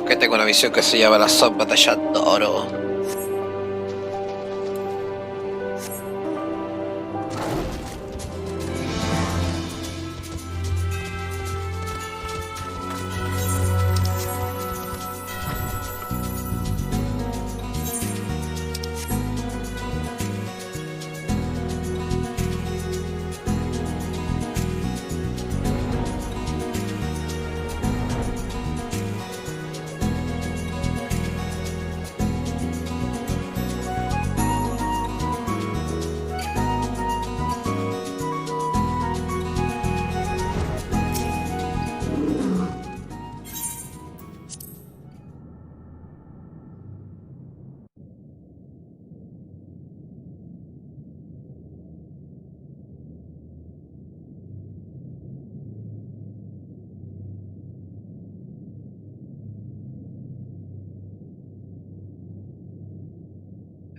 que tengo una misión que se llama la batalla de oro.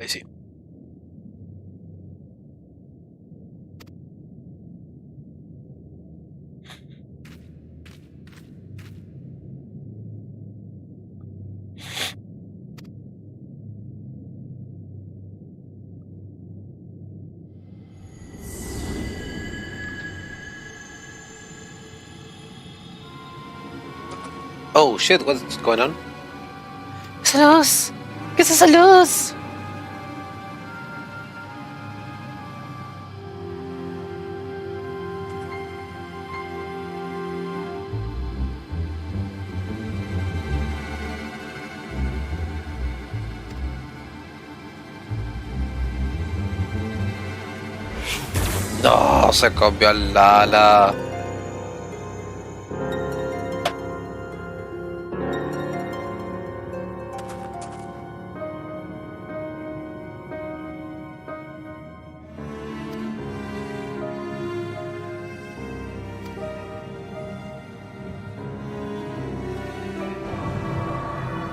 Ahí sí. Oh shit, what's going on? ¡Esa luz! ¿Qué es esa luz? No, se cambió al ala.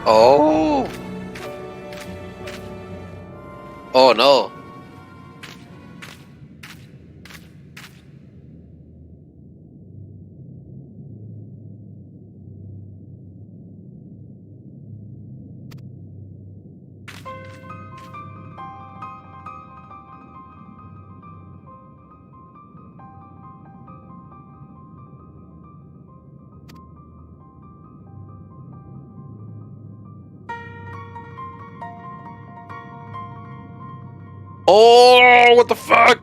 Oh. Oh no. Oh, what the fuck?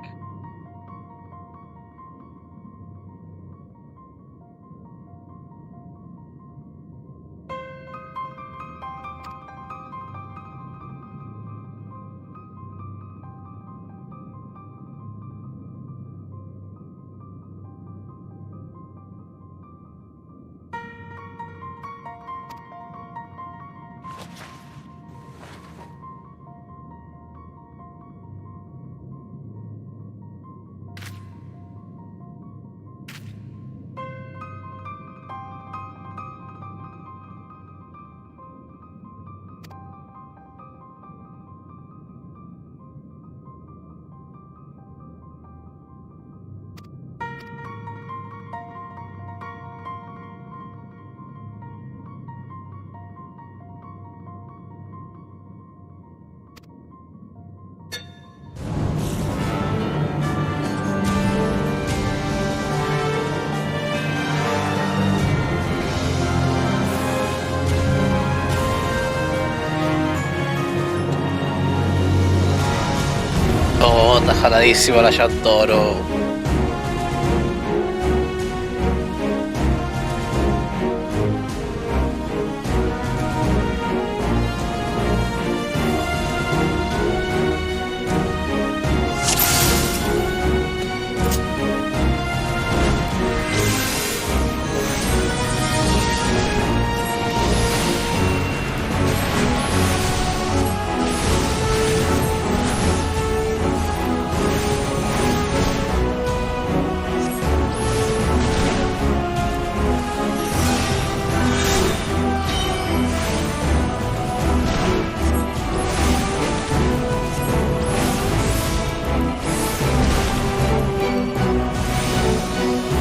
Oh, está jaladísimo la Yantoro.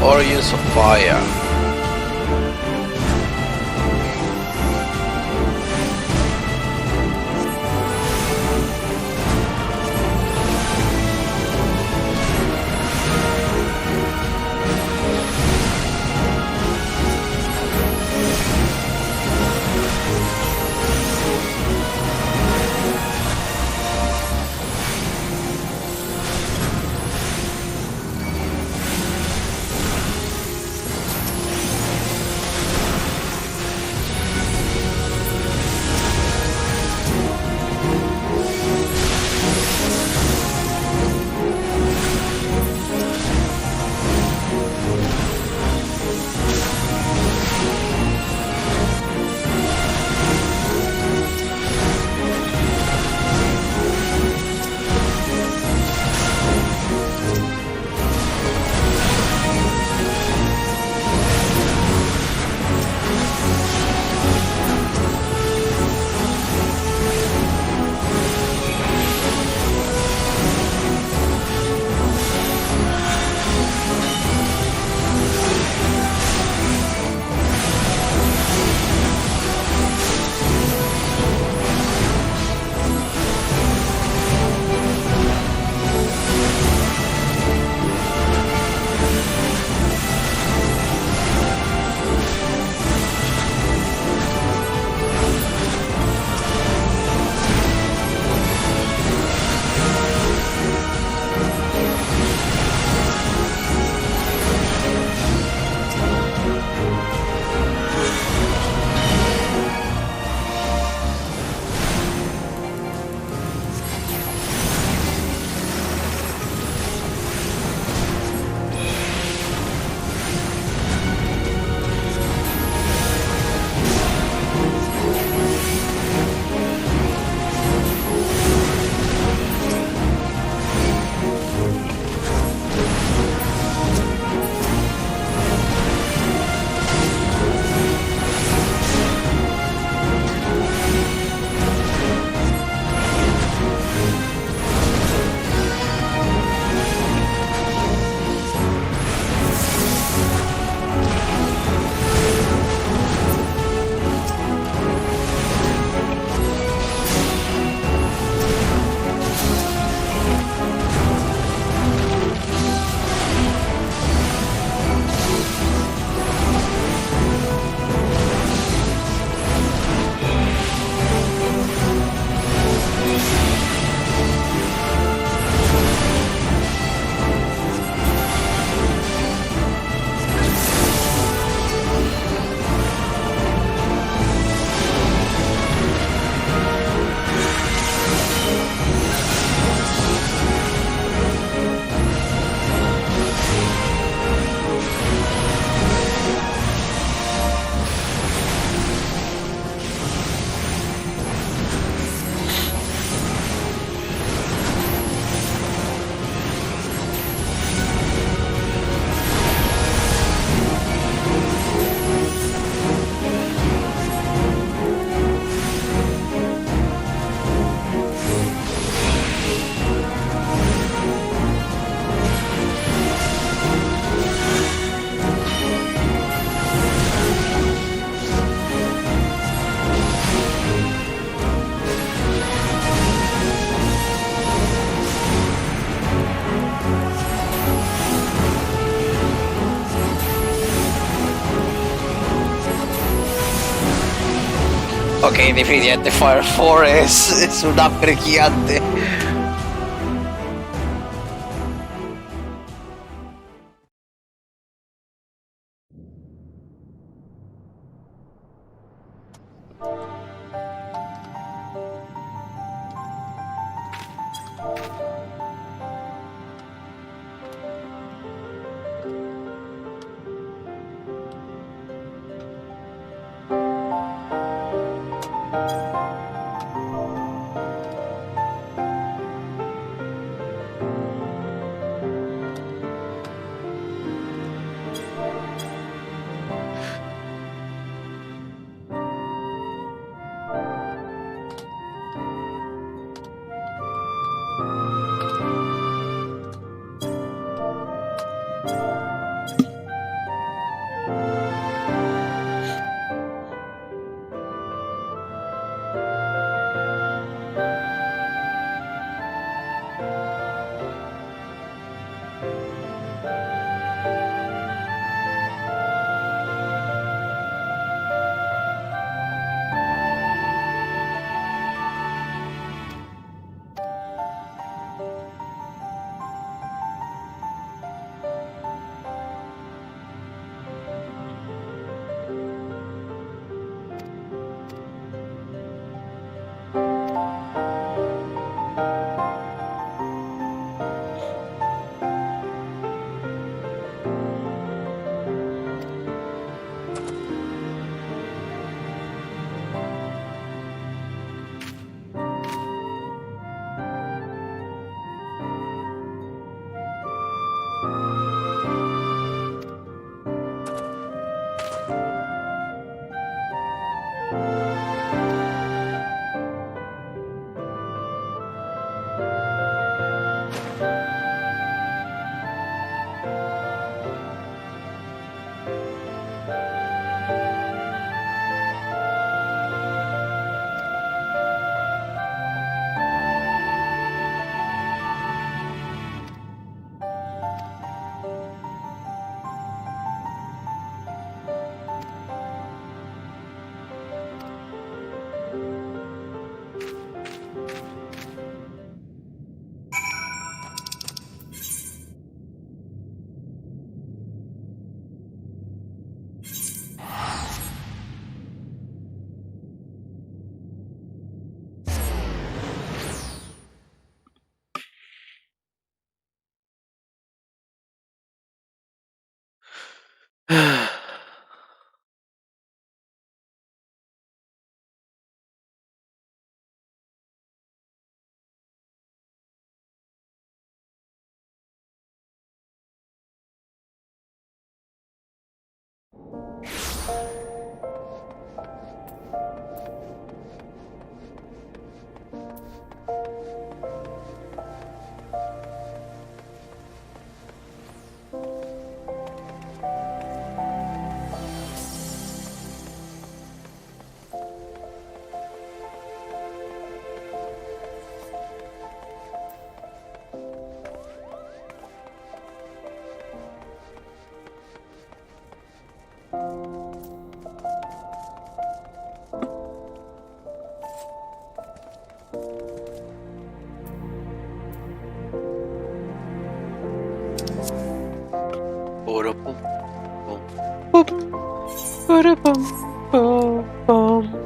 Origins of Fire. Ok, definitivamente Fire 4 es un upgrade gigante. Puro pum, pum, pum, puro pum, pum, pum.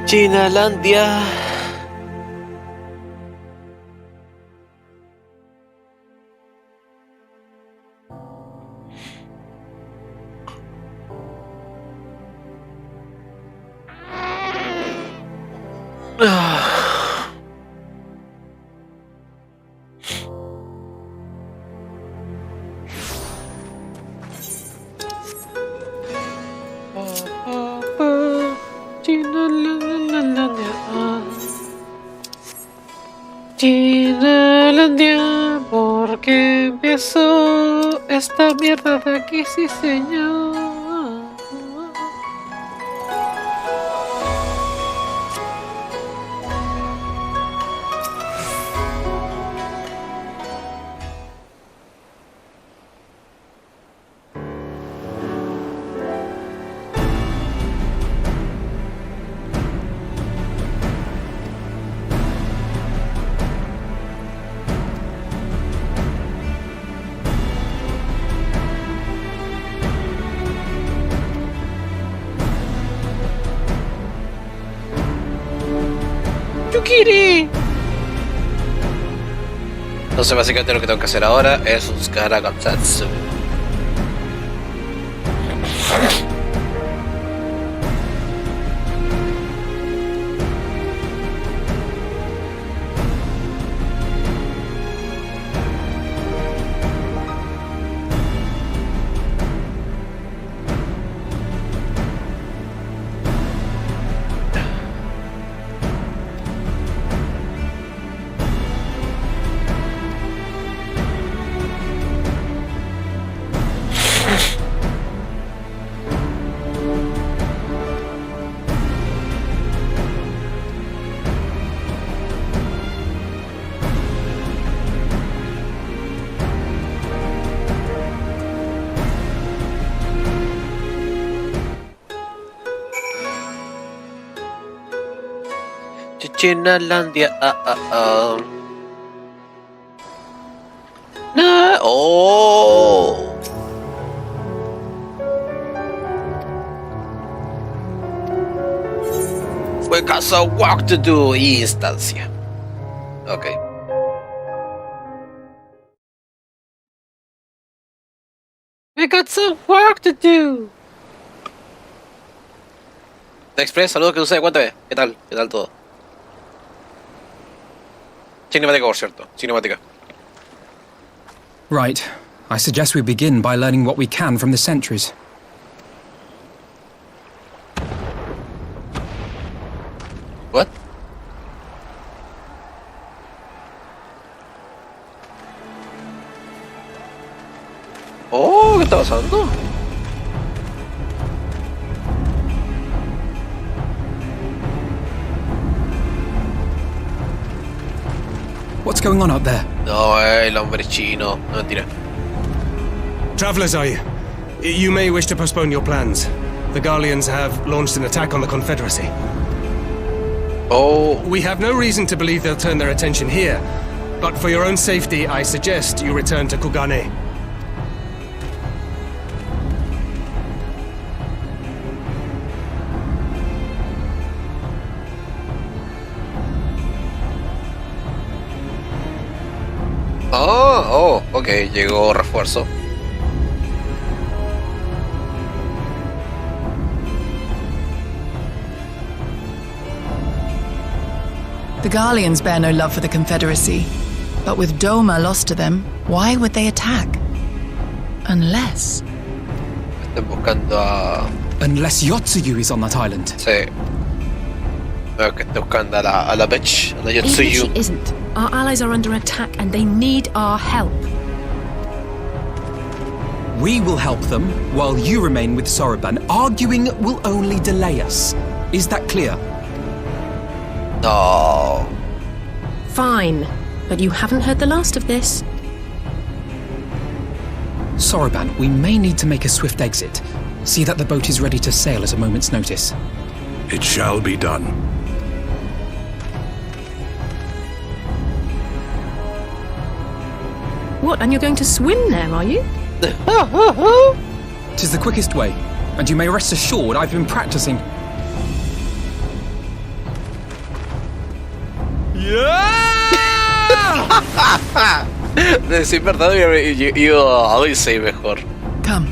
Shinalandia. Shinalandia, porque empezó esta mierda de aquí, sí señor. ¡Yukiri! Entonces básicamente lo que tengo que hacer ahora es buscar a contacto. Shinalandia, No, oh. We got some work to do, instancia. Okay. We got some work to do. Express, saludos, que sucede, cuéntame, ¿qué tal? ¿Qué tal todo? Cinemática, por cierto, cinemática. Right. I suggest we begin by learning what we can from the sentries. What? Oh, ¿qué está pasando? What's going on up there? No, el hombre chino. No, mentira. Travelers, are you? You may wish to postpone your plans. The Garleans have launched an attack on the Confederacy. Oh. We have no reason to believe they'll turn their attention here, but for your own safety, I suggest you return to Kugane. Oh, ok, llegó refuerzo. The Garleans bear no love for the Confederacy, but with Doma lost to them, why would they attack? Unless... Estoy buscando a... Unless Yotsuyu is on that island. Sí. Veo que estoy buscando a la bitch, a la Even if Yotsuyu. she isn't, our allies are under attack and they need our help. We will help them, while you remain with Soroban. Arguing will only delay us. Is that clear? No. Fine, but you haven't heard the last of this. Soroban, we may need to make a swift exit. See that the boat is ready to sail at a moment's notice. It shall be done. What, and you're going to swim there, are you? Tis the quickest way, and you may rest assured I've been practicing. De decir verdad, yo a Odyssey mejor. Come.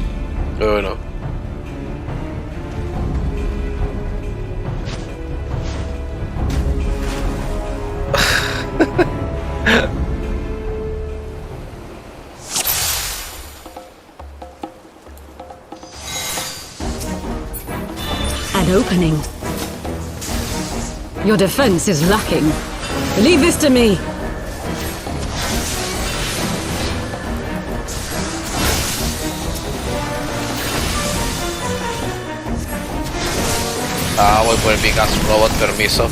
Bueno. An opening. Your defense is lacking. Leave this to me. Ah, voy por el mi gas robot, permiso.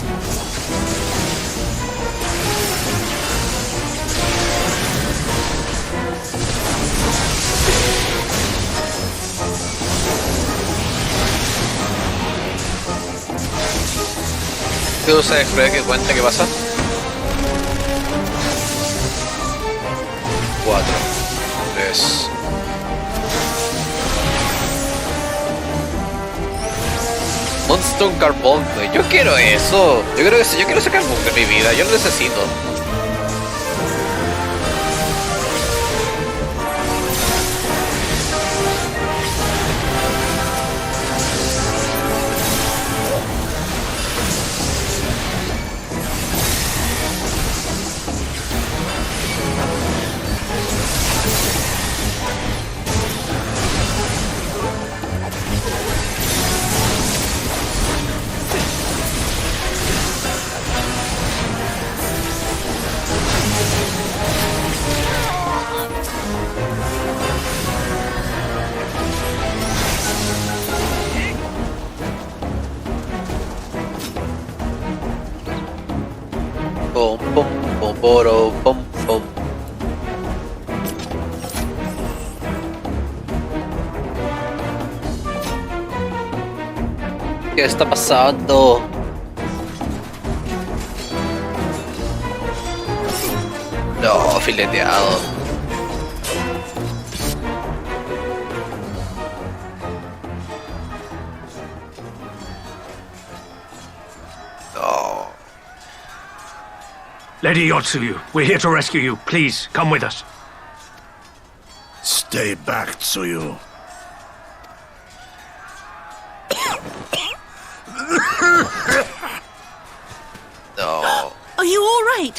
¿Qué usa que cuenta qué pasa? 4, 3. Monstone Carbon, güey. Yo quiero eso. Yo creo que sí, yo quiero ese carbón de mi vida. Yo lo necesito. Pom pom pom poro, pom pom. ¿Qué está pasando? No, fileteado. No. Lady Yotsuyu, we're here to rescue you. Please, come with us. Stay back, Tsuyu. No. Are you all right?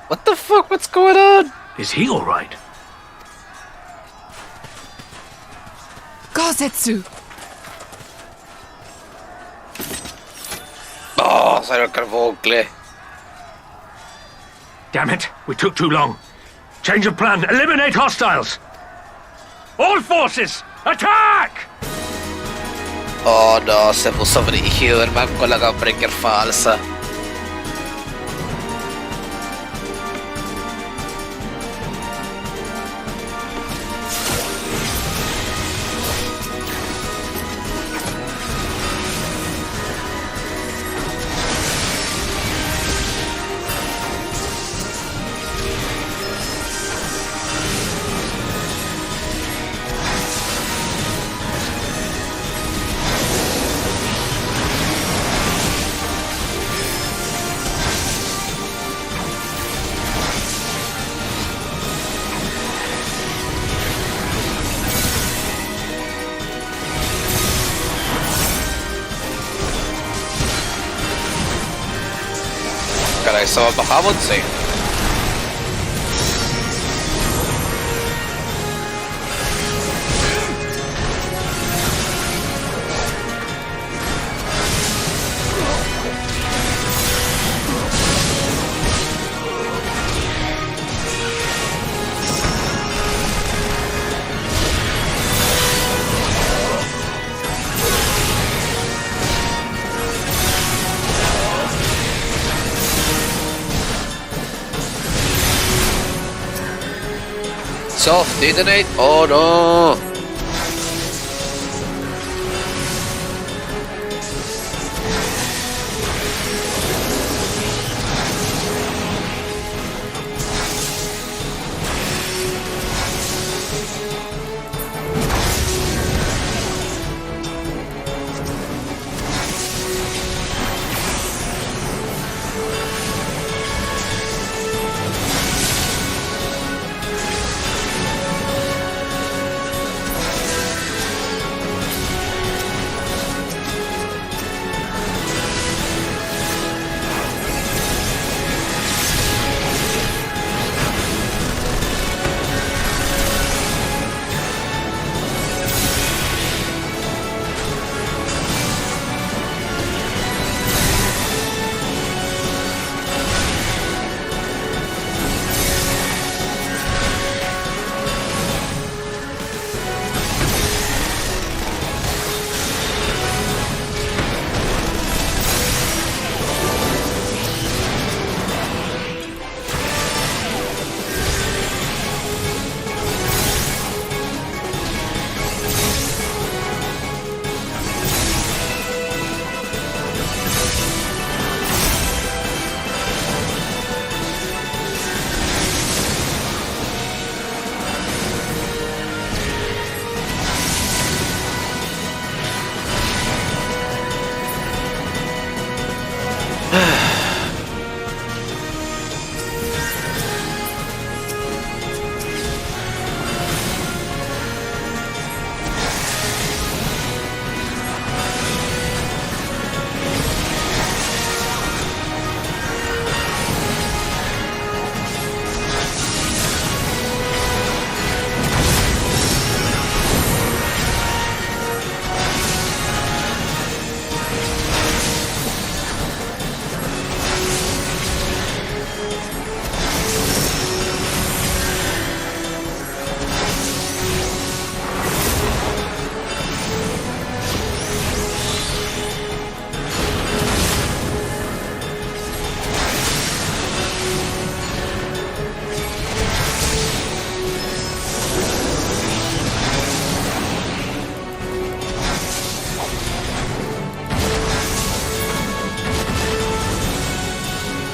What the fuck? What's going on? Is he all right? Gozetsu! Oh, salió el carboncle. Damn it, we took too long. Change of plan, eliminate hostiles! All forces, attack! Oh no, se puso brígido el man con la gunbreaker falsa. Caray, eso bajamos, sí. Soft detonate? Oh no!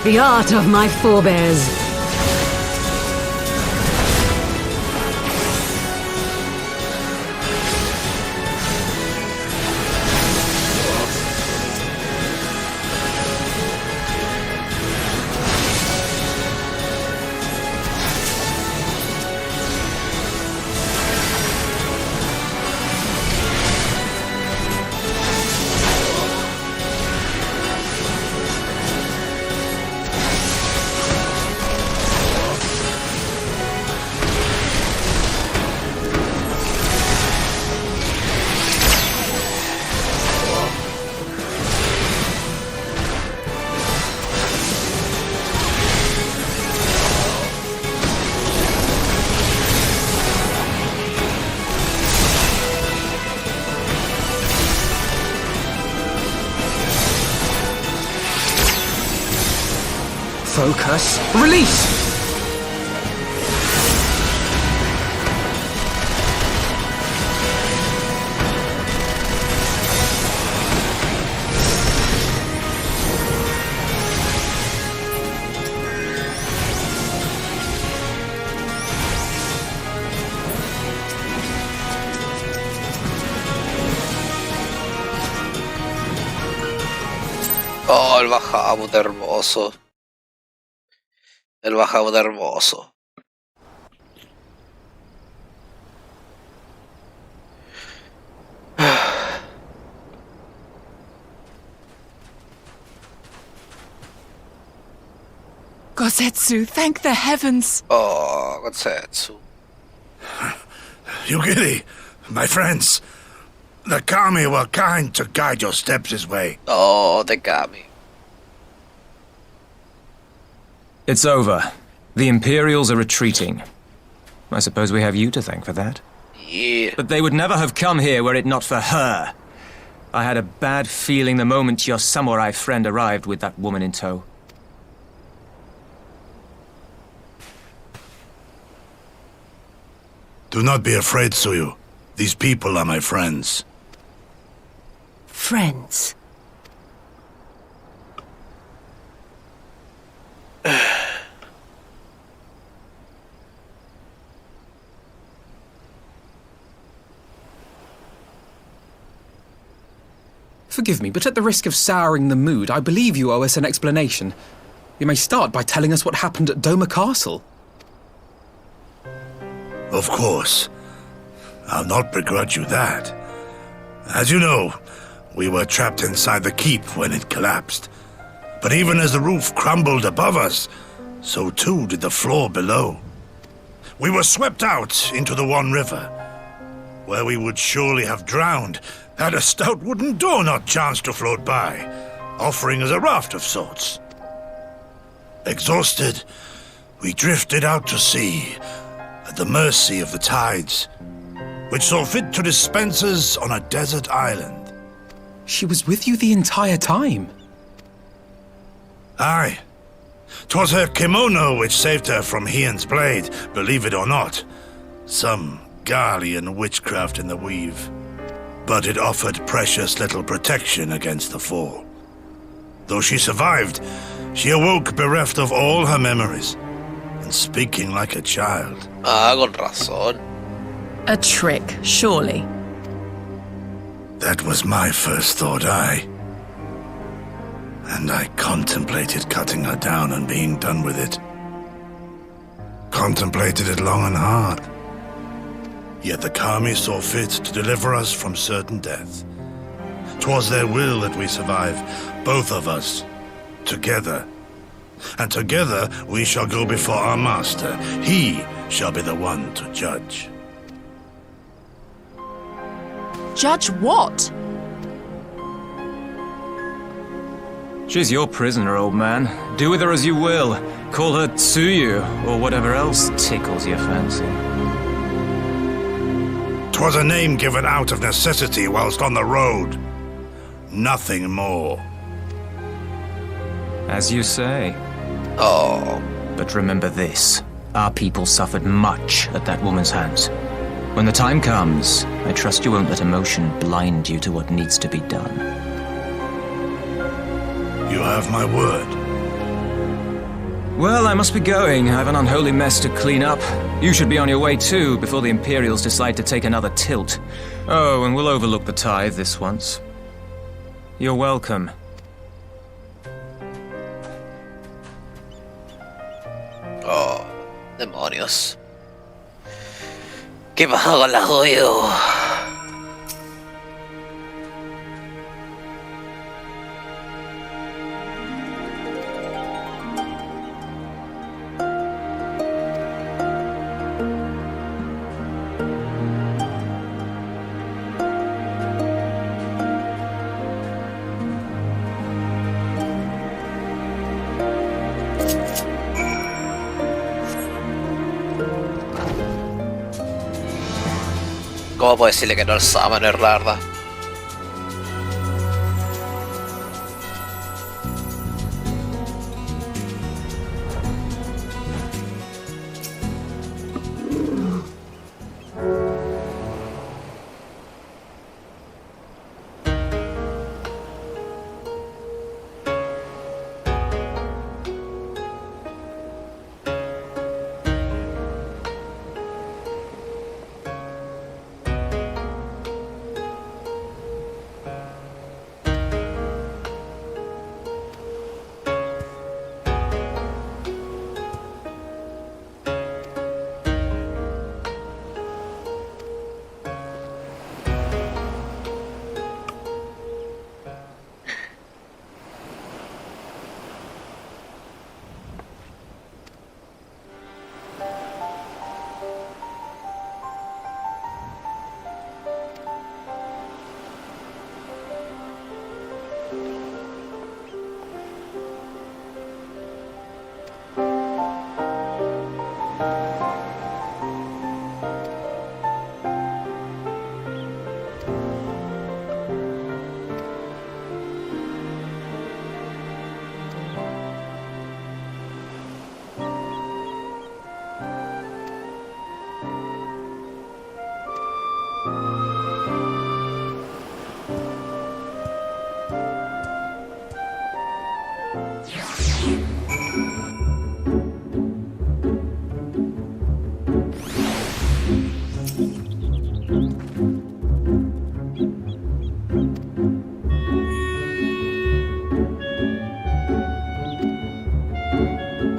the art of my forebears. Focus. Release! Oh, el Bahamut hermoso. El Bahamut hermoso. Gosetsu, thank the heavens. Oh, Gosetsu. Yugiri, my friends, the kami were kind to guide your steps this way. Oh, the kami. It's over. The Imperials are retreating. I suppose we have you to thank for that. Yeah. But they would never have come here were it not for her. I had a bad feeling the moment your samurai friend arrived with that woman in tow. Do not be afraid, Suyu. These people are my friends. Friends. Forgive me, but at the risk of souring the mood, I believe you owe us an explanation. You may start by telling us what happened at Doma Castle. Of course. I'll not begrudge you that. As you know, we were trapped inside the keep when it collapsed. But even as the roof crumbled above us, so too did the floor below. We were swept out into the One River, where we would surely have drowned had a stout wooden door not chanced to float by, offering us a raft of sorts. Exhausted, we drifted out to sea, at the mercy of the tides, which saw fit to dispense us on a desert island. She was with you the entire time. Aye. 'Twas her kimono which saved her from Hien's blade, believe it or not. Some Garlean witchcraft in the weave. But it offered precious little protection against the fall. Though she survived, she awoke bereft of all her memories, and speaking like a child. Ah, con razón. A trick, surely. That was my first thought, aye. And I contemplated cutting her down and being done with it. Contemplated it long and hard. Yet the kami saw fit to deliver us from certain death. 'Twas their will that we survive, both of us, together. And together we shall go before our master. He shall be the one to judge. Judge what? She's your prisoner, old man. Do with her as you will. Call her Tsuyu, or whatever else tickles your fancy. 'Twas a name given out of necessity whilst on the road. Nothing more. As you say. Oh. But remember this. Our people suffered much at that woman's hands. When the time comes, I trust you won't let emotion blind you to what needs to be done. You have my word. Well, I must be going. I have an unholy mess to clean up. You should be on your way too, before the Imperials decide to take another tilt. Oh, and we'll overlook the tithe this once. You're welcome. Oh, demonios. ¿Qué pasó con la joyo? ¿Cómo puedo decirle que no al Summoner, la verdad?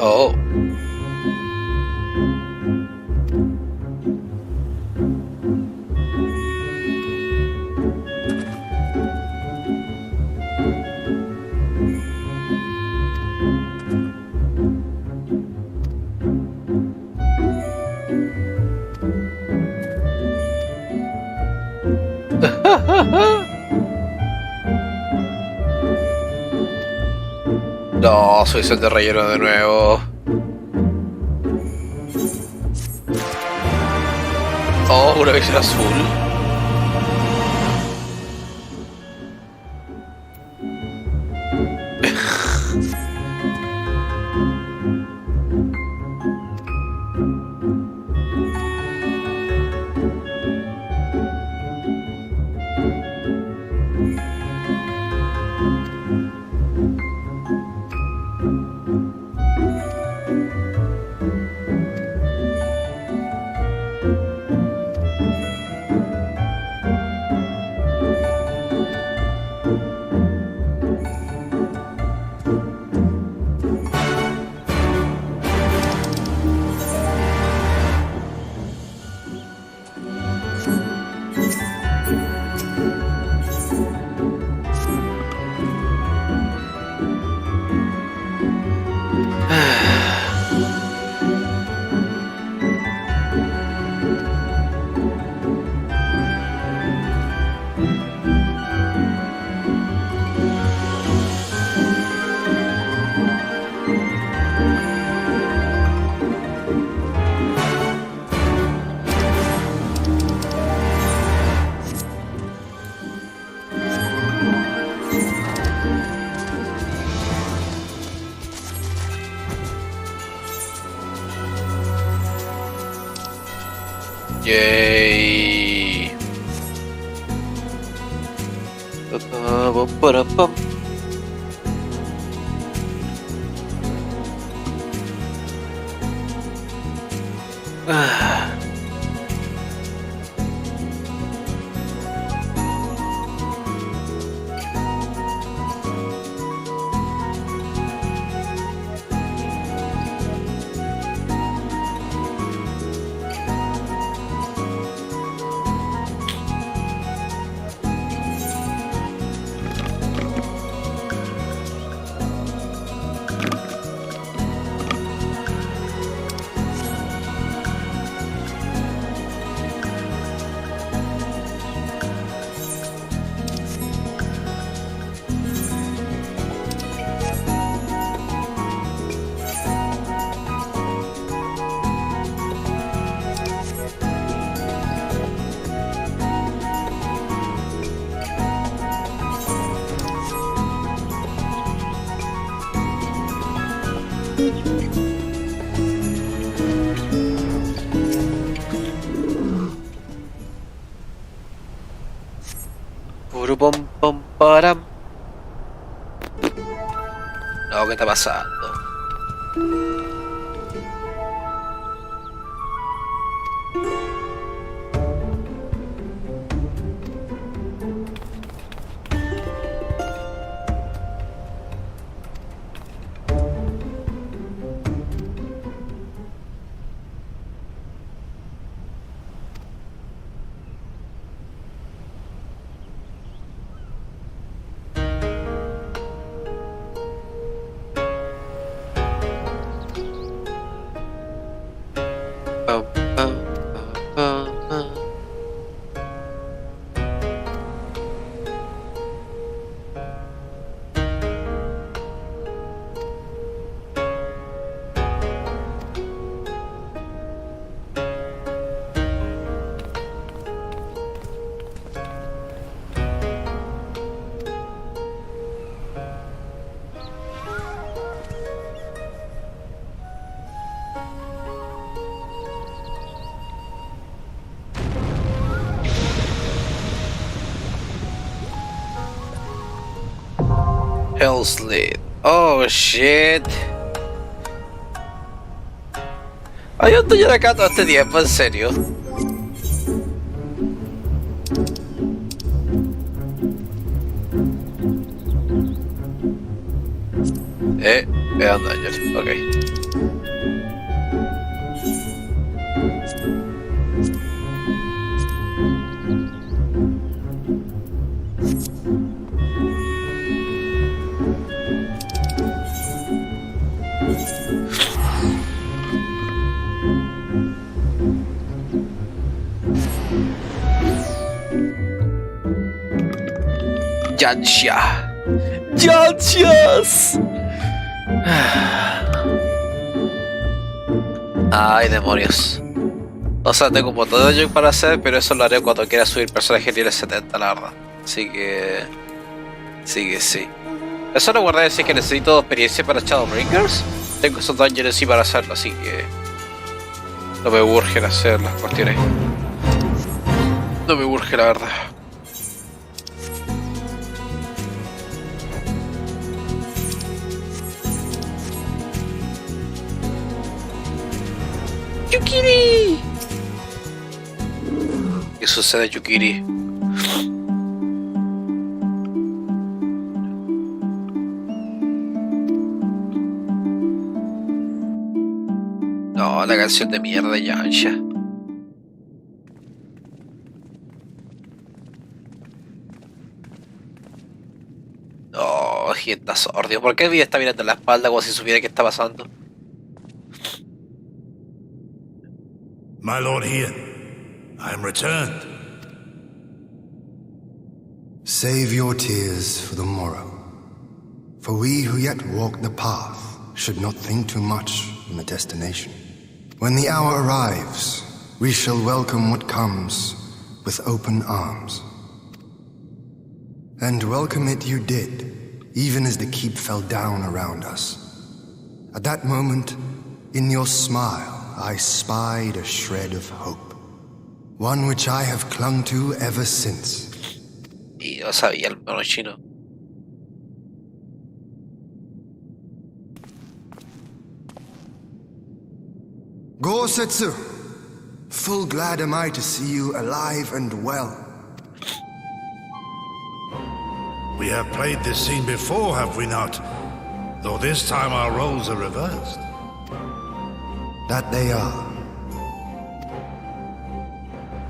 Oh. No, soy el de relleno de nuevo. Oh, una visión azul. Yay. Pum pum param. No, ¿qué está pasando? Pum, pum, pum, pum. Hell's Lead. Oh shit. Ay, yo estoy acá todo este tiempo, en serio. Danger. Ok. Yansha. ¡Yanshas! Ay, demonios. O sea, tengo un montón de juegos para hacer, pero eso lo haré cuando quiera subir personajes nivel 70, la verdad. Así que... sí. Eso no guarda decir que necesito experiencia para Shadowbringers. Tengo esos dungeons sí para hacerlo, así que... no me urgen hacer las cuestiones. No me urge, la verdad. ¡Yukiri! ¿Qué sucede, Yukiri? No, la canción de mierda de Yansha. No, gente sordio. ¿Por qué el video está mirando la espalda como si supiera qué está pasando? My Lord Ian, I am returned. Save your tears for the morrow. For we who yet walk the path should not think too much on the destination. When the hour arrives, we shall welcome what comes with open arms. And welcome it you did, even as the keep fell down around us. At that moment, in your smile, I spied a shred of hope. One which I have clung to ever since. Y yo sabía el mono chino. Gosetsu, full glad am I to see you alive and well. We have played this scene before, have we not? Though this time our roles are reversed. That they are.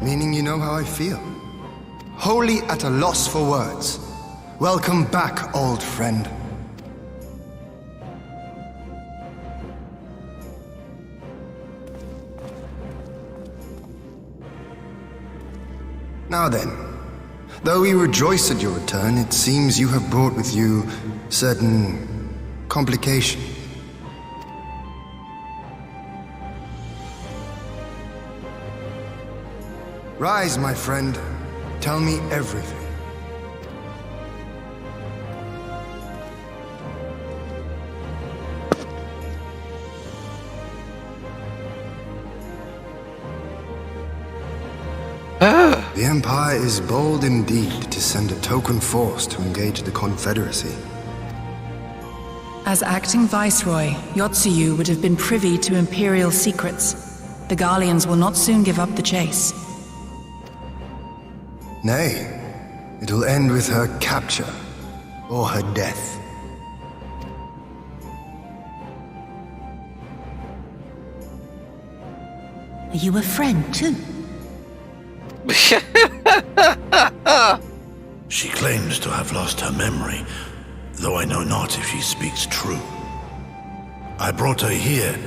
Meaning you know how I feel. Wholly at a loss for words. Welcome back, old friend. Now then, though we rejoice at your return, it seems you have brought with you certain complications. Rise, my friend. Tell me everything. The Empire is bold indeed to send a token force to engage the Confederacy. As acting Viceroy, Yotsuyu would have been privy to Imperial secrets. The Garleans will not soon give up the chase. Nay, it will end with her capture, or her death. Are you a friend, too? She claims to have lost her memory, though I know not if she speaks true. I brought her here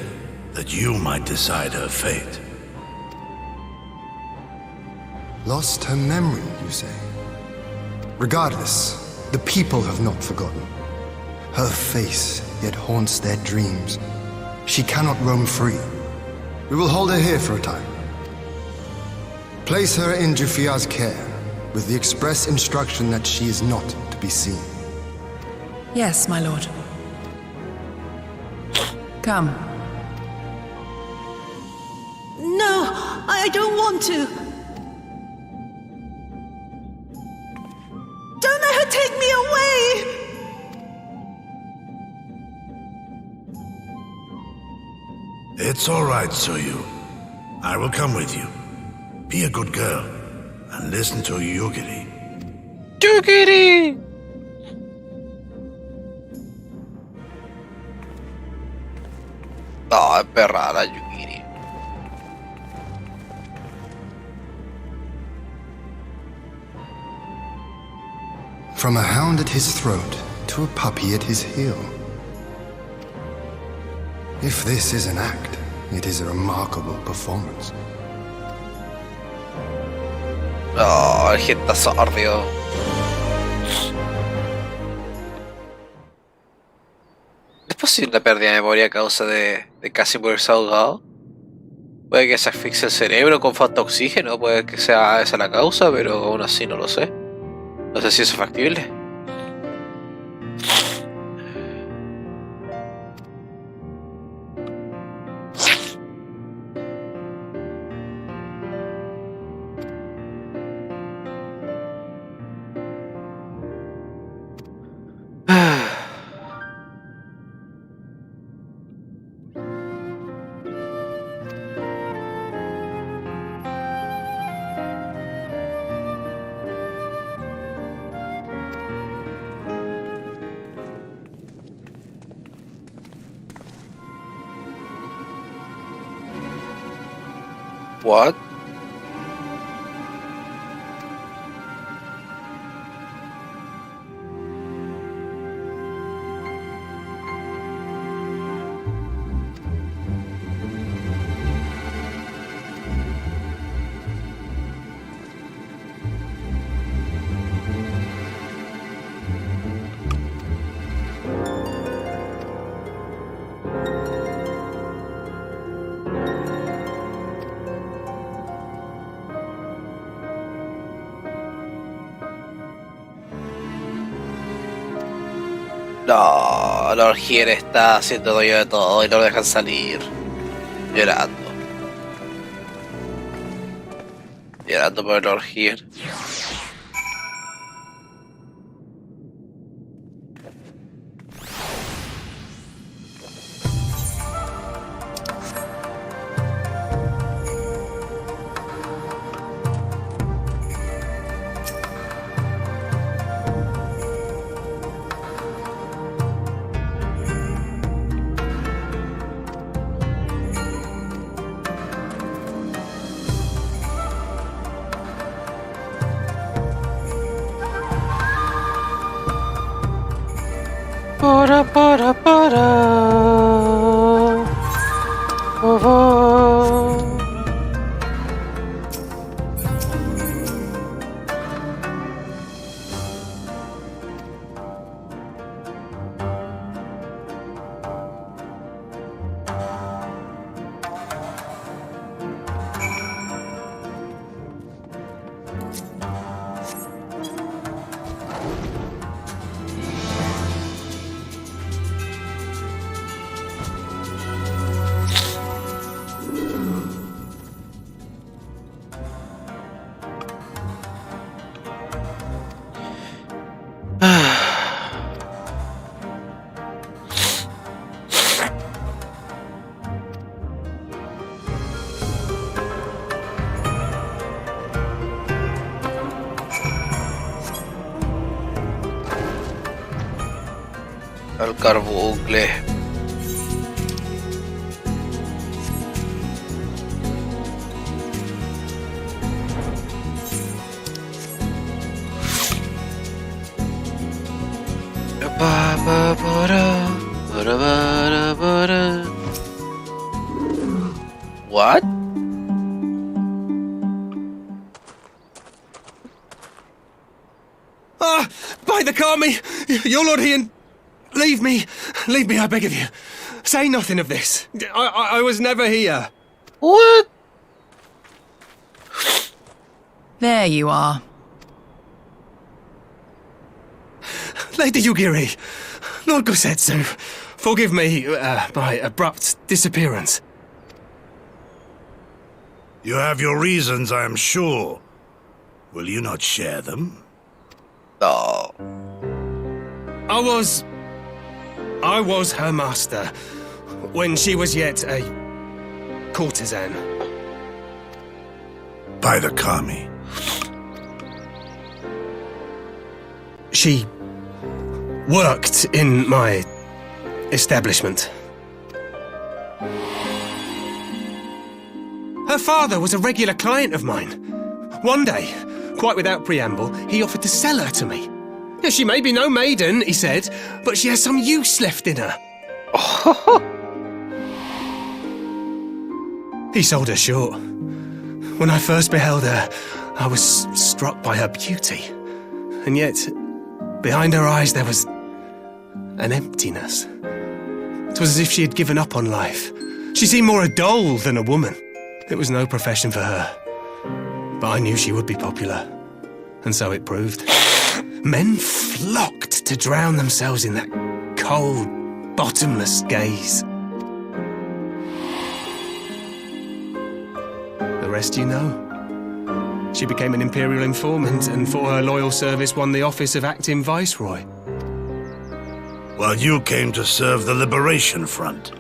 that you might decide her fate. Lost her memory, you say? Regardless, the people have not forgotten. Her face yet haunts their dreams. She cannot roam free. We will hold her here for a time. Place her in Jufia's care, with the express instruction that she is not to be seen. Yes, my lord. Come. No, I don't want to. Don't let her take me away! It's all right, Soyu. I will come with you. Be a good girl, and listen to Yugiri. Yugiri! No, es perra la Yugiri. From a hound at his throat to a puppy at his heel. If this is an act, it is a remarkable performance. No, el gente está sordio. ¿Es posible la pérdida de memoria a causa de casi morirse ahogado? Puede que se asfixie el cerebro con falta de oxígeno, puede que sea esa la causa, pero aún así no lo sé. No sé si eso es factible. What? No, Lord Gier está haciendo dueño de todo y no lo dejan salir. Llorando. Llorando por Lord Gier. Para. Oh, oh. El carbucle. What? Ah! By the Kami! Your Lord Ian! Leave me, I beg of you. Say nothing of this. I was never here. What? There you are. Lady Yugiri, Lord Gosetsu, forgive me my abrupt disappearance. You have your reasons, I am sure. Will you not share them? No. I was her master when she was yet a courtesan. By the Kami. She worked in my establishment. Her father was a regular client of mine. One day, quite without preamble, he offered to sell her to me. Yes, she may be no maiden, he said, but she has some use left in her. He sold her short. When I first beheld her, I was struck by her beauty. And yet, behind her eyes there was an emptiness. It was as if she had given up on life. She seemed more a doll than a woman. It was no profession for her. But I knew she would be popular. And so it proved. Men flocked to drown themselves in that cold, bottomless gaze. The rest you know. She became an imperial informant and for her loyal service won the office of acting viceroy. While you came to serve the Liberation Front.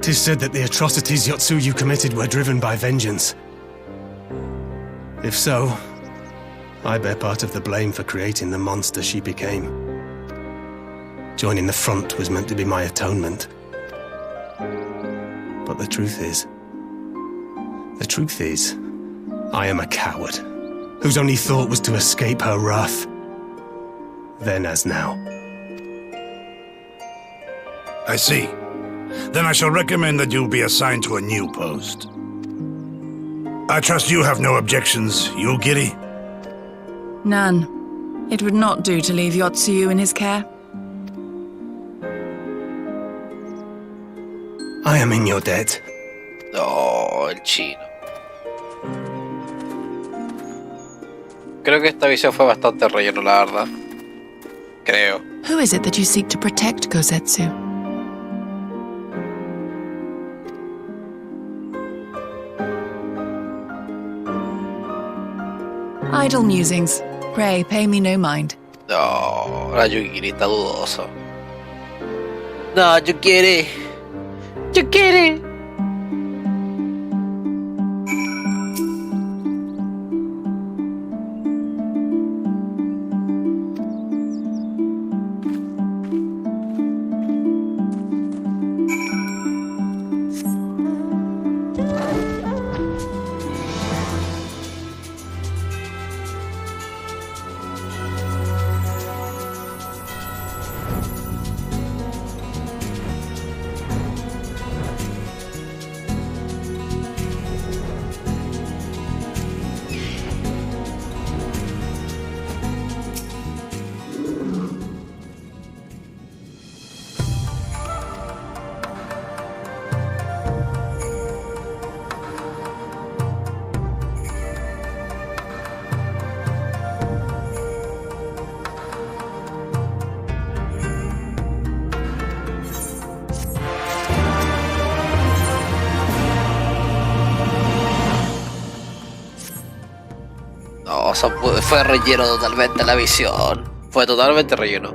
'Tis said that the atrocities Yotsuyu committed were driven by vengeance. If so, I bear part of the blame for creating the monster she became. Joining the front was meant to be my atonement. But the truth is, I am a coward, whose only thought was to escape her wrath. Then as now. I see. Then I shall recommend that you be assigned to a new post. I trust you have no objections, Yugiri? None. It would not do to leave Yotsuyu in his care. I am in your debt. No, el chino. Creo que esta visión fue bastante relleno, la verdad. Creo. Who is it that you seek to protect, Gosetsu? Idle musings. Pray, pay me no mind. No, la Yugiri está dudoso. No, Yugiri. Yugiri. No, o sea, fue relleno totalmente la visión. Fue totalmente relleno.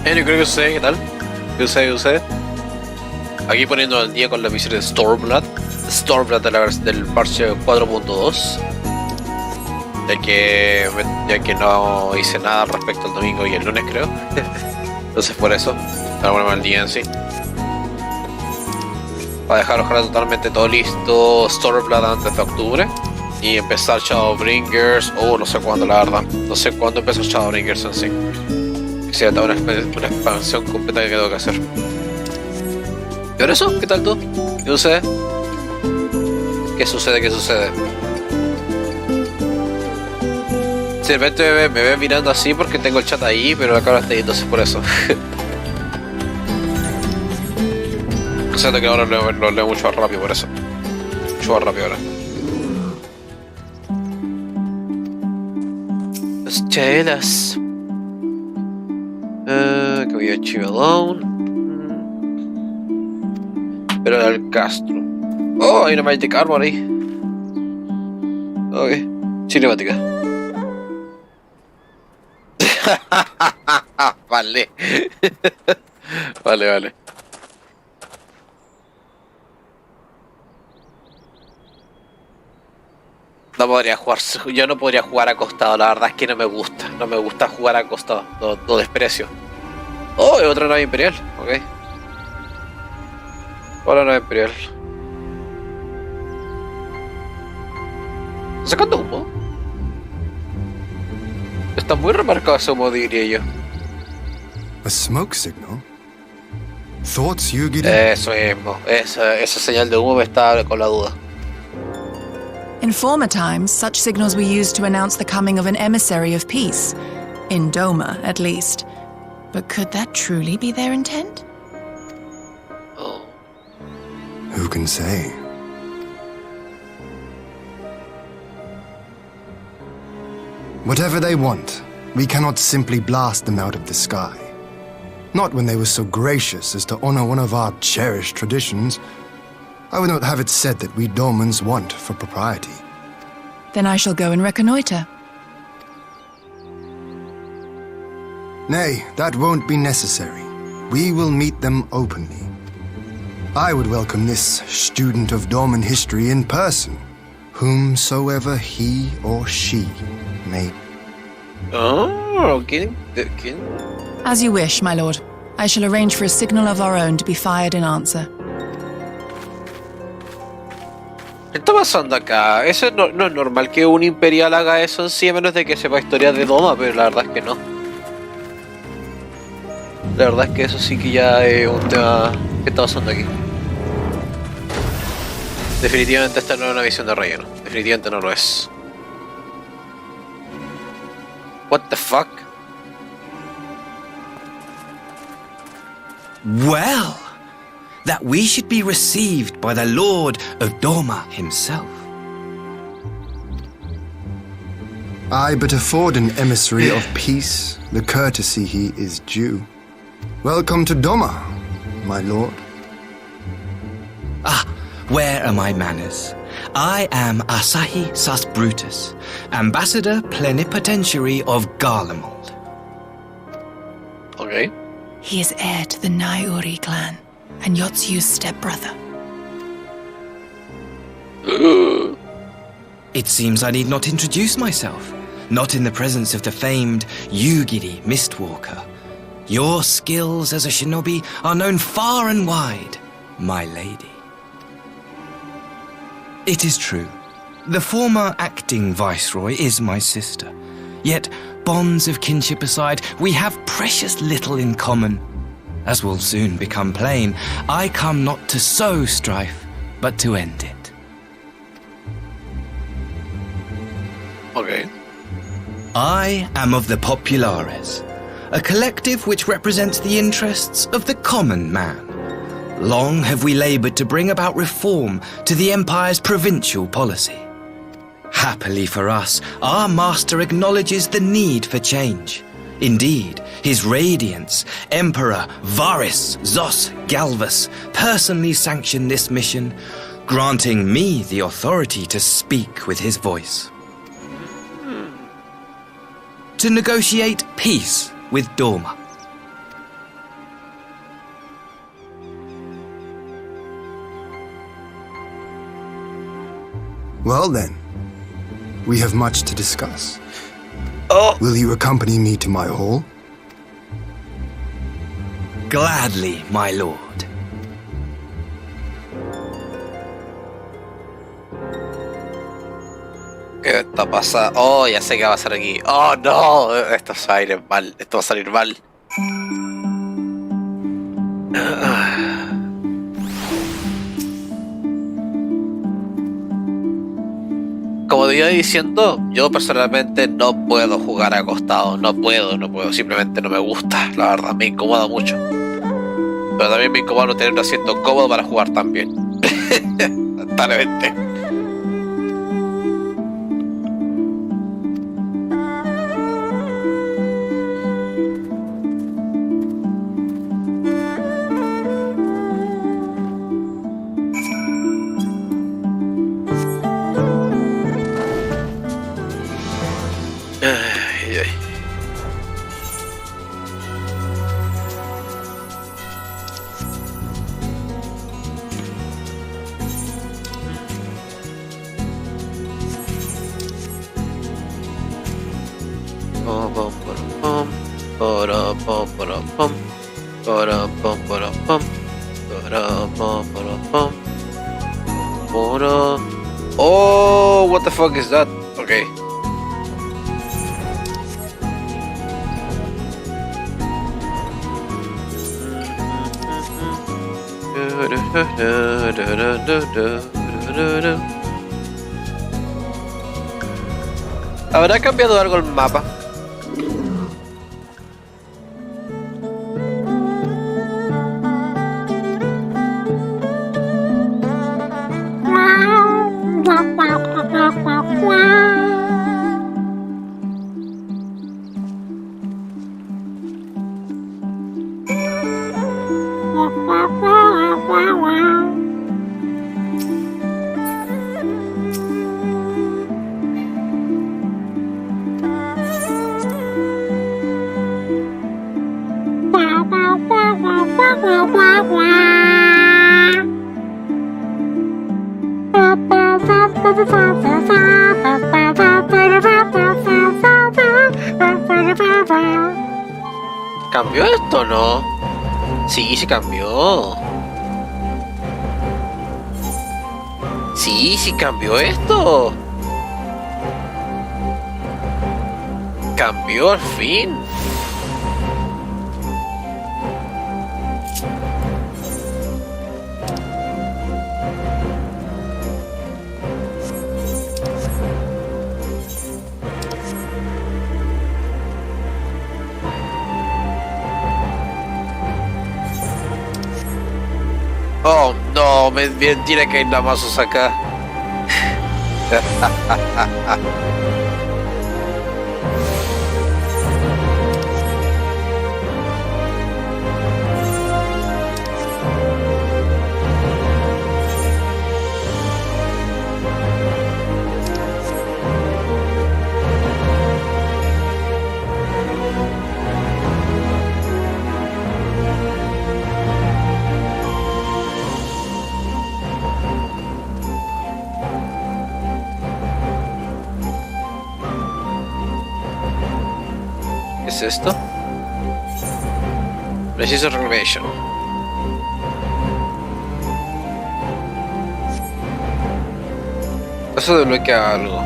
Yo creo que sé, ¿qué tal? Yo sé. Aquí poniendo al día con la misión de Stormblood del parche 4.2. Ya que no hice nada al respecto el domingo y el lunes, creo. Entonces por eso, para ponerme al día en sí. Para dejar ojalá totalmente todo listo Stormblood antes de octubre. Y empezar Shadowbringers, no sé cuándo, la verdad. No sé cuándo empezó Shadowbringers en sí. Sí, está una expansión completa que tengo que hacer. ¿Y ahora eso? ¿Qué tal tú? ¿Qué sucede? ¿Qué sucede? Si de repente me ven mirando así porque tengo el chat ahí, pero la cámara está ahí, entonces por eso. O sea, que ahora lo leo mucho más rápido por eso. Mucho más rápido ahora. Las chelas. Que voy a Chivalone. Pero al Castro. Oh, hay una Magic Armor ahí. Ok. Cinemática. Vale. Vale. No podría jugar, yo no podría jugar acostado, la verdad es que no me gusta jugar acostado, lo desprecio. Oh, es otra nave imperial, ok. Hola, nave imperial. ¿Está sacando humo? Está muy remarcado ese humo, diría yo. A smoke signal? Thoughts, Yugiri? Eso mismo, esa señal de humo me está con la duda. In former times, such signals were used to announce the coming of an emissary of peace. In Doma, at least. But could that truly be their intent? Oh. Who can say? Whatever they want, we cannot simply blast them out of the sky. Not when they were so gracious as to honor one of our cherished traditions. I would not have it said that we Domans want for propriety. Then I shall go and reconnoiter. Nay, that won't be necessary. We will meet them openly. I would welcome this student of Doman history in person, whomsoever he or she may. Oh, okay. As you wish, my lord. I shall arrange for a signal of our own to be fired in answer. ¿Qué está pasando acá? Eso no es normal que un imperial haga eso en sí, a menos de que sepa historia de Doma, pero la verdad es que no. La verdad es que eso sí que ya es un tema. ¿Qué está pasando aquí? Definitivamente esta no es una misión de relleno. Definitivamente no lo es. What the fuck? Well, that we should be received by the Lord of Doma himself. I but afford an emissary of peace the courtesy he is due. Welcome to Doma, my lord. Ah, where are my manners? I am Asahi Sus Brutus, ambassador plenipotentiary of Garlemald. Okay. He is heir to the Naiuri clan, and Yotsu's stepbrother. It seems I need not introduce myself, not in the presence of the famed Yugiri Mistwalker. Your skills as a shinobi are known far and wide, my lady. It is true, the former acting viceroy is my sister. Yet, bonds of kinship aside, we have precious little in common. As will soon become plain, I come not to sow strife, but to end it. Okay. I am of the Populares, a collective which represents the interests of the common man. Long have we labored to bring about reform to the Empire's provincial policy. Happily for us, our master acknowledges the need for change. Indeed, His Radiance, Emperor Varys Zos Galvus, personally sanctioned this mission, granting me the authority to speak with his voice. To negotiate peace with Doma. Well then, we have much to discuss. Oh. Will you accompany me to my hall? Gladly, my lord. ¿Qué está pasando? Oh, ya sé qué va a pasar aquí. Oh, no. Esto va a ir mal. Esto va a salir mal. Como te iba diciendo, yo personalmente no puedo jugar acostado. No puedo. Simplemente no me gusta. La verdad, me incomoda mucho. Pero también me incomoda no tener un asiento cómodo para jugar también. Totalmente. Ay, ay. Pom, pom, pom, para, pom, para, pom, para, pom, para, pom, para, pom, para, pom, para. Oh, what the fuck is that? Okay. ¿Habrá cambiado algo el mapa? ¿Cambió esto o no? Sí, se cambió. Sí, cambió esto. Cambió al fin. Oh, no, me tiene que ir la mazos acá. ¿Qué es esto? Preciso Reclamation. Eso desbloquea algo.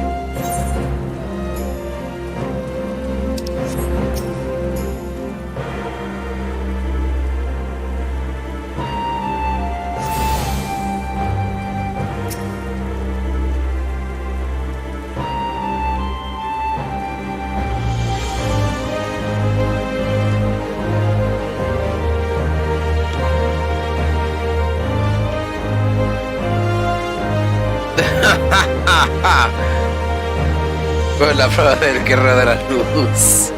Con la prueba del guerrero de la luz.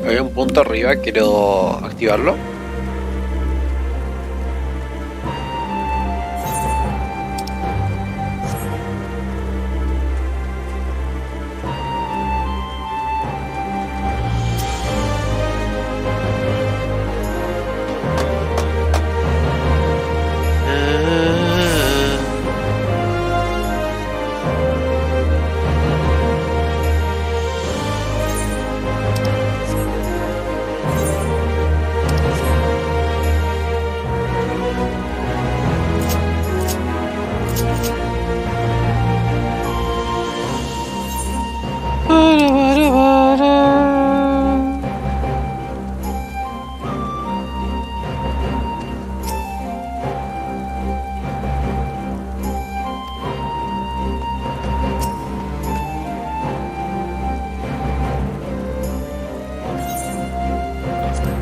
Hay un punto arriba, quiero activarlo.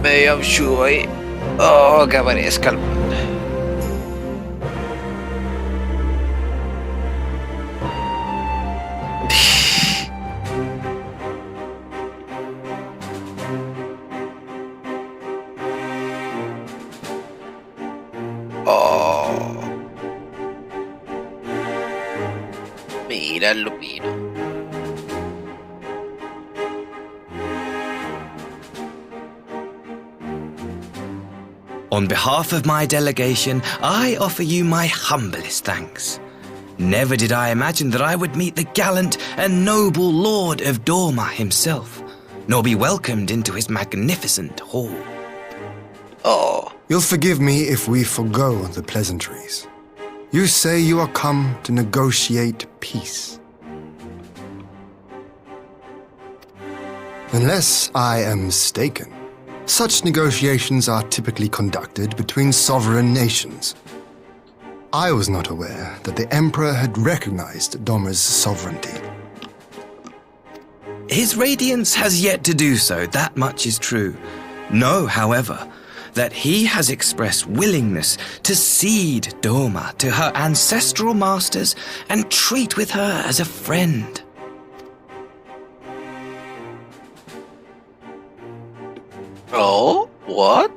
Medio ahí. Oh, que aparezca el... Oh. Mira el lupino. On behalf of my delegation, I offer you my humblest thanks. Never did I imagine that I would meet the gallant and noble Lord of Dorma himself, nor be welcomed into his magnificent hall. Oh. You'll forgive me if we forgo the pleasantries. You say you are come to negotiate peace. Unless I am mistaken, such negotiations are typically conducted between sovereign nations. I was not aware that the Emperor had recognized Dorma's sovereignty. His Radiance has yet to do so, that much is true. Know, however, that he has expressed willingness to cede Dorma to her ancestral masters and treat with her as a friend. Oh, what?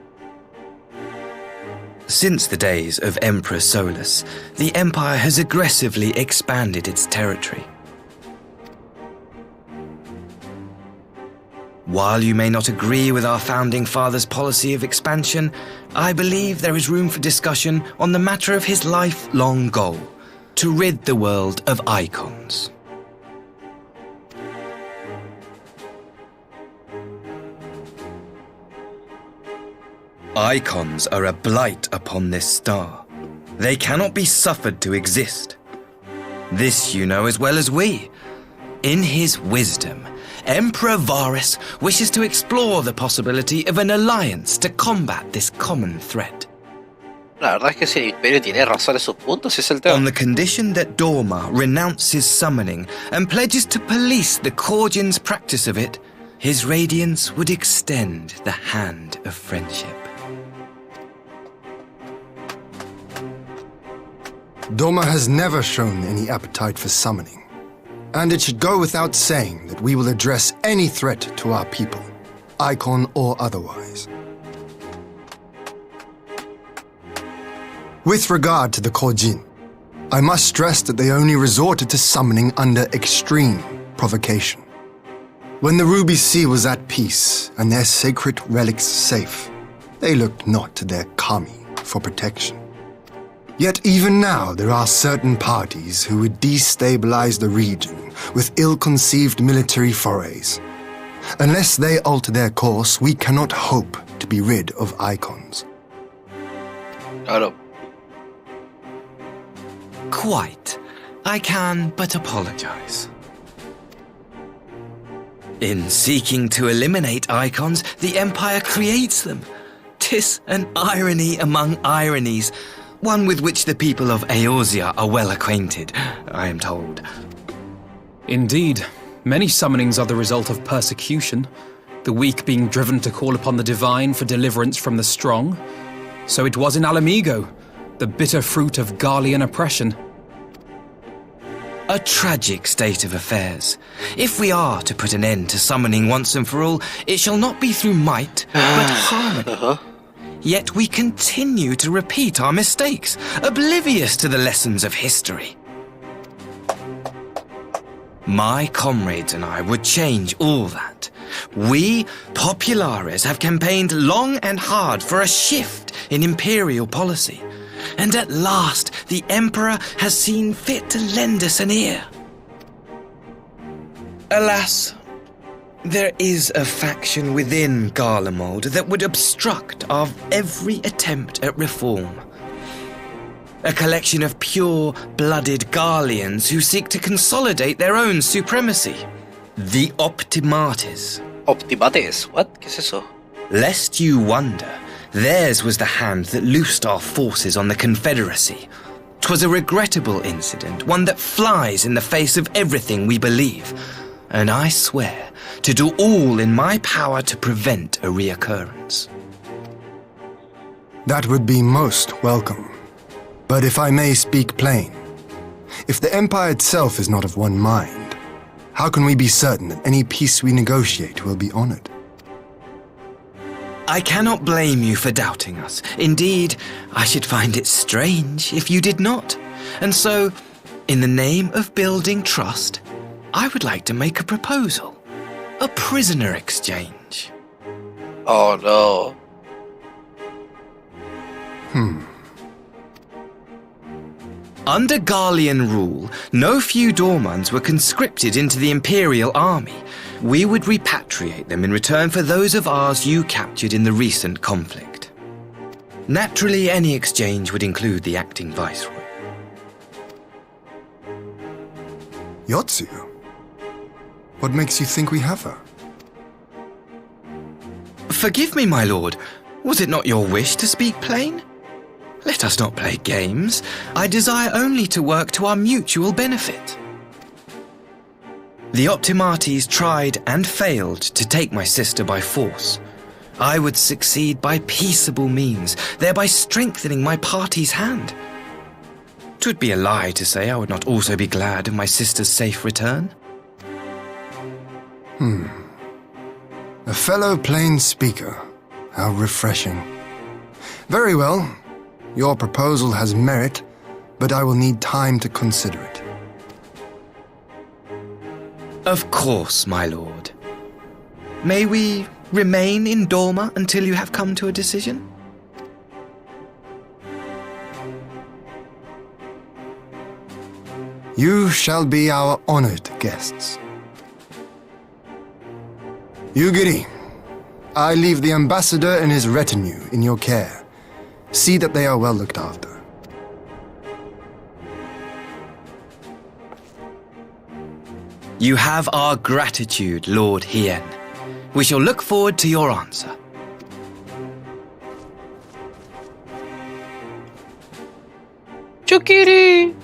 Since the days of Emperor Solus, the Empire has aggressively expanded its territory. While you may not agree with our founding father's policy of expansion, I believe there is room for discussion on the matter of his lifelong goal, to rid the world of icons. Icons are a blight upon this star. They cannot be suffered to exist. This you know as well as we. In his wisdom, Emperor Varus wishes to explore the possibility of an alliance to combat this common threat. La verdad es que si el Imperio tiene razón en sus puntos, es el tema. On the condition that Dorma renounces summoning and pledges to police the Korgians' practice of it, his Radiance would extend the hand of friendship. Dorma has never shown any appetite for summoning, and it should go without saying that we will address any threat to our people, icon or otherwise. With regard to the Korjin, I must stress that they only resorted to summoning under extreme provocation. When the Ruby Sea was at peace and their sacred relics safe, they looked not to their kami for protection. Yet even now there are certain parties who would destabilize the region with ill-conceived military forays. Unless they alter their course, we cannot hope to be rid of icons. Claro. Quite. I can but apologize. In seeking to eliminate icons, the Empire creates them. 'Tis an irony among ironies, one with which the people of Eorzea are well acquainted, I am told. Indeed. Many summonings are the result of persecution, the weak being driven to call upon the divine for deliverance from the strong. So it was in Alamigo, the bitter fruit of Garlean oppression. A tragic state of affairs. If we are to put an end to summoning once and for all, it shall not be through might, but harmony. Yet we continue to repeat our mistakes, oblivious to the lessons of history. My comrades and I would change all that. We, Populares, have campaigned long and hard for a shift in imperial policy. And at last, the Emperor has seen fit to lend us an ear. Alas, there is a faction within Garlemald that would obstruct our every attempt at reform. A collection of pure-blooded Garleans who seek to consolidate their own supremacy. The Optimates. Optimates? What? ¿Qué es eso? Lest you wonder, theirs was the hand that loosed our forces on the Confederacy. 'Twas a regrettable incident, one that flies in the face of everything we believe. And I swear to do all in my power to prevent a reoccurrence. That would be most welcome. But if I may speak plain, if the Empire itself is not of one mind, how can we be certain that any peace we negotiate will be honored? I cannot blame you for doubting us. Indeed, I should find it strange if you did not. And so, in the name of building trust, I would like to make a proposal. A prisoner exchange. Oh no. Under Garlean rule, no few Dormans were conscripted into the Imperial Army. We would repatriate them in return for those of ours you captured in the recent conflict. Naturally, any exchange would include the acting Viceroy. Yotsu? What makes you think we have her? Forgive me, my lord. Was it not your wish to speak plain? Let us not play games. I desire only to work to our mutual benefit. The Optimates tried and failed to take my sister by force. I would succeed by peaceable means, thereby strengthening my party's hand. 'Twould be a lie to say I would not also be glad of my sister's safe return. A fellow plain speaker. How refreshing. Very well. Your proposal has merit, but I will need time to consider it. Of course, my lord. May we remain in Dorma until you have come to a decision? You shall be our honored guests. Yugiri, I leave the ambassador and his retinue in your care. See that they are well looked after. You have our gratitude, Lord Hien. We shall look forward to your answer. Chukiri!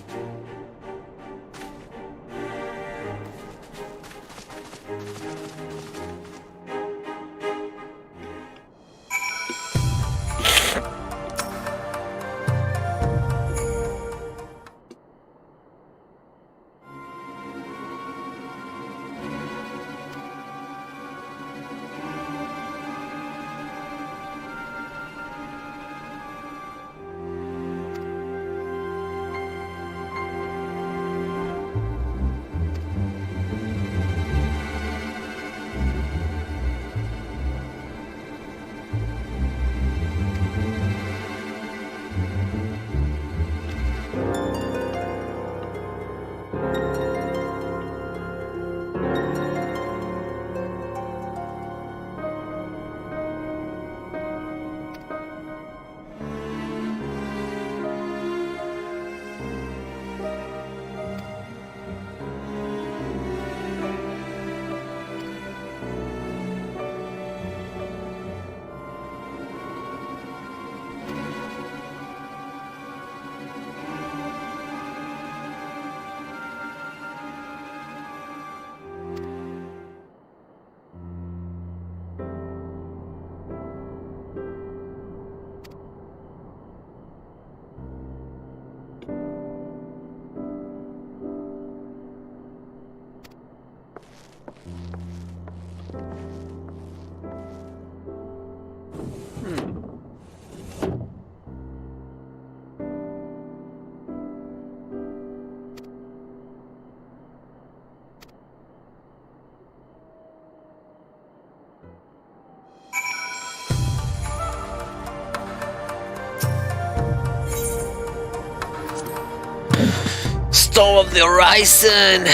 storm of the horizon.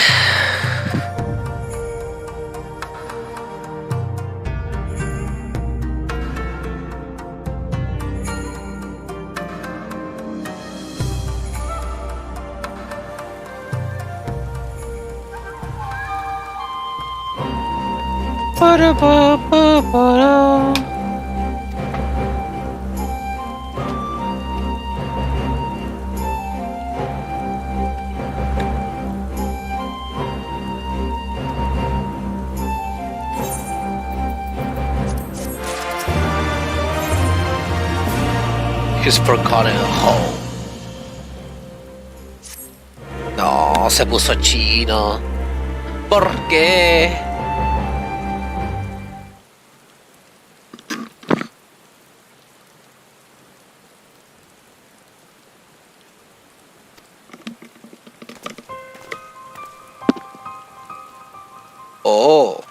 Para pa pa para. He's forgotten home. No, se puso chino. ¿Por qué? Oh.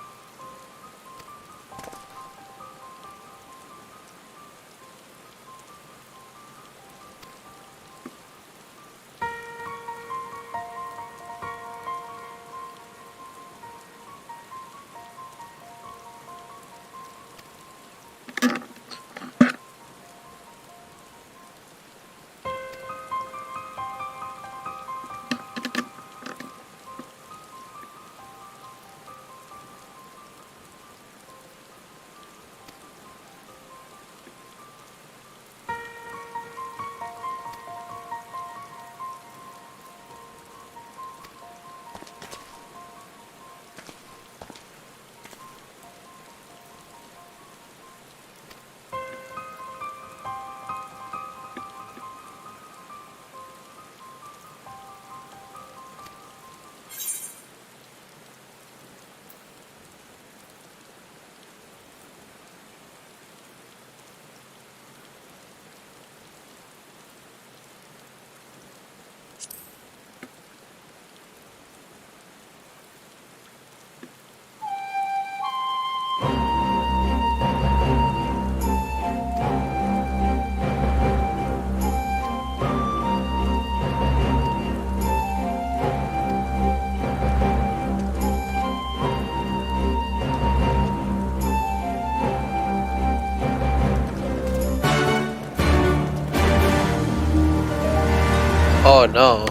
Oh no.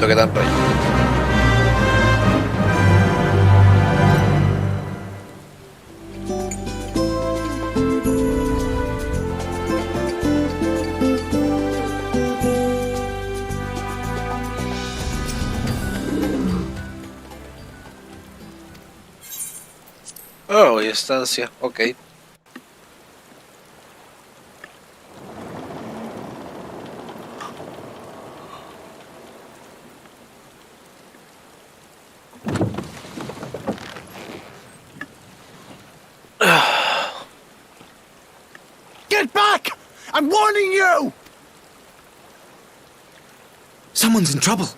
viendo qué tan rey. Oh, y estancia, ok. Get back! I'm warning you! Someone's in trouble.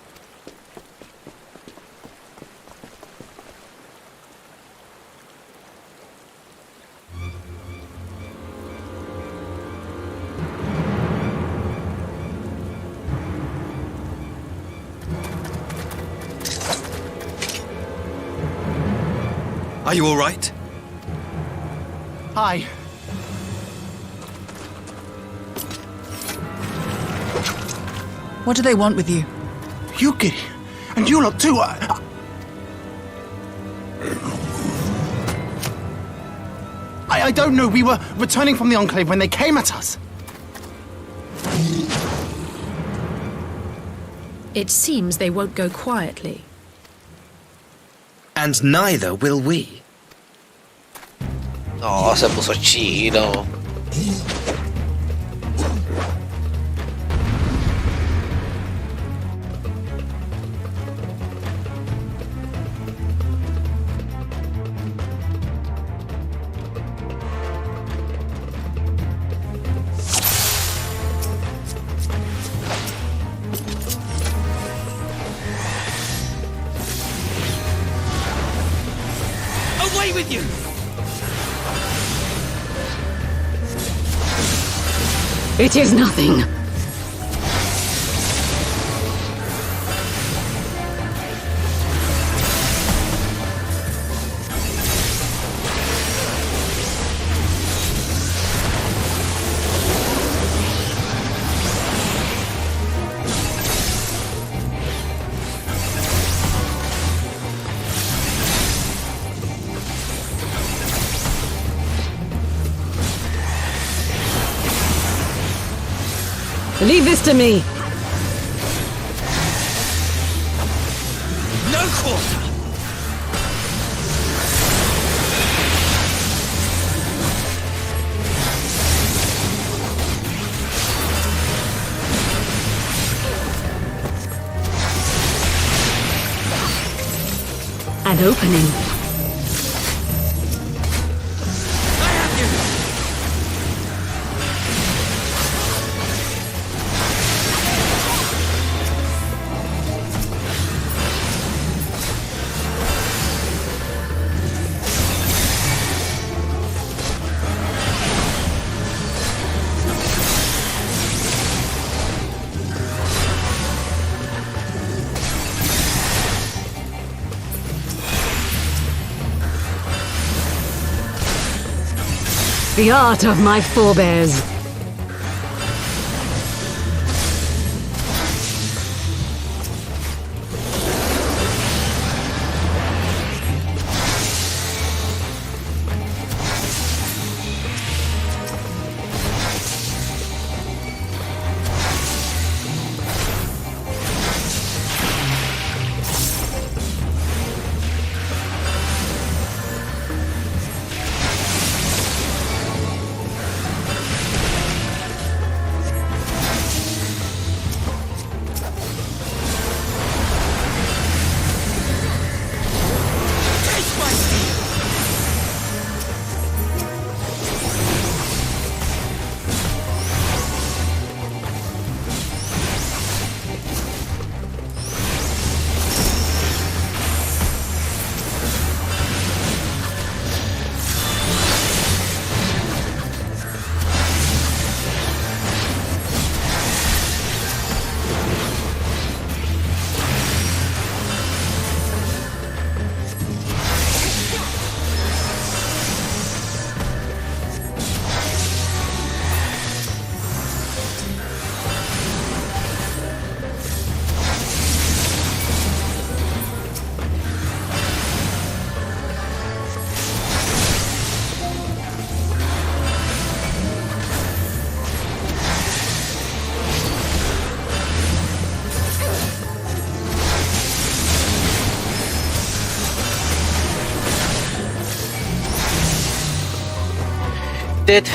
Are you all right? Hi. What do they want with you? Yuki, and you lot too. I don't know. We were returning from the Enclave when they came at us. It seems they won't go quietly. And neither will we. No, se puso chino. Away with you! It is nothing. Leave this to me. No quarter! An opening. The art of my forebears. did.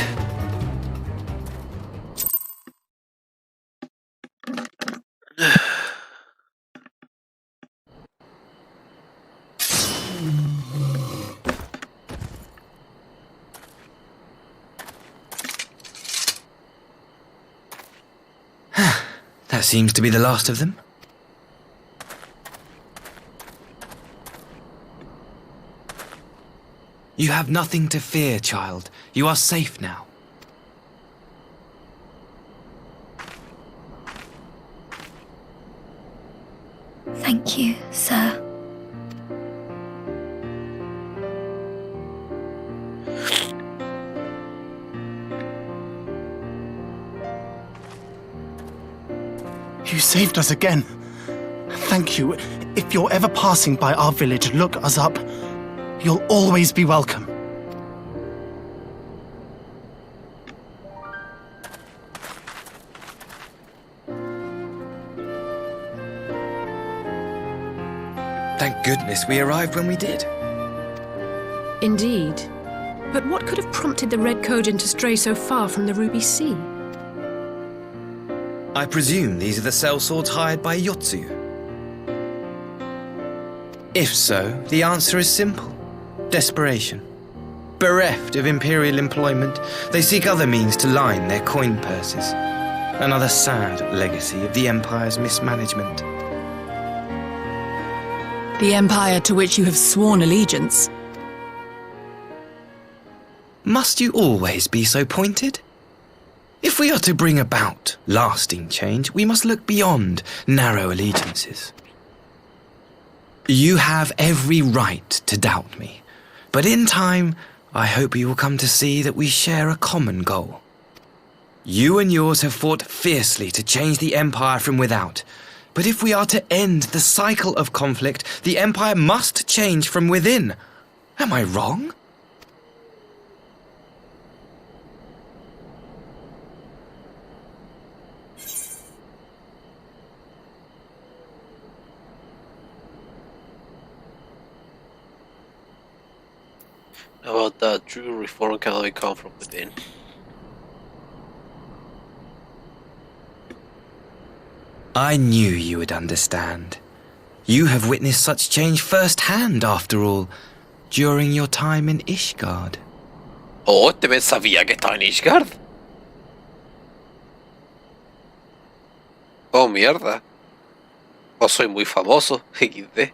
That seems to be the last of them. You have nothing to fear, child. You are safe now. Thank you, sir. You saved us again. Thank you. If you're ever passing by our village, look us up. You'll always be welcome. Thank goodness we arrived when we did. Indeed. But what could have prompted the Red Kojin to stray so far from the Ruby Sea? I presume these are the sellswords hired by Yotsu. If so, the answer is simple. Desperation. Bereft of imperial employment, they seek other means to line their coin purses. Another sad legacy of the Empire's mismanagement. The Empire to which you have sworn allegiance. Must you always be so pointed? If we are to bring about lasting change, we must look beyond narrow allegiances. You have every right to doubt me, but in time, I hope you will come to see that we share a common goal. You and yours have fought fiercely to change the Empire from without, but if we are to end the cycle of conflict, the Empire must change from within. Am I wrong? About that, true reform can only come from within. I knew you would understand. You have witnessed such change firsthand, after all, during your time in Ishgard. Oh, también sabía que estaba en Ishgard. Oh, mierda. O soy muy famoso, XD.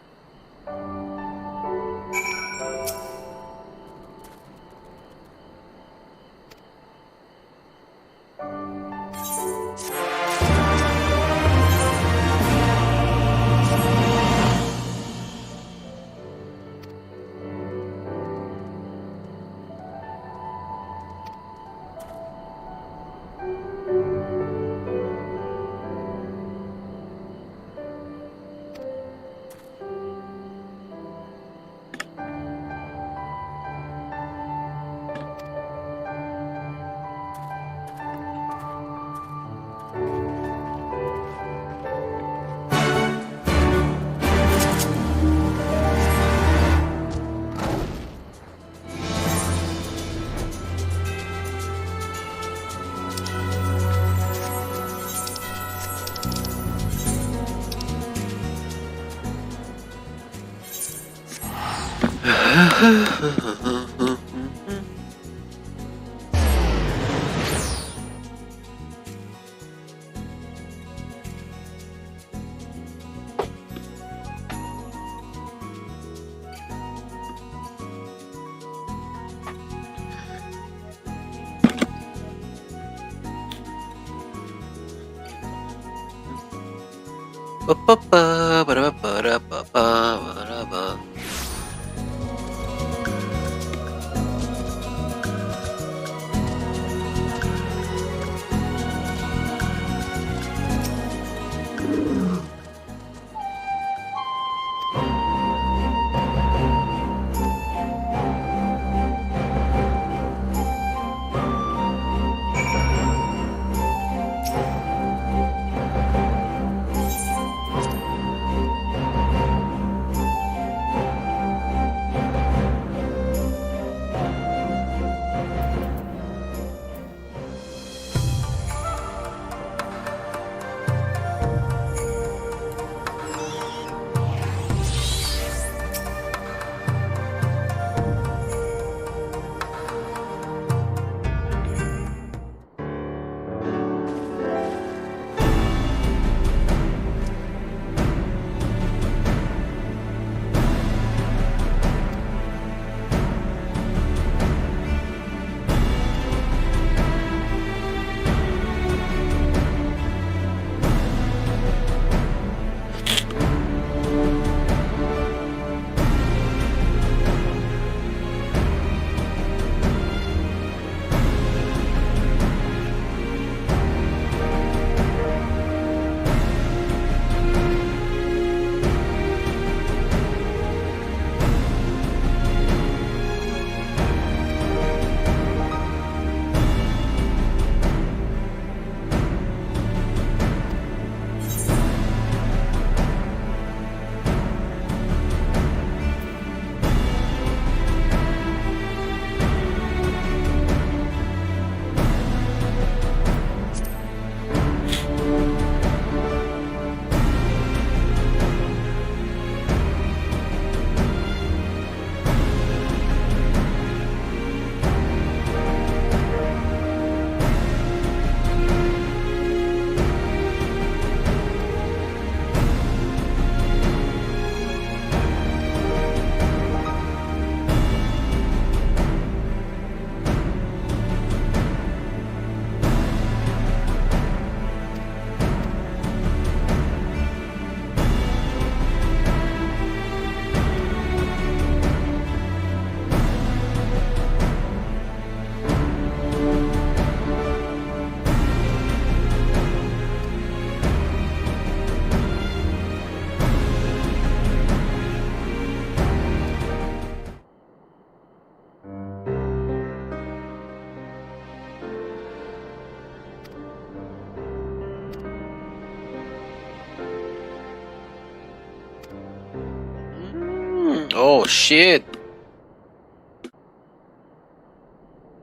Oh shit.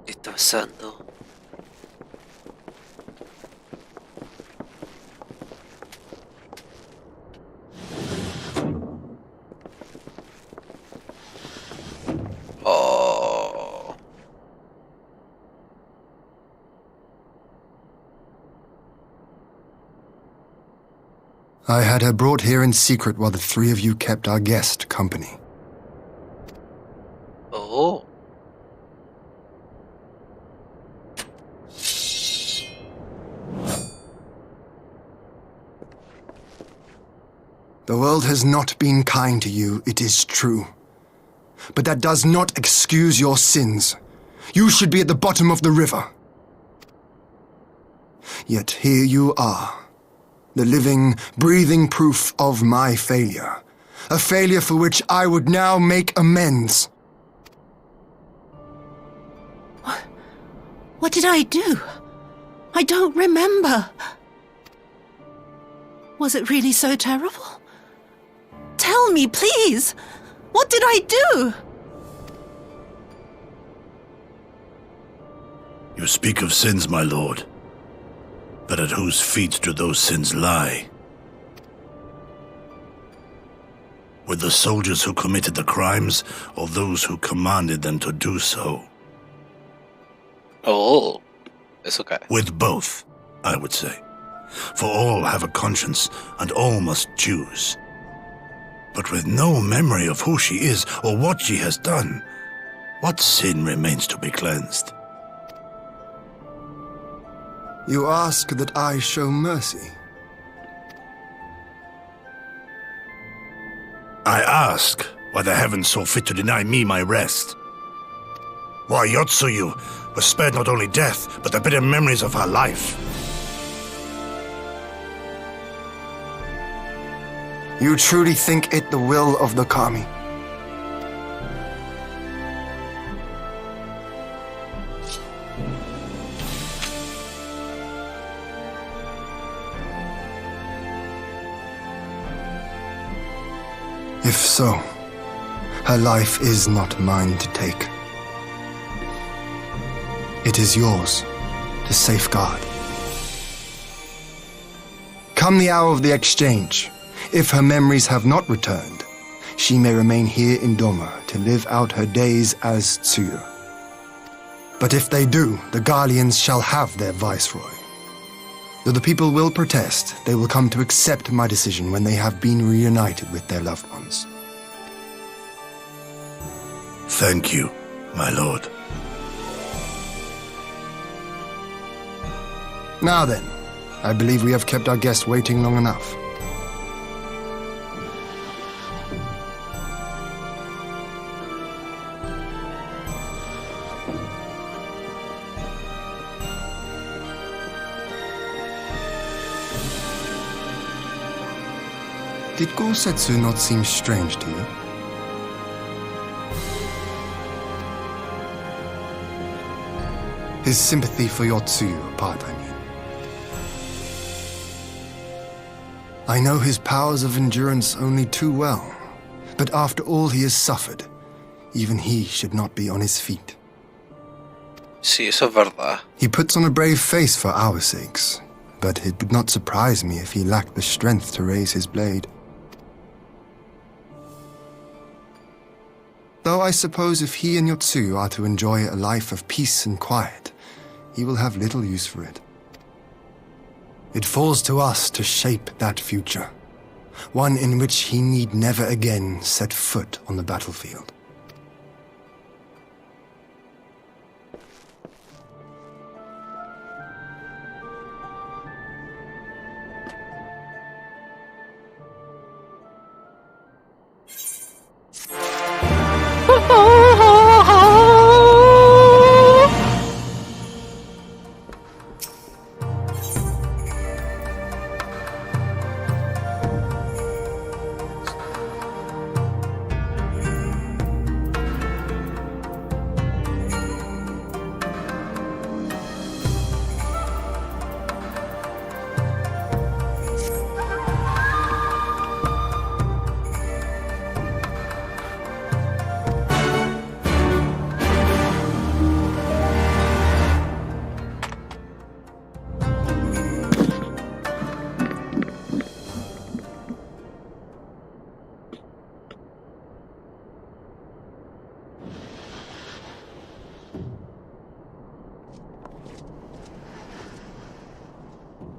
¿Qué está pasando? Oh. I had her brought here in secret while the three of you kept our guest company. Oh. The world has not been kind to you, it is true. But that does not excuse your sins. You should be at the bottom of the river. Yet here you are, the living, breathing proof of my failure. A failure for which I would now make amends. What did I do? I don't remember. Was it really so terrible? Tell me, please. What did I do? You speak of sins, my lord. But at whose feet do those sins lie? With the soldiers who committed the crimes, or those who commanded them to do so? Oh. It's okay. With both, I would say. For all have a conscience, and all must choose. But with no memory of who she is, or what she has done, what sin remains to be cleansed? You ask that I show mercy. I ask why the heavens saw fit to deny me my rest. Why Yotsuyu was spared not only death, but the bitter memories of her life. You truly think it the will of the Kami? If so, her life is not mine to take. It is yours to safeguard. Come the hour of the exchange, if her memories have not returned, she may remain here in Doma to live out her days as Tsuyu. But if they do, the Guardians shall have their viceroy. Though the people will protest, they will come to accept my decision when they have been reunited with their loved ones. Thank you, my lord. Now then, I believe we have kept our guest waiting long enough. Did Gosetsu not seem strange to you? His sympathy for Yotsuyu apart, I mean. I know his powers of endurance only too well, but after all he has suffered, even he should not be on his feet. Sí, eso es verdad. He puts on a brave face for our sakes, but it would not surprise me if he lacked the strength to raise his blade. Though I suppose if he and Yotsuyu are to enjoy a life of peace and quiet, he will have little use for it. It falls to us to shape that future, one in which he need never again set foot on the battlefield.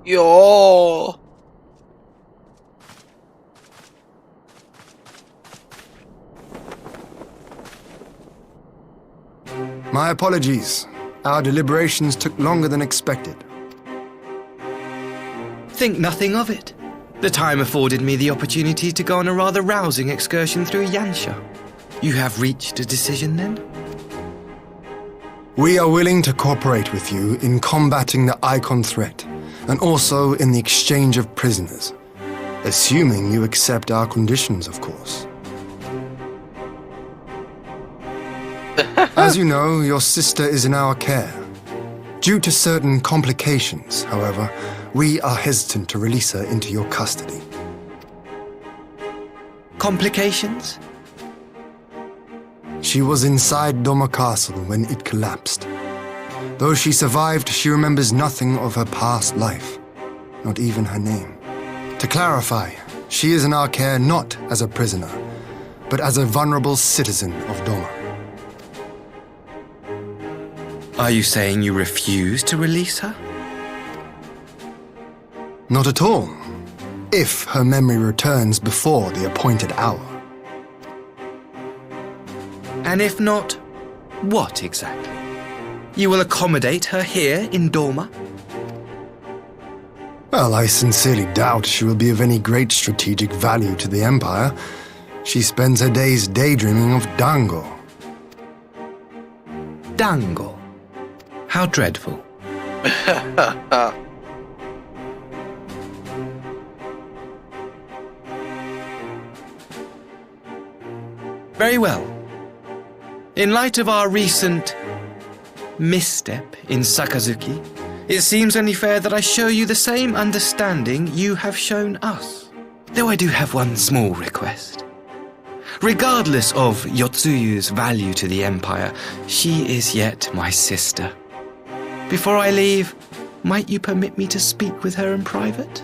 Yo. My apologies. Our deliberations took longer than expected. Think nothing of it. The time afforded me the opportunity to go on a rather rousing excursion through Yansha. You have reached a decision, then? We are willing to cooperate with you in combating the Icon threat, and also in the exchange of prisoners. Assuming you accept our conditions, of course. As you know, your sister is in our care. Due to certain complications, however, we are hesitant to release her into your custody. Complications? She was inside Doma Castle when it collapsed. Though she survived, she remembers nothing of her past life, not even her name. To clarify, she is in our care not as a prisoner, but as a vulnerable citizen of Doma. Are you saying you refuse to release her? Not at all, if her memory returns before the appointed hour. And if not, what exactly? You will accommodate her here in Doma? Well, I sincerely doubt she will be of any great strategic value to the Empire. She spends her days daydreaming of Dango. Dango? How dreadful. Very well. In light of our recent misstep in Sakazuki, it seems only fair that I show you the same understanding you have shown us. Though I do have one small request. Regardless of Yotsuyu's value to the Empire, she is yet my sister. Before I leave, might you permit me to speak with her in private?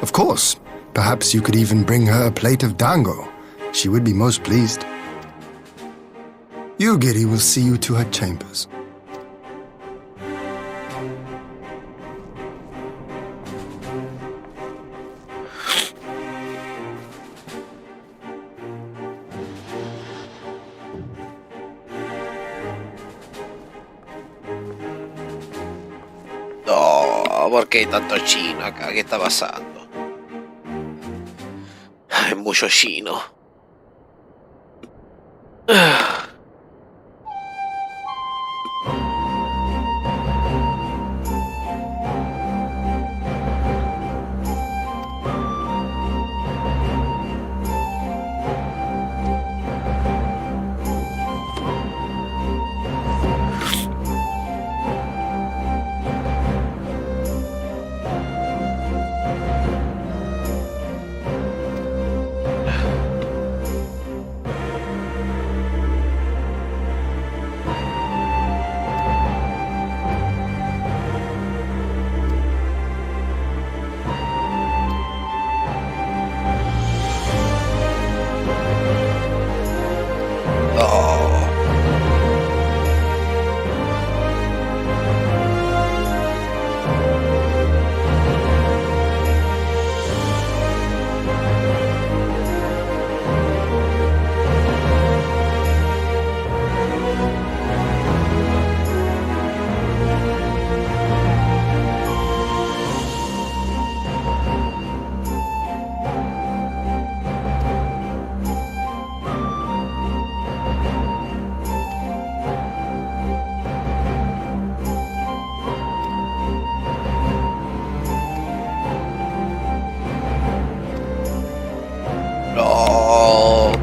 Of course. Perhaps you could even bring her a plate of dango. She would be most pleased. Yugiri will see you to her chambers. No, ¿por qué hay tanto chino acá? ¿Qué está pasando? Hay mucho chino.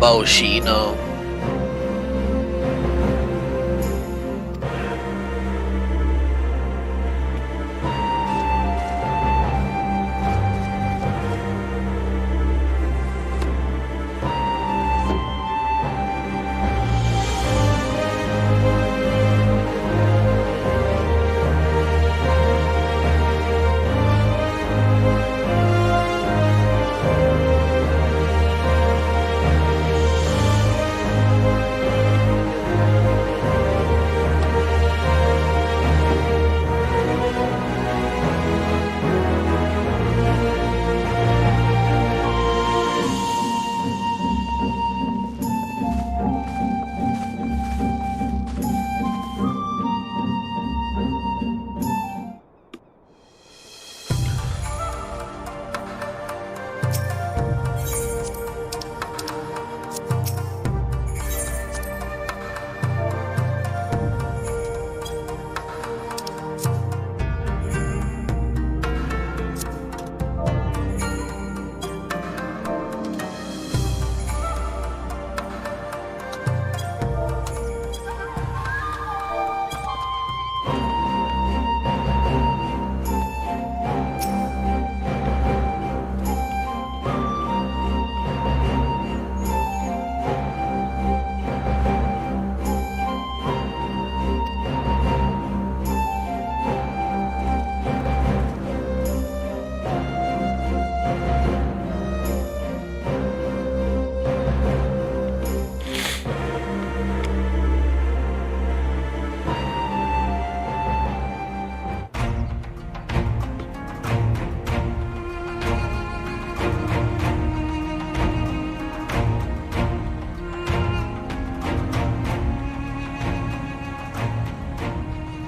Bauchino.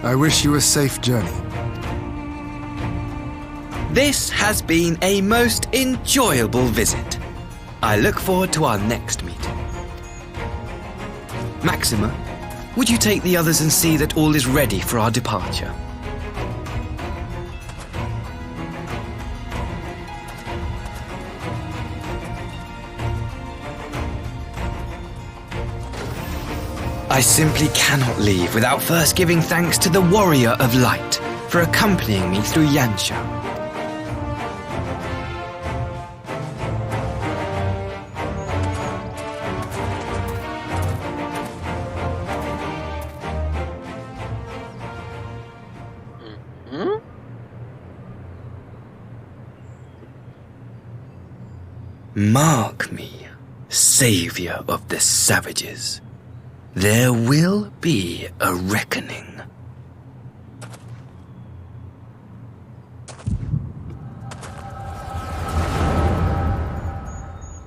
I wish you a safe journey. This has been a most enjoyable visit. I look forward to our next meeting. Maxima, would you take the others and see that all is ready for our departure? I simply cannot leave without first giving thanks to the Warrior of Light for accompanying me through Yansha. Mark me, savior of the savages. There will be a reckoning.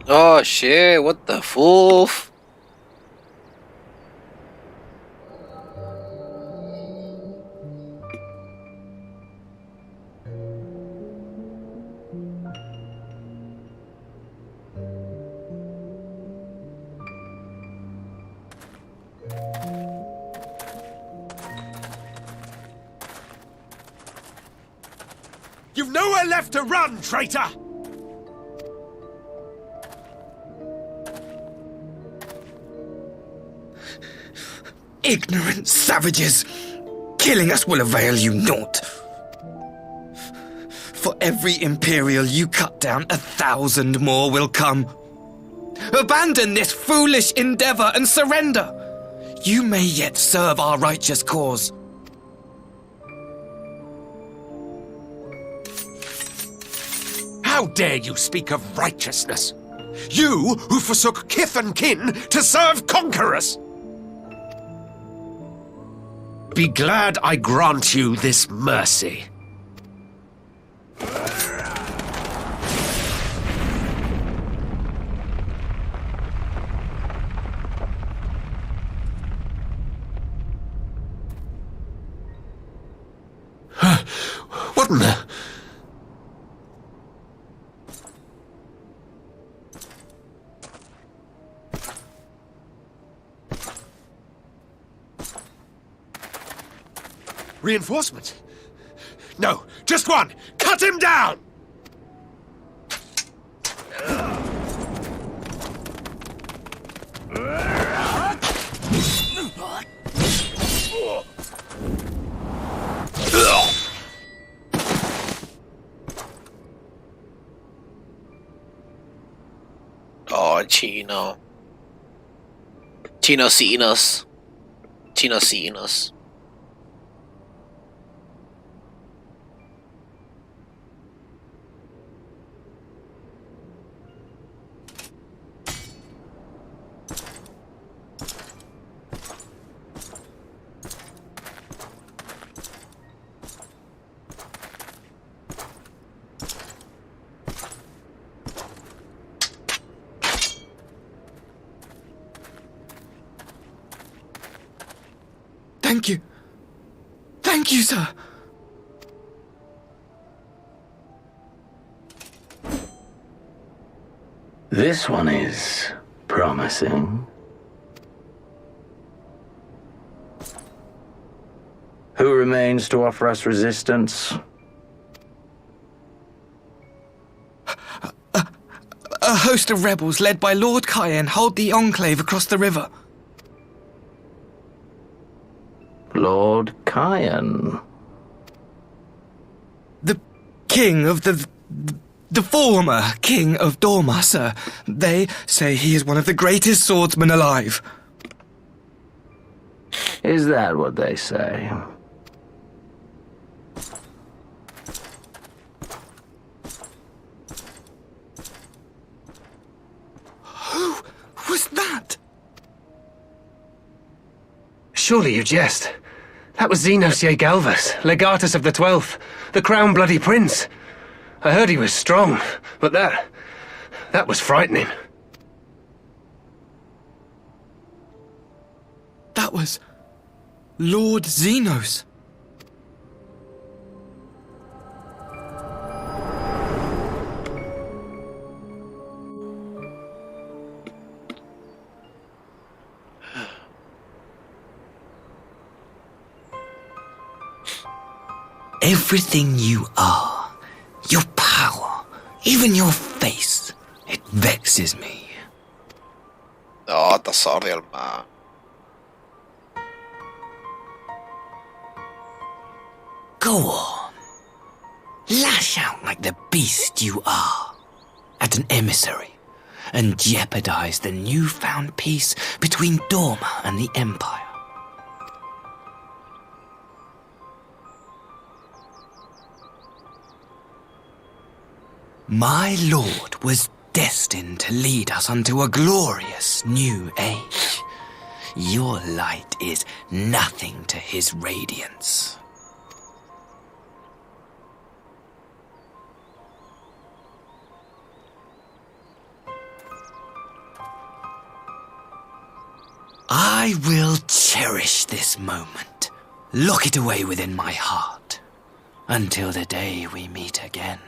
Oh shit, what the foof? You've nowhere left to run, traitor! Ignorant savages! Killing us will avail you naught. For every Imperial you cut down, 1,000 more will come. Abandon this foolish endeavor and surrender. You may yet serve our righteous cause. How dare you speak of righteousness? You who forsook kith and kin to serve conquerors! Be glad I grant you this mercy. What in the... Reinforcement? No, just one! Cut him down! Oh, Chino. Chino seeing us. Chino seeing us. Thank you. Thank you, sir. This one is promising. Who remains to offer us resistance? A host of rebels led by Lord Cayenne hold the enclave across the river. Lord Cayenne? The king of the former king of Dorma, sir. They say he is one of the greatest swordsmen alive. Is that what they say? Who was that? Surely you jest. That was Xenos Galvus, legatus of the 12th, the Crown Bloody Prince. I heard he was strong, but that was frightening. That was Lord Xenos. Everything you are, your power, even your face, it vexes me. No, تصاري الماء. Go on. Lash out like the beast you are at an emissary and jeopardize the newfound peace between Dorma and the Empire. My lord was destined to lead us unto a glorious new age. Your light is nothing to his radiance. I will cherish this moment, lock it away within my heart, until the day we meet again.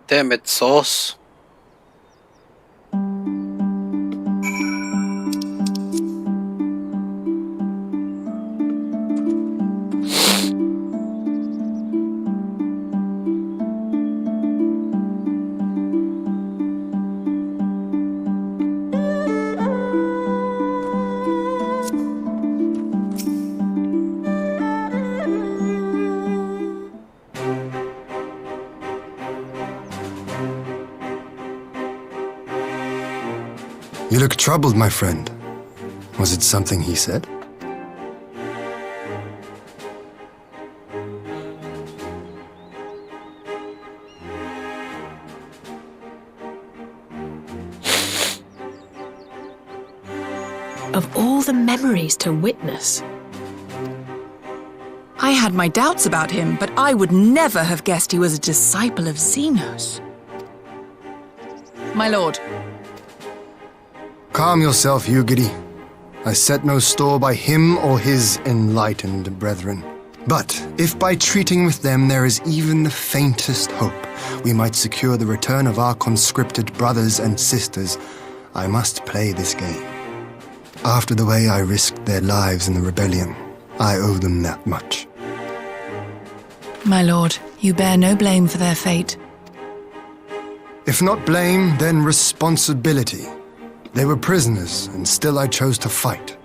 Damn it, sauce. You look troubled, my friend. Was it something he said? Of all the memories to witness. I had my doubts about him, but I would never have guessed he was a disciple of Xenos. My lord. Calm yourself, Ugiri. I set no store by him or his enlightened brethren. But if by treating with them there is even the faintest hope we might secure the return of our conscripted brothers and sisters, I must play this game. After the way I risked their lives in the rebellion, I owe them that much. My lord, you bear no blame for their fate. If not blame, then responsibility. They were prisoners, and still I chose to fight,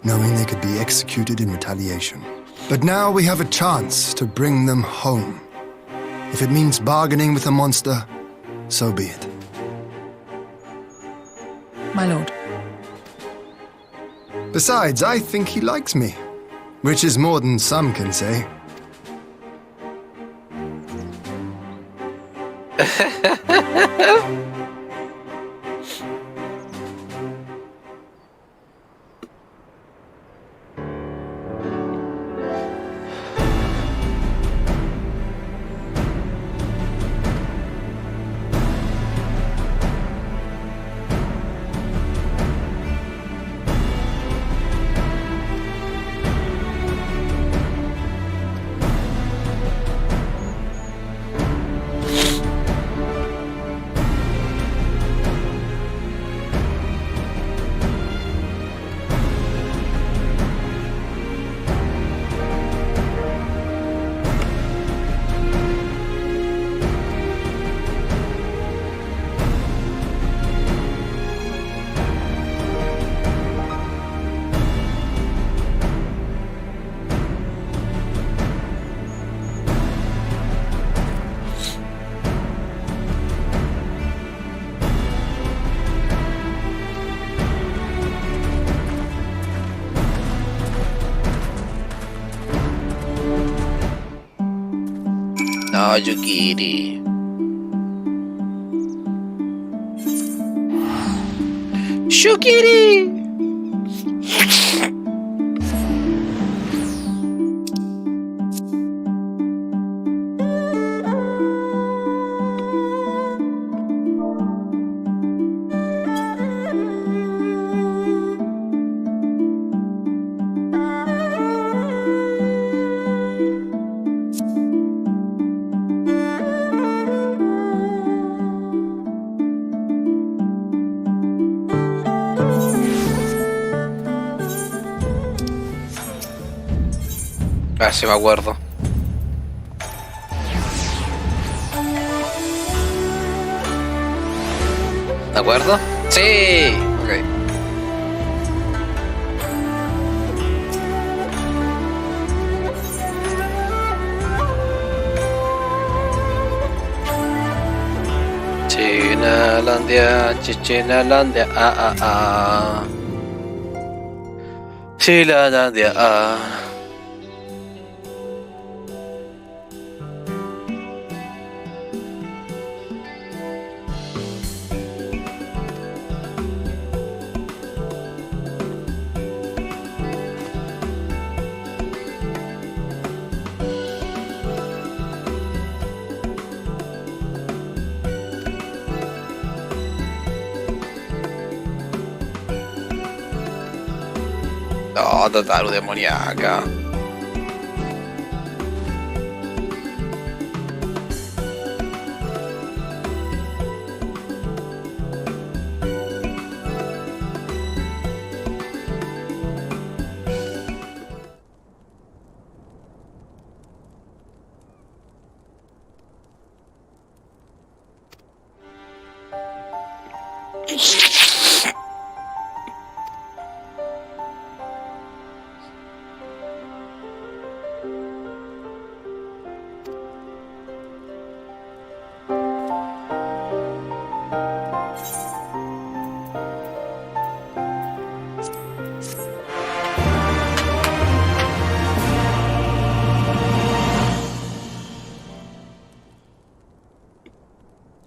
knowing they could be executed in retaliation. But now we have a chance to bring them home. If it means bargaining with a monster, so be it. My lord. Besides, I think he likes me, which is more than some can say. No, Yukiri. Yukiri. Ah, sí me acuerdo. ¿De acuerdo? Sí. Ok. Shinalandia, Shinalandia, Shinalandia, No, Tataru demoníaca.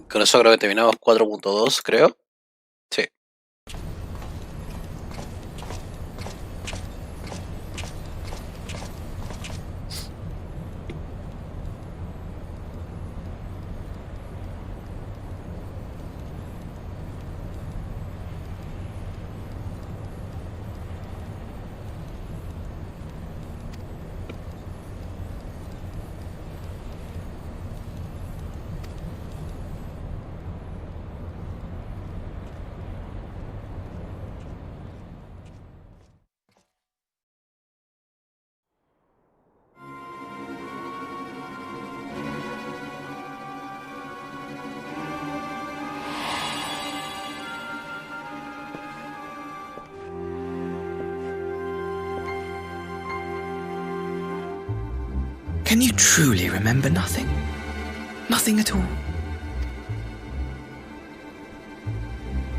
Con eso creo que terminamos 4.2, creo. Sí. Can you truly remember nothing? Nothing at all?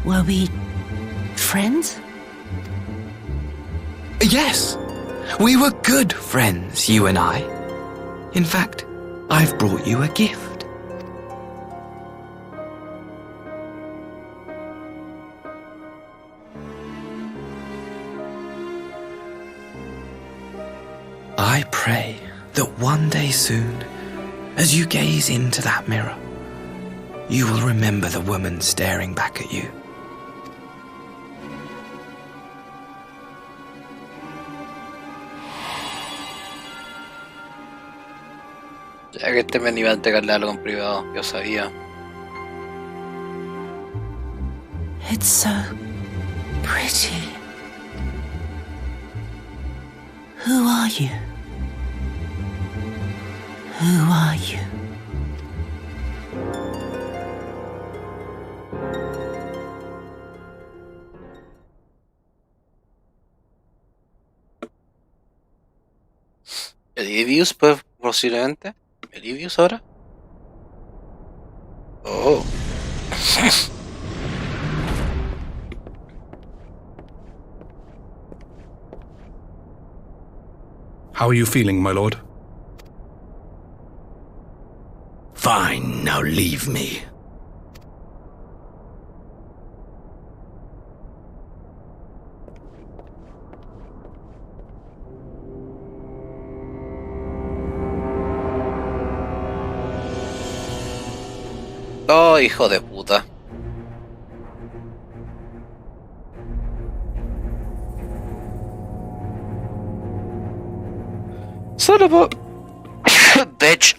Were we friends? Yes! We were good friends, you and I. In fact, I've brought you a gift. I pray that one day soon, as you gaze into that mirror, you will remember the woman staring back at you. Ya que este me iba a entregarle algo en privado, yo sabía. It's so pretty. Who are you? Who are you? ¿Elivius, pues, posiblemente? ¿Elivius ahora? Oh. How are you feeling, my lord? Now leave me. Oh, hijo de puta. Son of a bitch.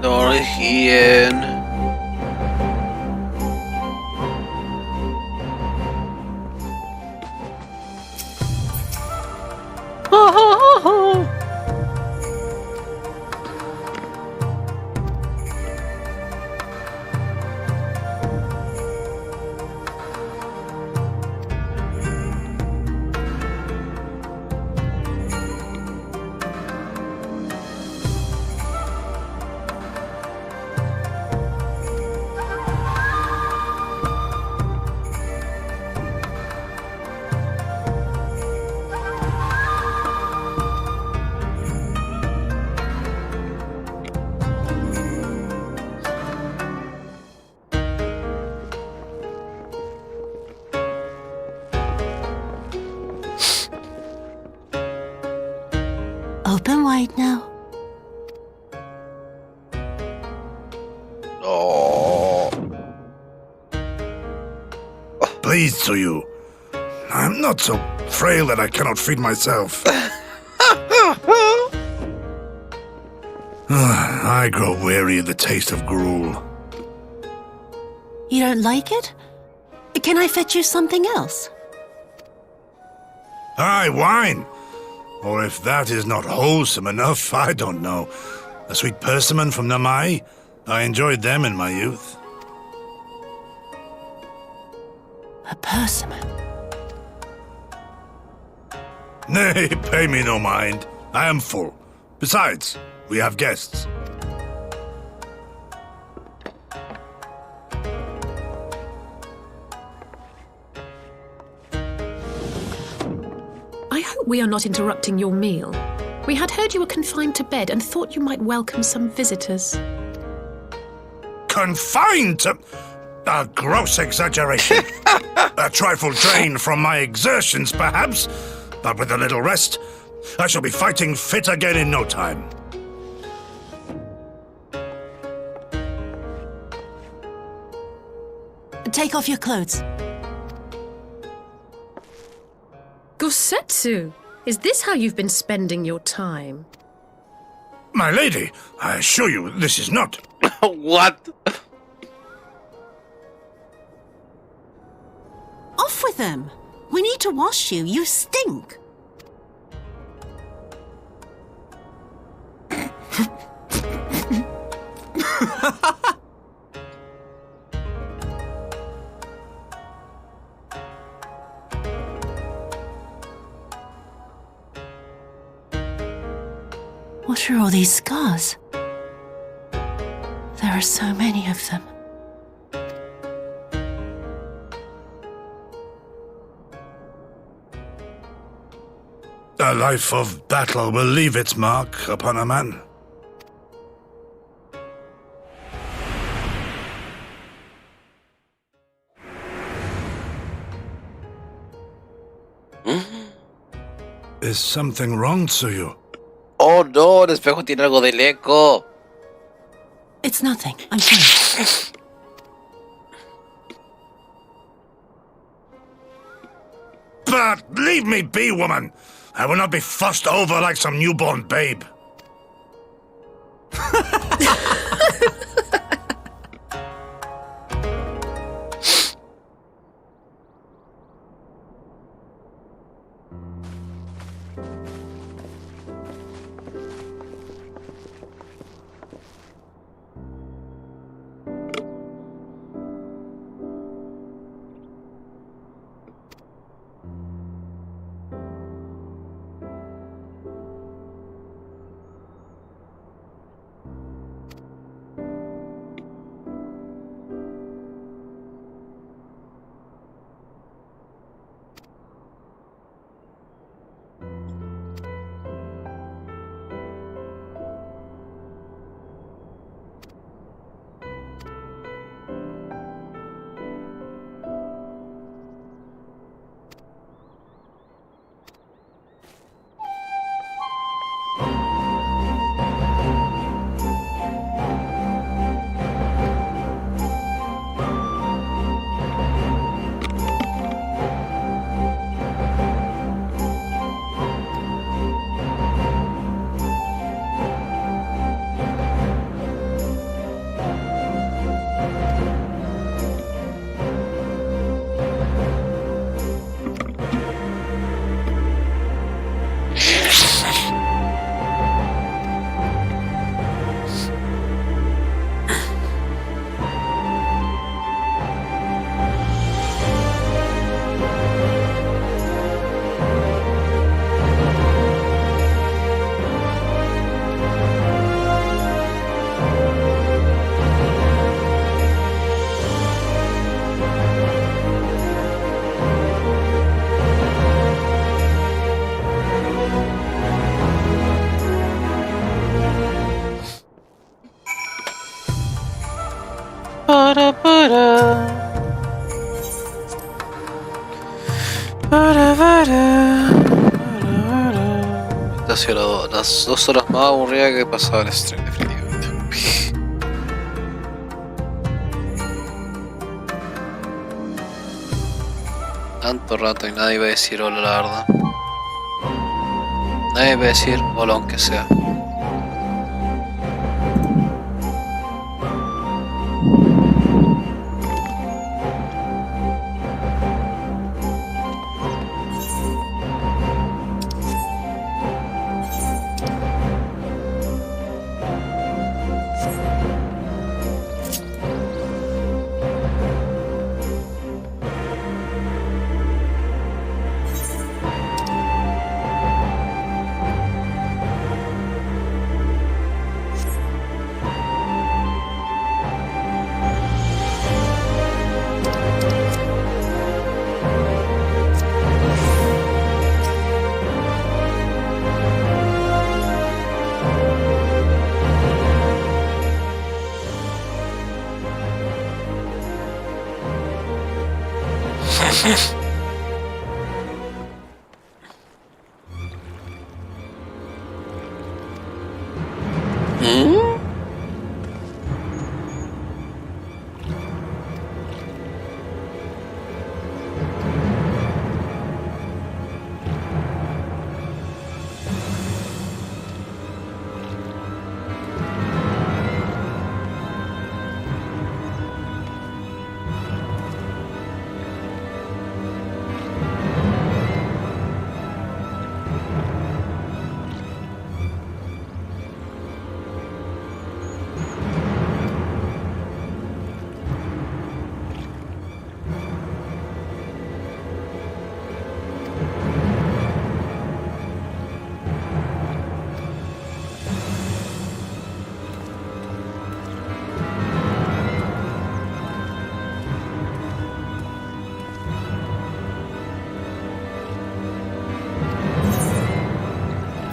Norgien. Open wide now. Oh. Pleased to you. I'm not so frail that I cannot feed myself. I grow weary of the taste of gruel. You don't like it? Can I fetch you something else? Aye, wine. Or if that is not wholesome enough, I don't know. A sweet persimmon from Namai? I enjoyed them in my youth. A persimmon? Nay, pay me no mind. I am full. Besides, we have guests. I hope we are not interrupting your meal. We had heard you were confined to bed and thought you might welcome some visitors. Confined to... A gross exaggeration. A trifle drained from my exertions, perhaps. But with a little rest, I shall be fighting fit again in no time. Take off your clothes. Gosetsu, is this how you've been spending your time? My lady, I assure you this is not. What? Off with them. We need to wash you. You stink. What are all these scars? There are so many of them. A life of battle will leave its mark upon a man. Is something wrong, Tsuyu? Oh no, el espejo tiene algo del eco. It's nothing. I'm fine. But leave me be, woman. I will not be fussed over like some newborn babe. Esta ha sido las 2 horas más aburridas que he pasado en el stream, definitivamente. Tanto rato y nadie va a decir hola, la verdad. Nadie va a decir hola aunque sea.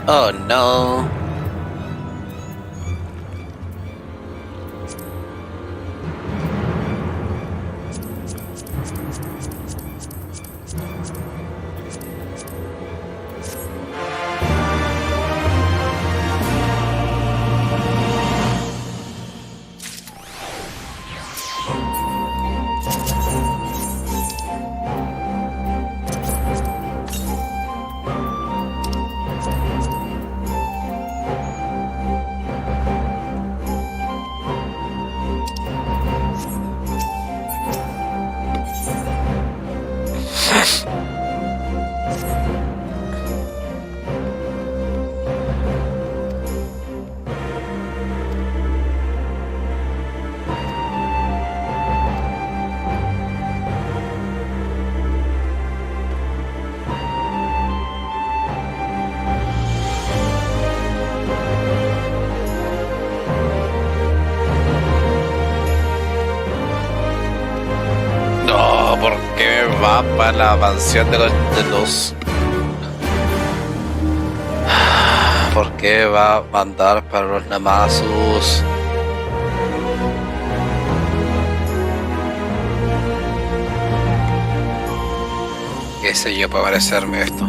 Oh no. ¿Por qué va para la mansión de los... ¿Por qué va a mandar para los Namazus? ¿Qué sé yo para parecerme esto?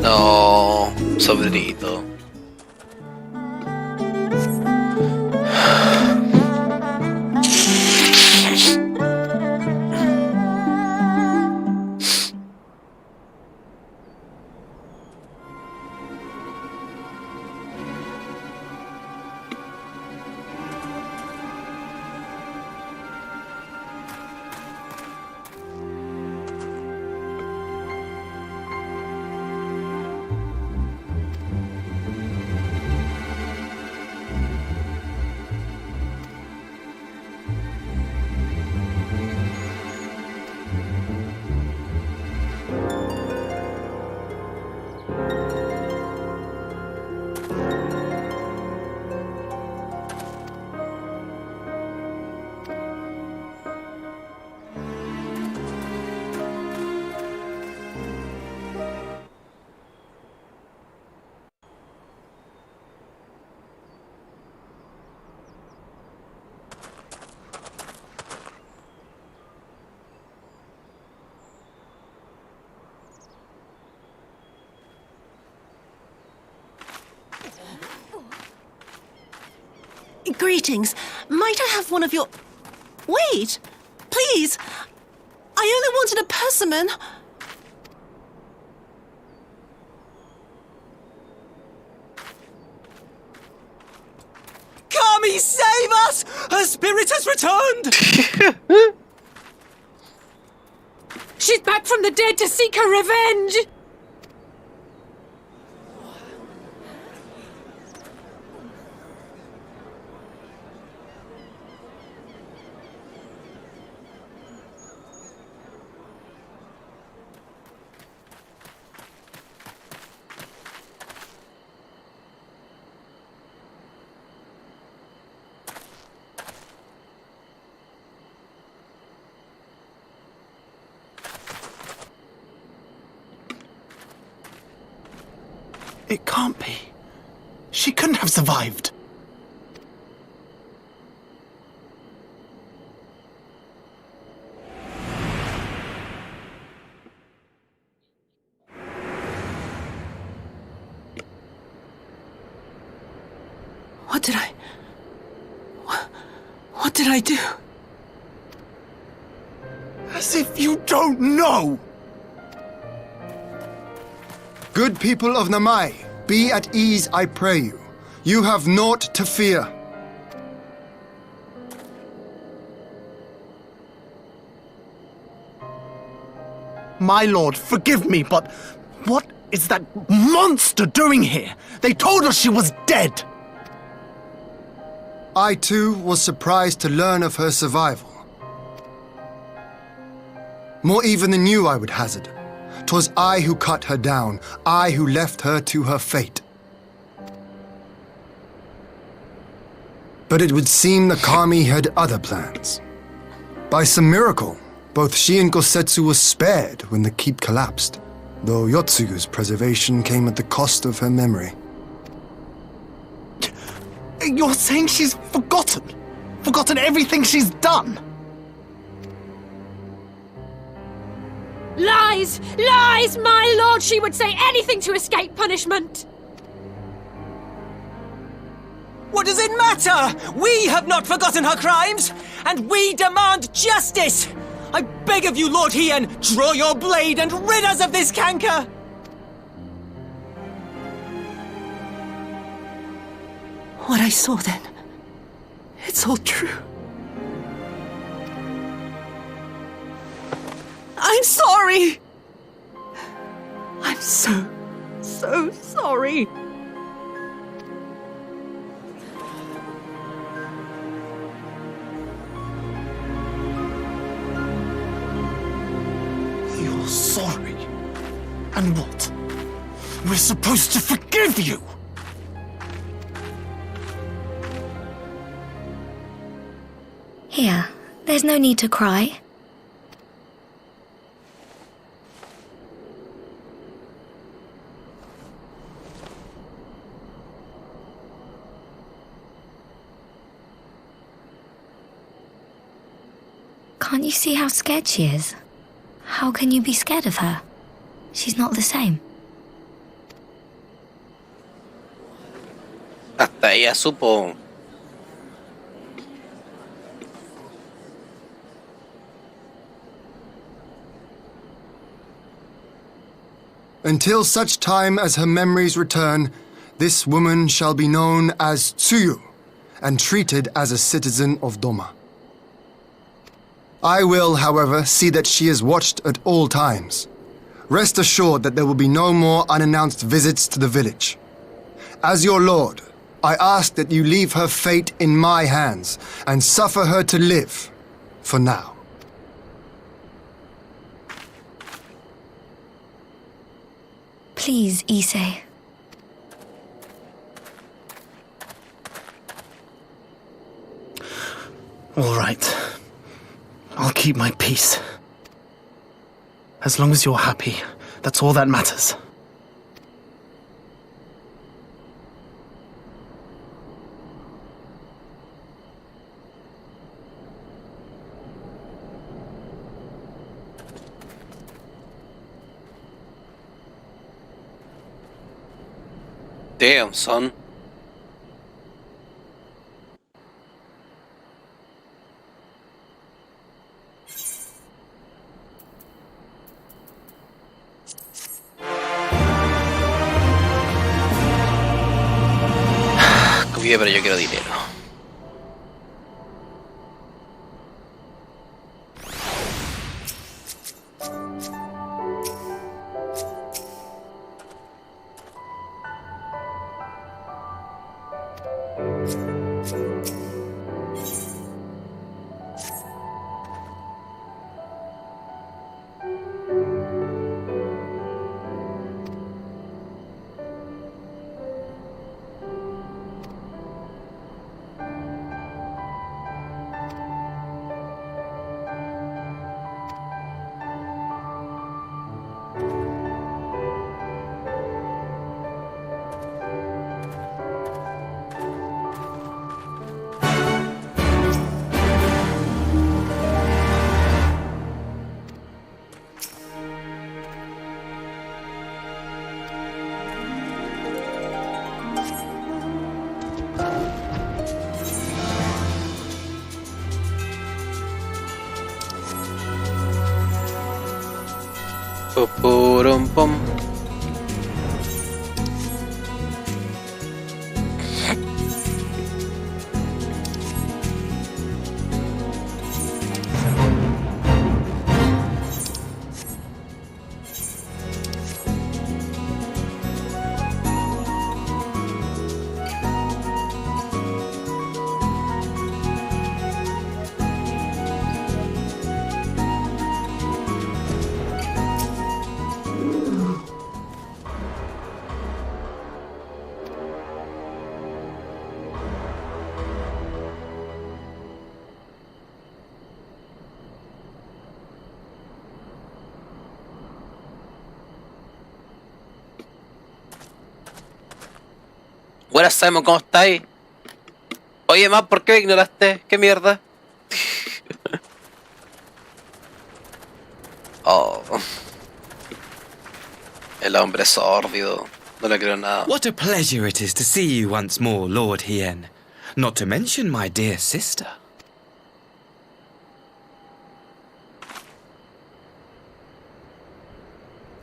No, sobrinito. Greetings. Might I have one of your... Wait! Please! I only wanted a persimmon. Kami, save us! Her spirit has returned! She's back from the dead to seek her revenge! It can't be. She couldn't have survived. What did I do? As if you don't know! Good people of Namai, be at ease, I pray you. You have naught to fear. My lord, forgive me, but what is that monster doing here? They told us she was dead. I too was surprised to learn of her survival. More even than you, I would hazard. 'Twas I who cut her down, I who left her to her fate. But it would seem the Kami had other plans. By some miracle, both she and Gosetsu were spared when the keep collapsed, though Yotsugu's preservation came at the cost of her memory. You're saying she's forgotten? Forgotten everything she's done? Lies! Lies! My lord, she would say anything to escape punishment! What does it matter? We have not forgotten her crimes, and we demand justice! I beg of you, Lord Hien, draw your blade and rid us of this canker! What I saw then, it's all true. I'm sorry! I'm so sorry. You're sorry? And what? We're supposed to forgive you! Here, there's no need to cry. Can't you see how scared she is? How can you be scared of her? She's not the same. Hasta ella supo. Until such time as her memories return, this woman shall be known as Tsuyu and treated as a citizen of Doma. I will, however, see that she is watched at all times. Rest assured that there will be no more unannounced visits to the village. As your lord, I ask that you leave her fate in my hands and suffer her to live, for now. Please, Issei. All right. I'll keep my peace. As long as you're happy, that's all that matters. Damn, son. Olvide, pero yo quiero dinero. Purum pum. Buenas, Simon, ¿cómo estáis? Oye, man, ¿por qué me ignoraste? ¿Qué mierda? Oh. El hombre sórdido. No le creo nada. What a pleasure it is to see you once more, Lord Hien. Not to mention my dear sister.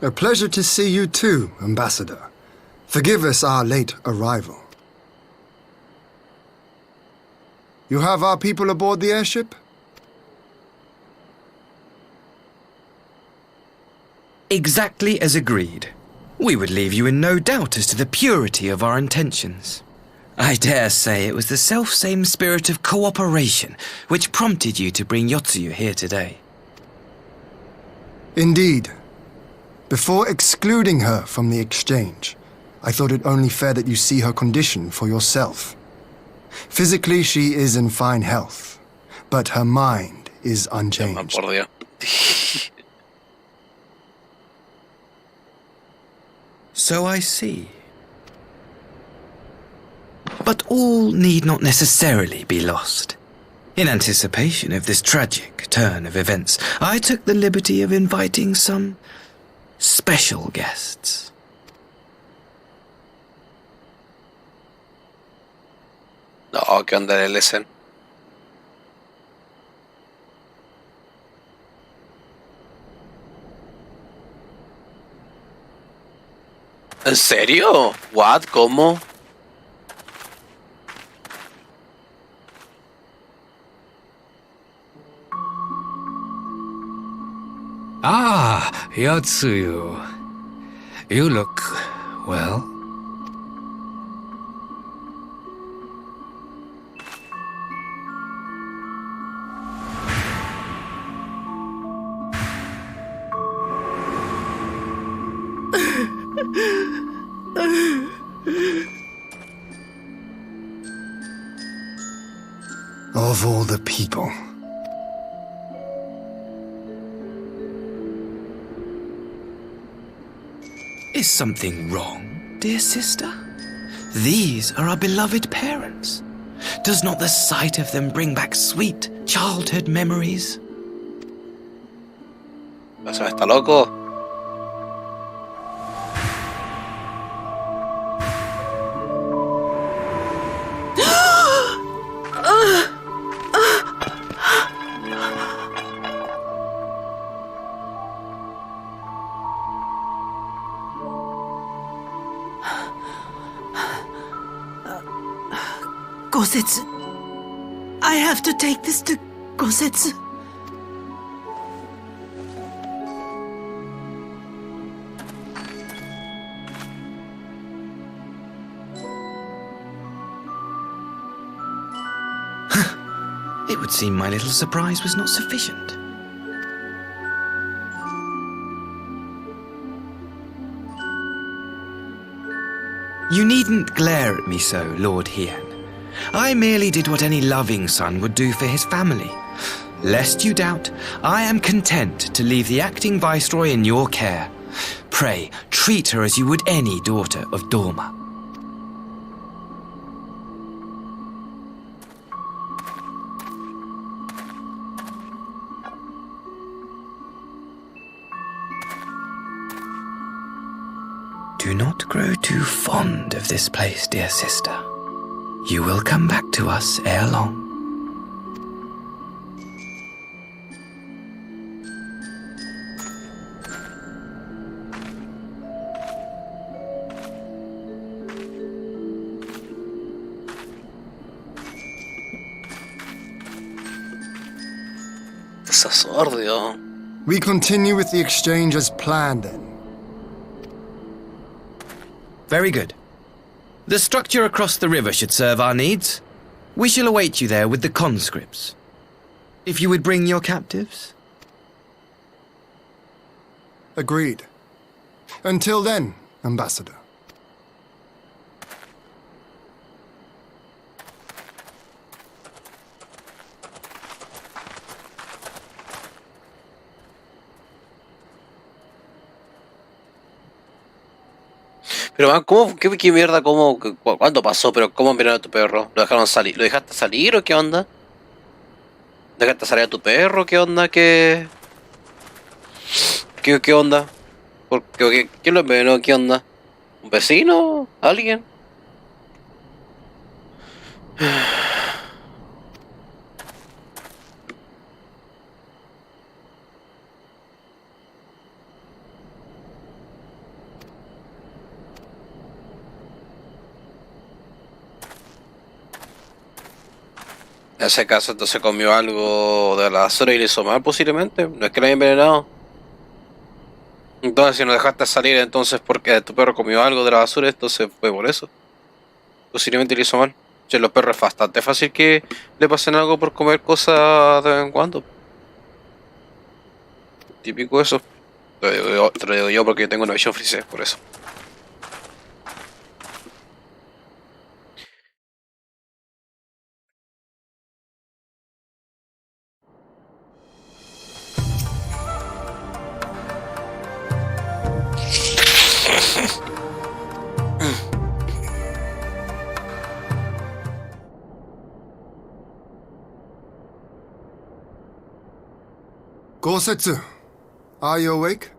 A pleasure to see you too, Ambassador. Forgive us our late arrival. You have our people aboard the airship? Exactly as agreed. We would leave you in no doubt as to the purity of our intentions. I dare say it was the self-same spirit of cooperation which prompted you to bring Yotsuyu here today. Indeed. Before excluding her from the exchange, I thought it only fair that you see her condition for yourself. Physically, she is in fine health, but her mind is unchanged. So I see. But all need not necessarily be lost. In anticipation of this tragic turn of events, I took the liberty of inviting some special guests. No, ¿qué onda el LSN? ¿En serio? ¿What? ¿Cómo? Ah, Yotsuyu. You look well. Of all the people. Is something wrong, dear sister? These are our beloved parents. Does not the sight of them bring back sweet childhood memories? ¿Eso está loco? Kosetsu. I have to take this to Kosetsu. It would seem my little surprise was not sufficient. You needn't glare at me so, Lord Hien. I merely did what any loving son would do for his family. Lest you doubt, I am content to leave the acting viceroy in your care. Pray, treat her as you would any daughter of Dorma. Do not grow too fond of this place, dear sister. You will come back to us ere long. We continue with the exchange as planned, then. Very good. The structure across the river should serve our needs. We shall await you there with the conscripts. If you would bring your captives. Agreed. Until then, Ambassador. Pero man, ¿cómo, qué mierda, cuándo pasó? Pero ¿cómo miraron a tu perro? ¿Lo dejaron salir? ¿Lo dejaste salir o qué onda? ¿Dejaste salir a tu perro? ¿Qué onda? ¿Qué onda? ¿Quién lo envenenó? ¿Qué onda? ¿Un vecino? ¿Alguien? En ese caso entonces comió algo de la basura y le hizo mal posiblemente. No es que lo haya envenenado. Entonces si no dejaste salir entonces porque tu perro comió algo de la basura, entonces fue por eso. Posiblemente le hizo mal. Che, los perros es bastante fácil que le pasen algo por comer cosas de vez en cuando. Típico eso. Te lo digo yo porque tengo una visión frisé, por eso. Kosetsu, are you awake?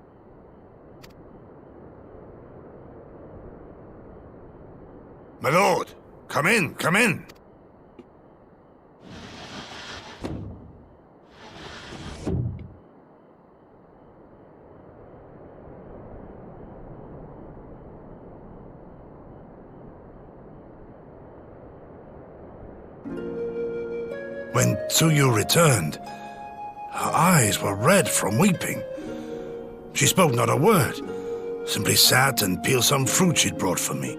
My lord, come in, come in. When Tsuyu returned, her eyes were red from weeping. She spoke not a word, simply sat and peeled some fruit she'd brought for me.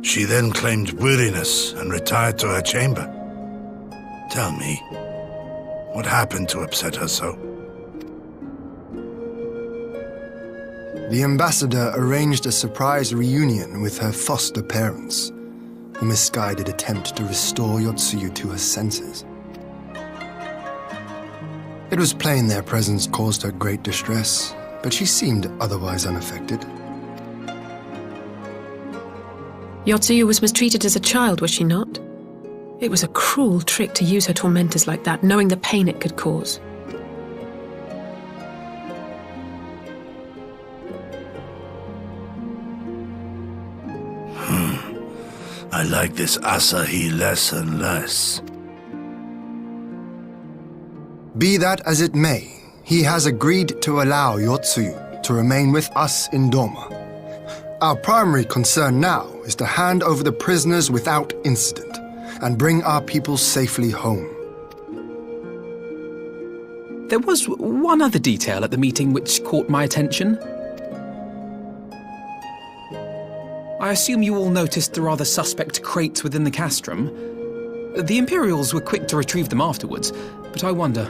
She then claimed weariness and retired to her chamber. Tell me, what happened to upset her so? The ambassador arranged a surprise reunion with her foster parents. A misguided attempt to restore Yotsuyu to her senses. It was plain their presence caused her great distress, but she seemed otherwise unaffected. Yotsuyu was mistreated as a child, was she not? It was a cruel trick to use her tormentors like that, knowing the pain it could cause. I like this Asahi less and less. Be that as it may, he has agreed to allow Yotsuyu to remain with us in Dorma. Our primary concern now is to hand over the prisoners without incident and bring our people safely home. There was one other detail at the meeting which caught my attention. I assume you all noticed the rather suspect crates within the castrum. The Imperials were quick to retrieve them afterwards, but I wonder...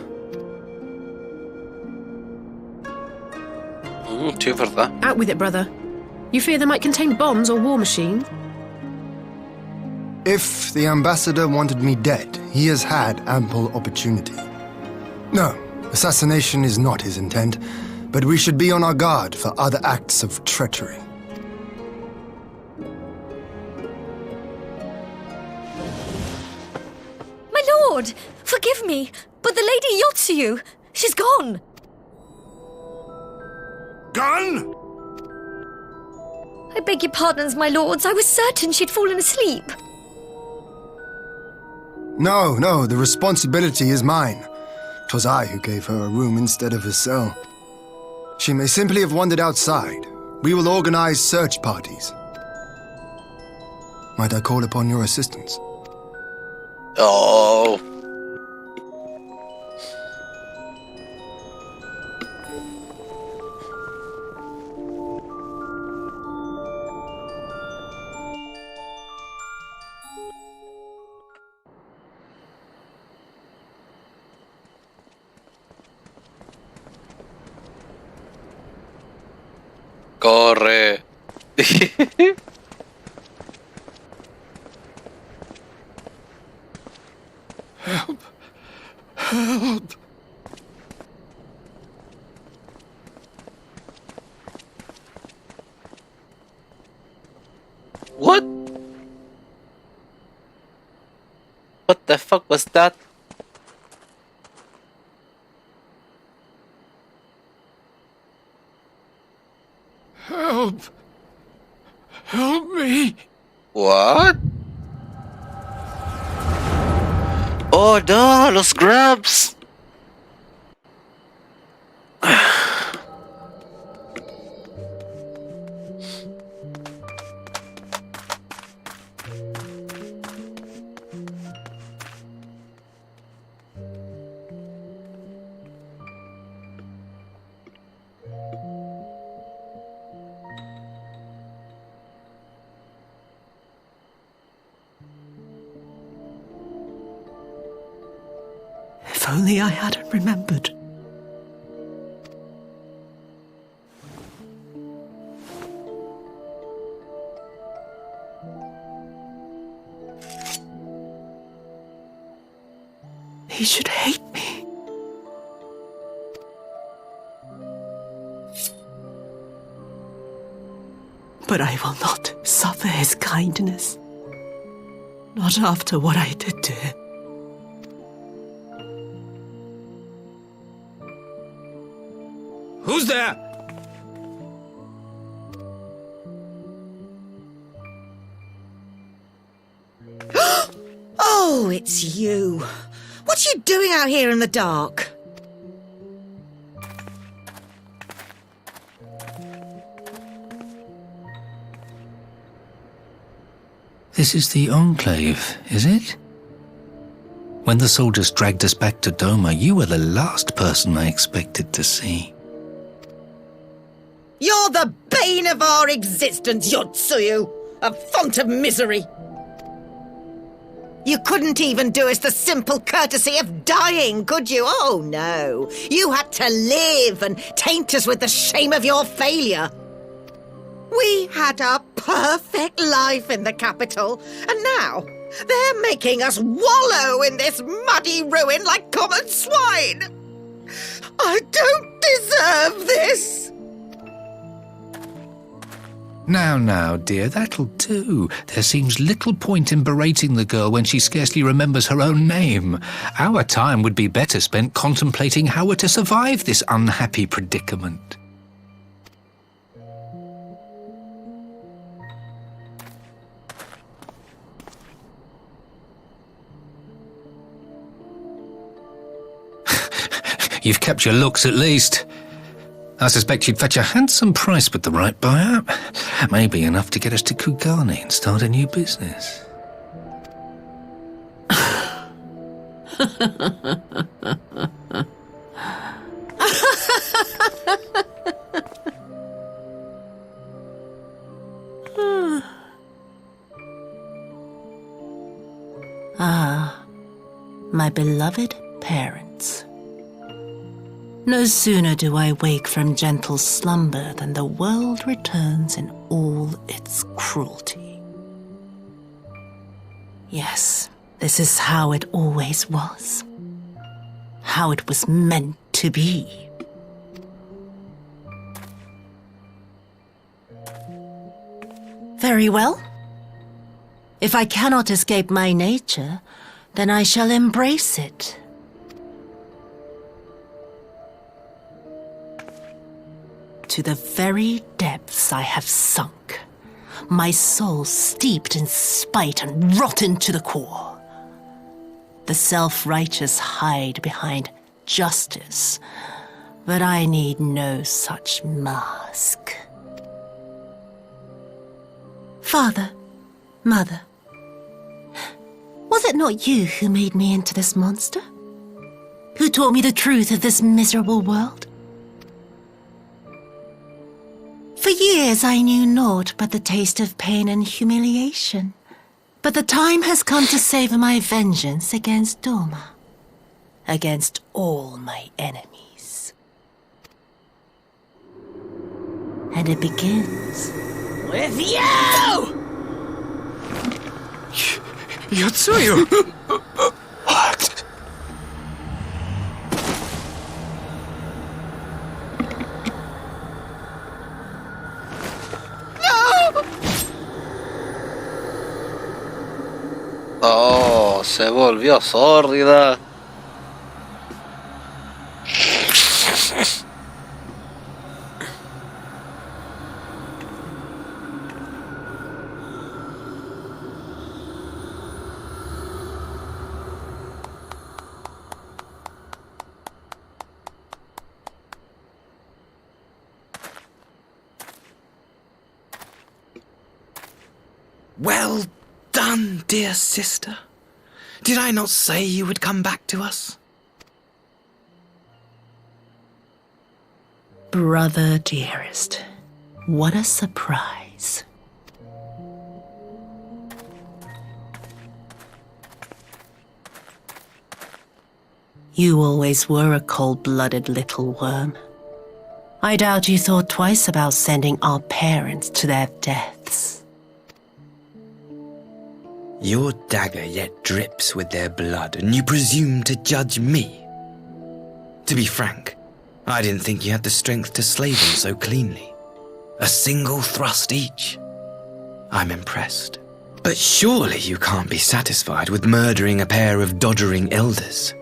Out with it, brother. You fear they might contain bombs or war machines? If the ambassador wanted me dead, he has had ample opportunity. No, assassination is not his intent, but we should be on our guard for other acts of treachery. My lord, forgive me, but the Lady Yotsuyu, she's gone. Gone? I beg your pardons, my lords. I was certain she'd fallen asleep. No, the responsibility is mine. 'Twas I who gave her a room instead of a cell. She may simply have wandered outside. We will organize search parties. Might I call upon your assistance? Oh. Corre. Help! Help! What? What the fuck was that? Help! Help me! What? Oh no, los grabs! If only I hadn't remembered. He should hate me. But I will not suffer his kindness. Not after what I did to him. Who's there? Oh, it's you. What you doing out here in the dark? This is the Enclave, is it? When the soldiers dragged us back to Doma, you were the last person I expected to see. You're the bane of our existence, Yotsuyu! A font of misery! You couldn't even do us the simple courtesy of dying, could you? Oh, no. You had to live and taint us with the shame of your failure. We had a perfect life in the capital, and now they're making us wallow in this muddy ruin like common swine. I don't deserve this. Now, dear, that'll do. There seems little point in berating the girl when she scarcely remembers her own name. Our time would be better spent contemplating how we're to survive this unhappy predicament. You've kept your looks at least. I suspect you'd fetch a handsome price with the right buyer. Maybe enough to get us to Kugani and start a new business. Ah, my beloved parents. No sooner do I wake from gentle slumber than the world returns in all its cruelty. Yes, this is how it always was. How it was meant to be. Very well. If I cannot escape my nature, then I shall embrace it. To the very depths I have sunk, my soul steeped in spite and rotten to the core. The self-righteous hide behind justice, but I need no such mask. Father, Mother, was it not you who made me into this monster? Who taught me the truth of this miserable world? For years I knew naught but the taste of pain and humiliation. But the time has come to savor my vengeance against Doma. Against all my enemies. And it begins with you! Yotsuyu! What? No! Oh, se volvió sórdida. Well done, dear sister. Did I not say you would come back to us? Brother dearest, what a surprise. You always were a cold-blooded little worm. I doubt you thought twice about sending our parents to their deaths. Your dagger yet drips with their blood, and you presume to judge me? To be frank, I didn't think you had the strength to slay them so cleanly. A single thrust each. I'm impressed. But surely you can't be satisfied with murdering a pair of doddering elders.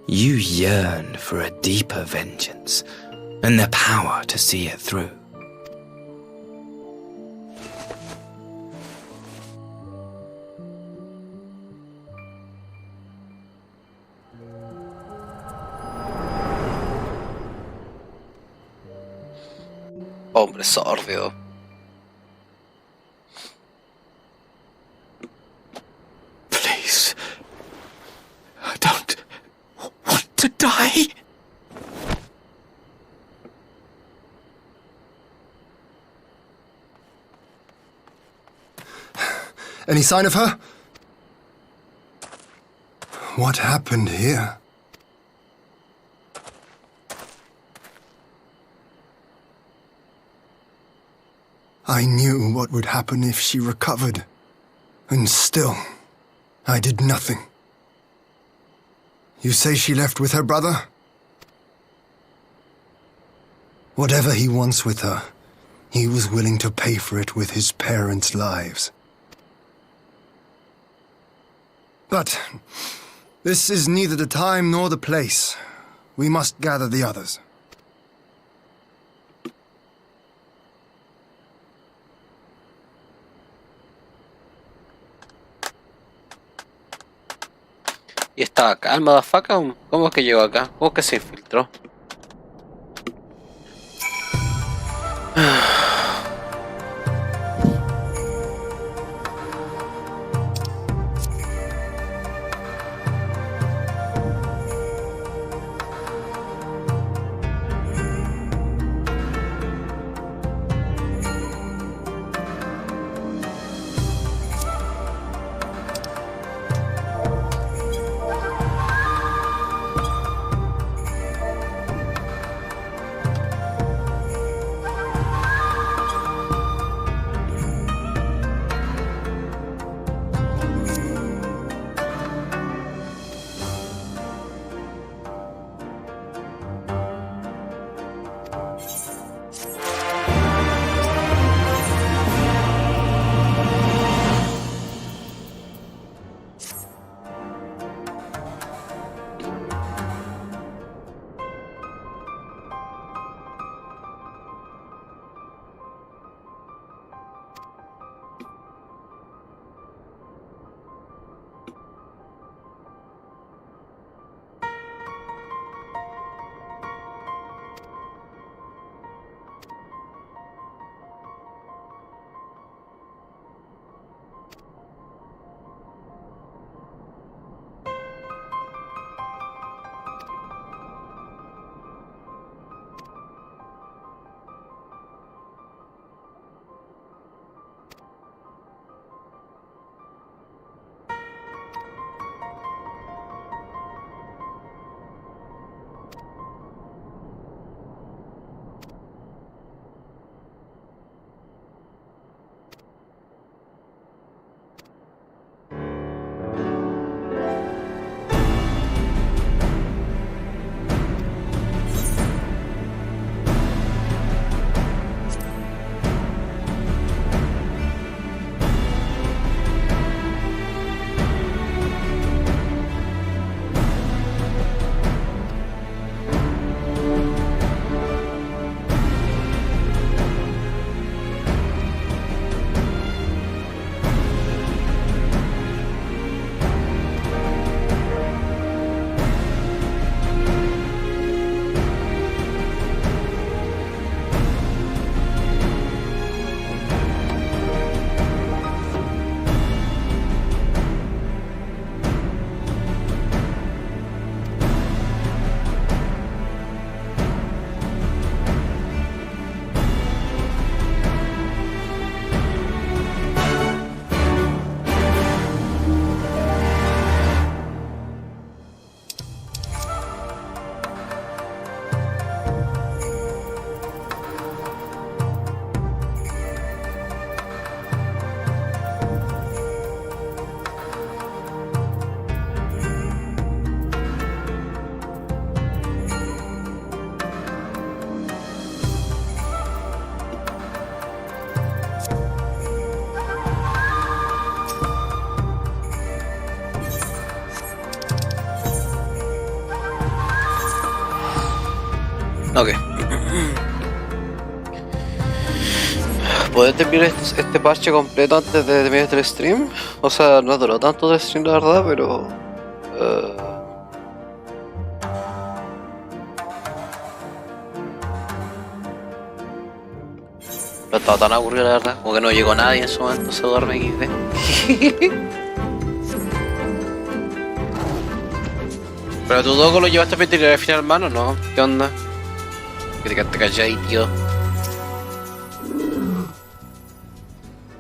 You yearn for a deeper vengeance, and the power to see it through. Hombre sórdido. Please. I don't want to die. Any sign of her? What happened here? I knew what would happen if she recovered. And still, I did nothing. You say she left with her brother? Whatever he wants with her, he was willing to pay for it with his parents' lives. But this is neither the time nor the place. We must gather the others. Y estaba acá, el motherfucker. ¿Cómo es que llegó acá? ¿Cómo es que se infiltró? Ok. ¿Puedes terminar este parche completo antes de terminar el stream? O sea, no duró tanto el stream, la verdad, pero... no estaba tan aburrido, la verdad. Como que no llegó nadie en su momento, se duerme XD. Pero tu dogo lo llevaste a pedir al final, hermano, ¿no? ¿Qué onda? Que te quedaste callado, tío.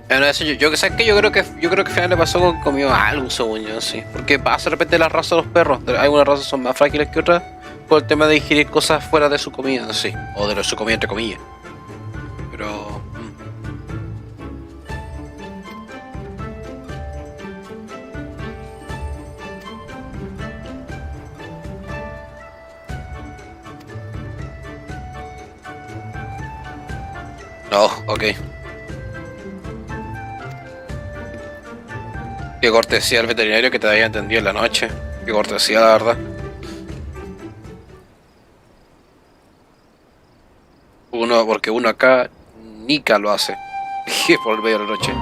Bueno, eso yo que sé que yo creo que al final le pasó con comió algo, según yo, sí. Porque pasa de repente la raza de los perros. Algunas razas son más frágiles que otras por el tema de ingerir cosas fuera de su comida, sí. O de su comida entre comillas. Pero... no, ok. Qué cortesía al veterinario que te había entendido en la noche. Qué cortesía, la verdad. Porque uno acá nica lo hace. Por el medio de la noche.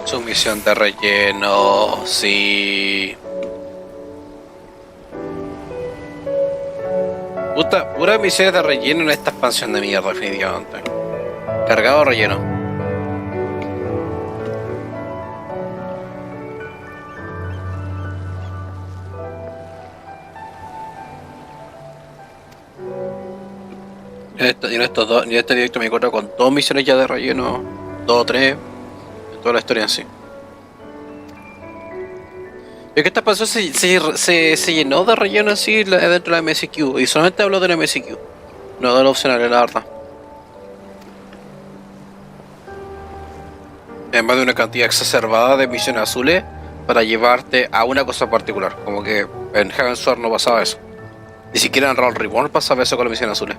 Su misión de relleno, sí. Puras misiones de relleno en esta expansión de mierda, definitivamente. Cargado relleno. En este directo me encuentro con 2 misiones ya de relleno, 2 o 3, en toda la historia en sí. Es que esta pasión se llenó de relleno así dentro de la MSQ. Y solamente hablo de la MSQ. No de los opcionales, la verdad. En vez de una cantidad exacerbada de misiones azules para llevarte a una cosa particular. Como que en Heaven's Sword no pasaba eso. Ni siquiera en Roll Reborn pasaba eso con las misiones azules.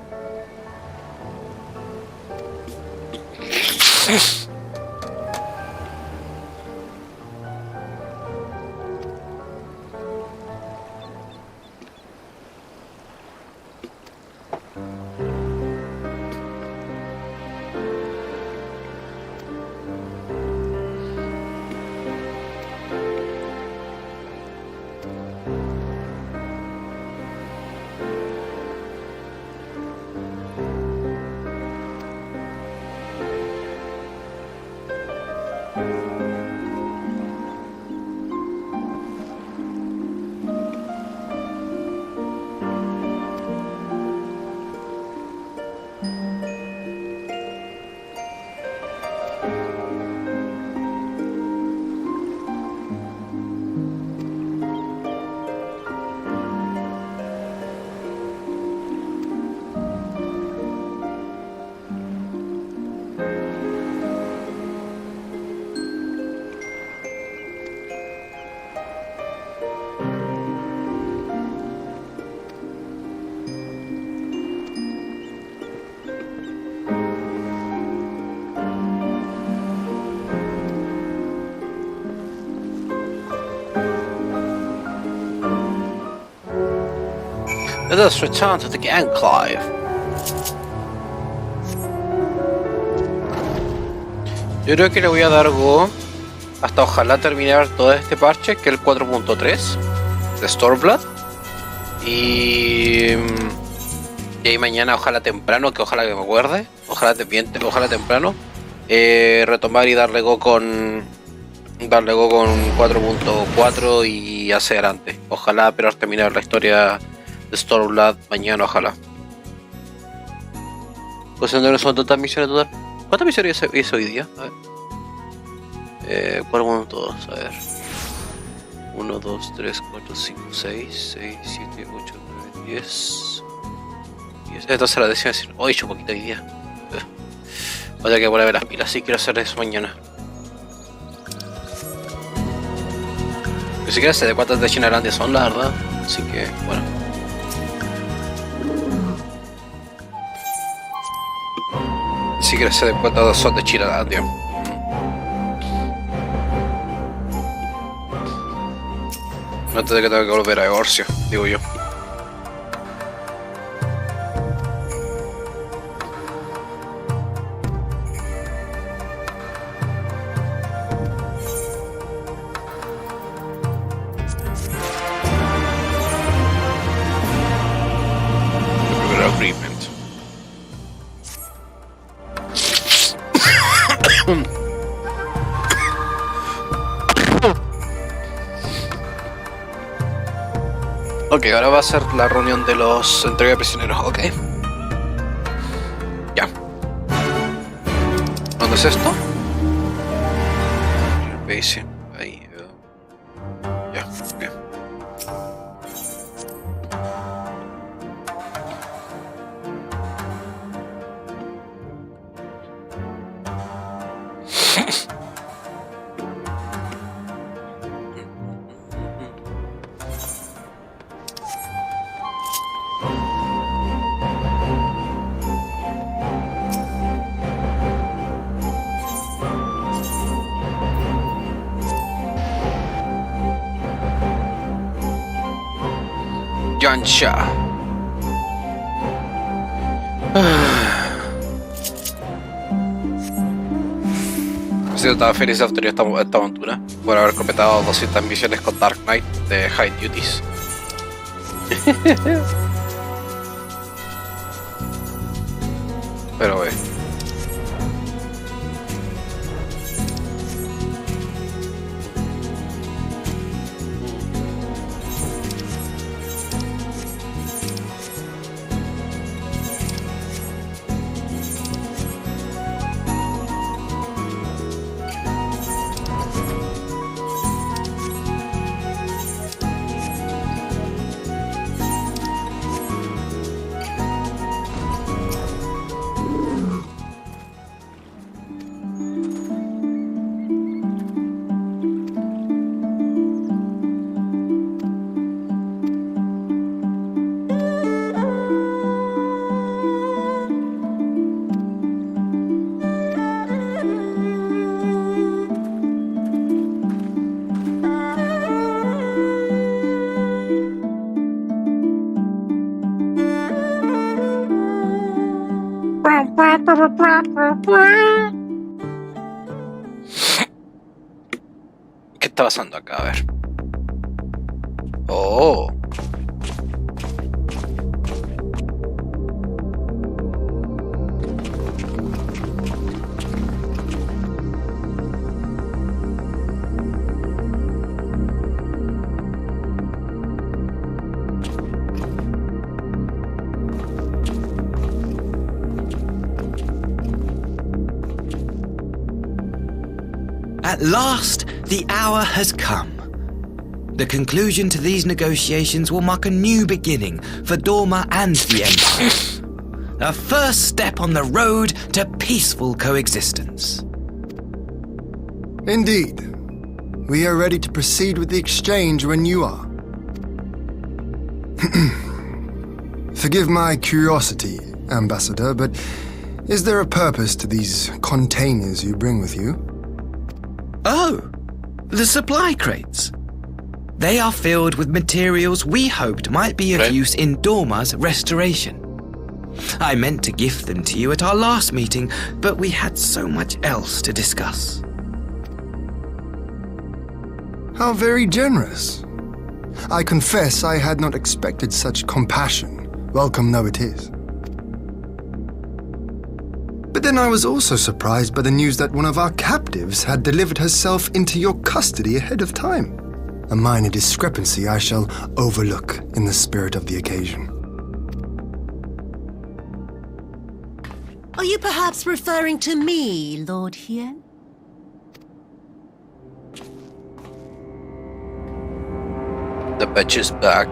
Let us return to the enclave. Yo creo que le voy a dar go hasta ojalá terminar todo este parche, que es el 4.3 de Stormblood. Y ahí mañana, ojalá temprano, que ojalá que me acuerde, ojalá temprano, retomar y darle go con 4.4 y hacer antes. Ojalá, pero terminar la historia de Stormblood mañana, ojalá. Pues no son tantas misiones total. ¿Cuántas misiones hice hoy día? A ver. 4.2, a ver. 1, 2, 3, 4, 5, 6, 6, 7, 8, 9, 10. Entonces la decisión es decir, he hecho poquito hoy día. Voy a tener que poner las pilas, sí quiero hacer eso mañana. Ni siquiera sé de cuántas de Shinalandia son, la verdad. Así que, bueno. Ni siquiera sé de cuántas son de Shinalandia. Antes de que tenga que volver a Eorcio, digo yo. Ok, ahora va a ser la reunión de los entrega de prisioneros, ok. Ya. ¿Dónde es esto? Base, ahí. Ya, ok. Yancha. Estaba feliz de obtener esta aventura por haber completado 200 misiones con Dark Knight de High Duties. Pero ¿Qué está pasando acá? A ver. Oh. At last, the hour has come. The conclusion to these negotiations will mark a new beginning for Dorma and the Empire. A first step on the road to peaceful coexistence. Indeed. We are ready to proceed with the exchange when you are. Forgive my curiosity, Ambassador, but is there a purpose to these containers you bring with you? Oh, the supply crates. They are filled with materials we hoped might be of use in Dorma's restoration. I meant to gift them to you at our last meeting, but we had so much else to discuss. How very generous. I confess I had not expected such compassion, welcome though it is. But then I was also surprised by the news that one of our captives had delivered herself into your custody ahead of time. A minor discrepancy I shall overlook in the spirit of the occasion. Are you perhaps referring to me, Lord Hien? The bitch is back.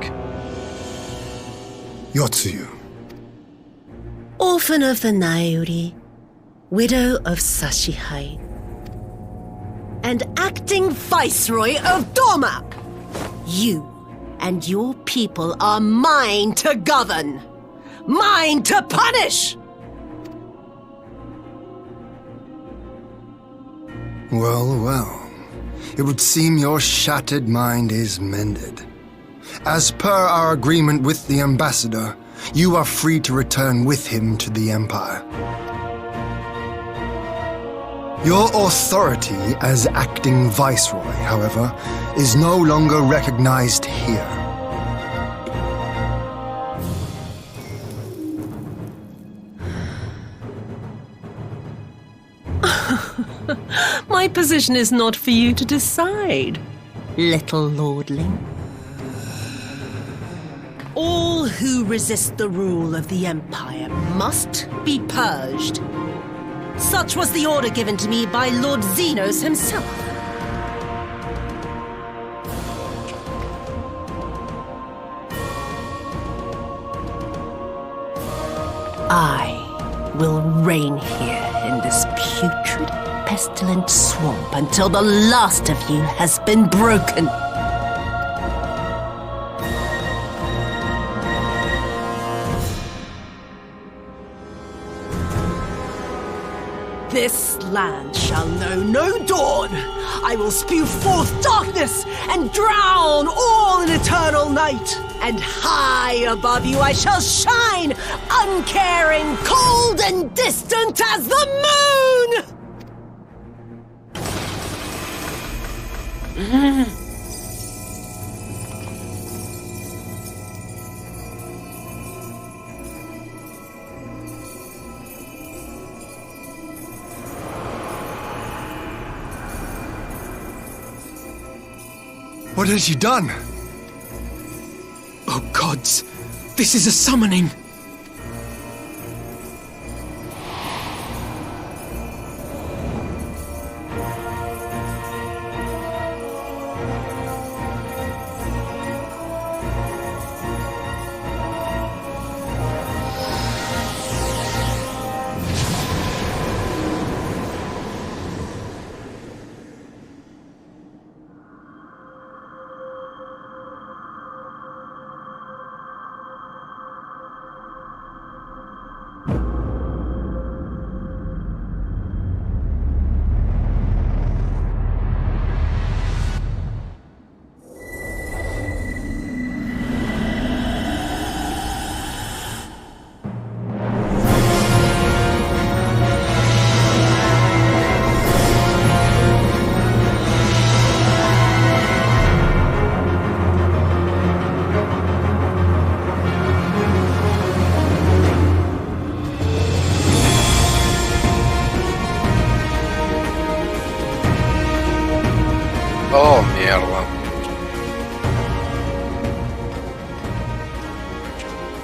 Yotsuyu. Orphan of the Nairi, widow of Sashihai, and acting Viceroy of Dorma. You and your people are mine to govern, mine to punish! Well, well. It would seem your shattered mind is mended. As per our agreement with the Ambassador, you are free to return with him to the Empire. Your authority as acting Viceroy, however, is no longer recognized here. My position is not for you to decide, little lordling. All who resist the rule of the Empire must be purged. Such was the order given to me by Lord Xenos himself. I will reign here in this putrid, pestilent swamp until the last of you has been broken. This land shall know no dawn. I will spew forth darkness and drown all in eternal night. And high above you I shall shine, uncaring, cold and distant as the moon! What has she done? Oh gods, this is a summoning!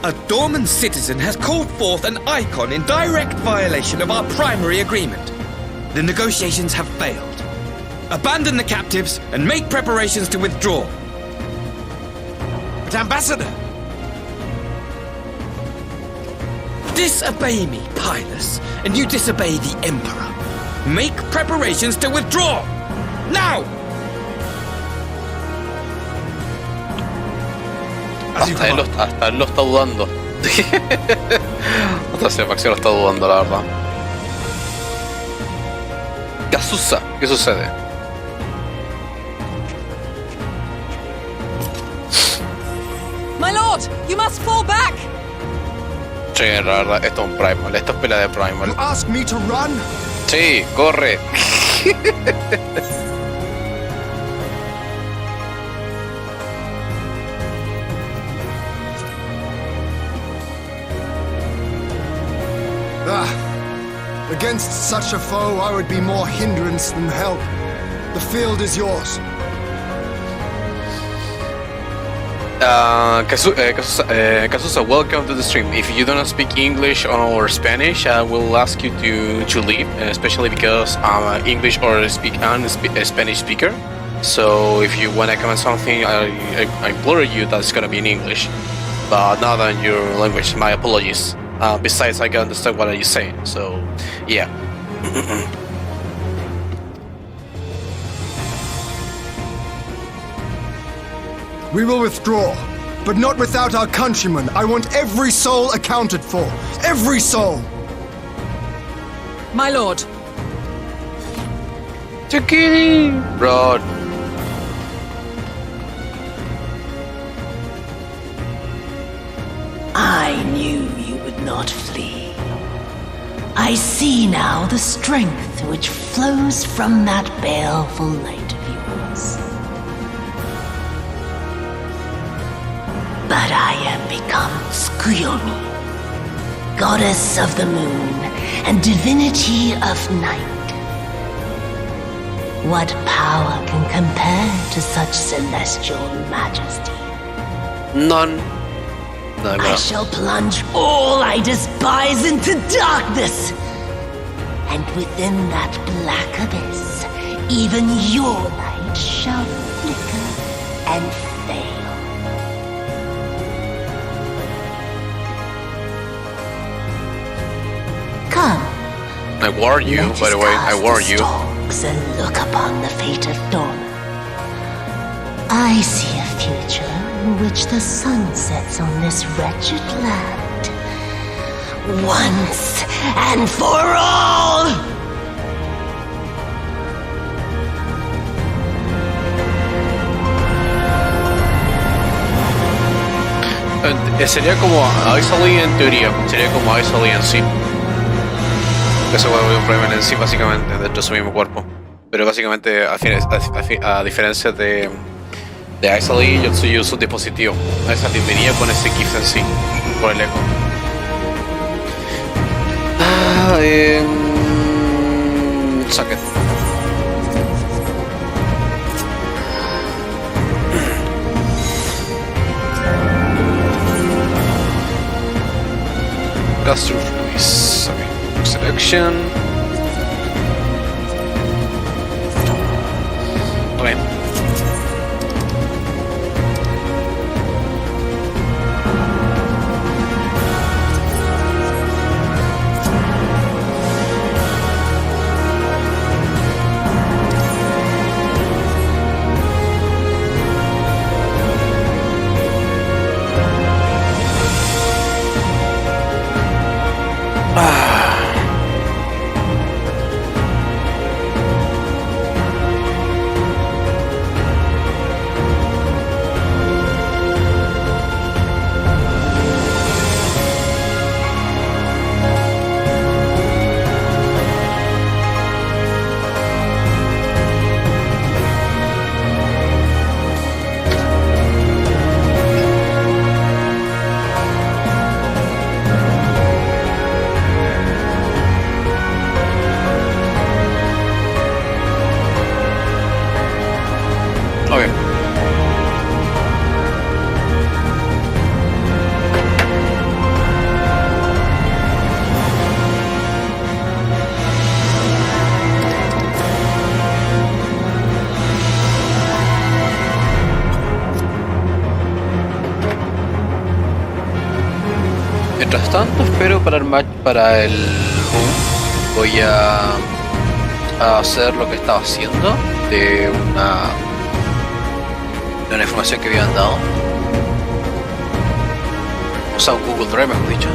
A Dorman citizen has called forth an icon in direct violation of our primary agreement. The negotiations have failed. Abandon the captives and make preparations to withdraw. But Ambassador! Disobey me, Pilus, and you disobey the Emperor. Make preparations to withdraw! Now! Hasta él lo está dudando. Otra facción lo está dudando, la verdad. Casusa, ¿qué sucede? My lord, you must fall back. Sí, la verdad, esto es un primal, esto es pelea de primal. You ask me to run? Sí, corre. Against such a foe, I would be more hindrance than help. The field is yours. Casusa, welcome to the stream. If you do not speak English or Spanish, I will ask you to leave, especially because I'm an English or a Spanish speaker. So if you want to comment something, I implore you that it's gonna be in English, but not in your language. My apologies. Besides, I can understand what you're saying, so yeah. We will withdraw, but not without our countrymen. I want every soul accounted for. Every soul! My lord. Zucchini! Rod. I knew you would not flee. I see now the strength which flows from that baleful light of yours. But I am become Seguimos, goddess of the moon and divinity of night. What power can compare to such celestial majesty? None. I shall plunge all I despise into darkness. And within that black abyss, even your light shall flicker and fail. Come. I warn you, by the way, I warn you. And look upon the fate of Dorman. I see a future in which the sun sets on this wretched land. Once and for all! Sería como XIV en teoría, sería como XIV en sí. Eso vuelve un problema en sí, básicamente, dentro de su mismo cuerpo. Pero básicamente, a diferencia de XIV, yo soy un dispositivo. Esa venía con ese GIF en sí, por el eco. Socket. Custom release. Okay. Selection. Okay. Mientras tanto espero para el match, para el boom. Voy a hacer lo que estaba haciendo de una información que habían dado. O sea, un Google Drive, mejor dicho.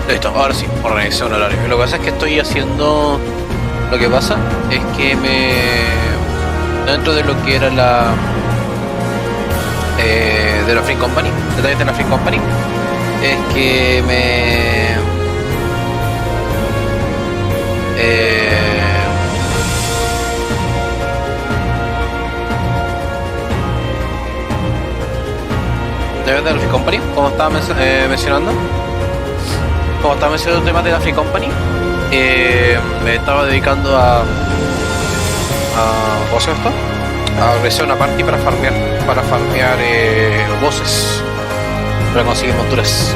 Listo, ahora sí, organización un horario. Lo que pasa es que estoy haciendo... Lo que pasa es que dentro de lo que era la... de la Free Company, detalles de la Free Company, es que detalles de la Free Company, como estaba mencionando. Como estaba mencionando el tema de la Free Company, me estaba dedicando a ¿cómo se llama esto? A organizar una party para farmear voces, para conseguir monturas.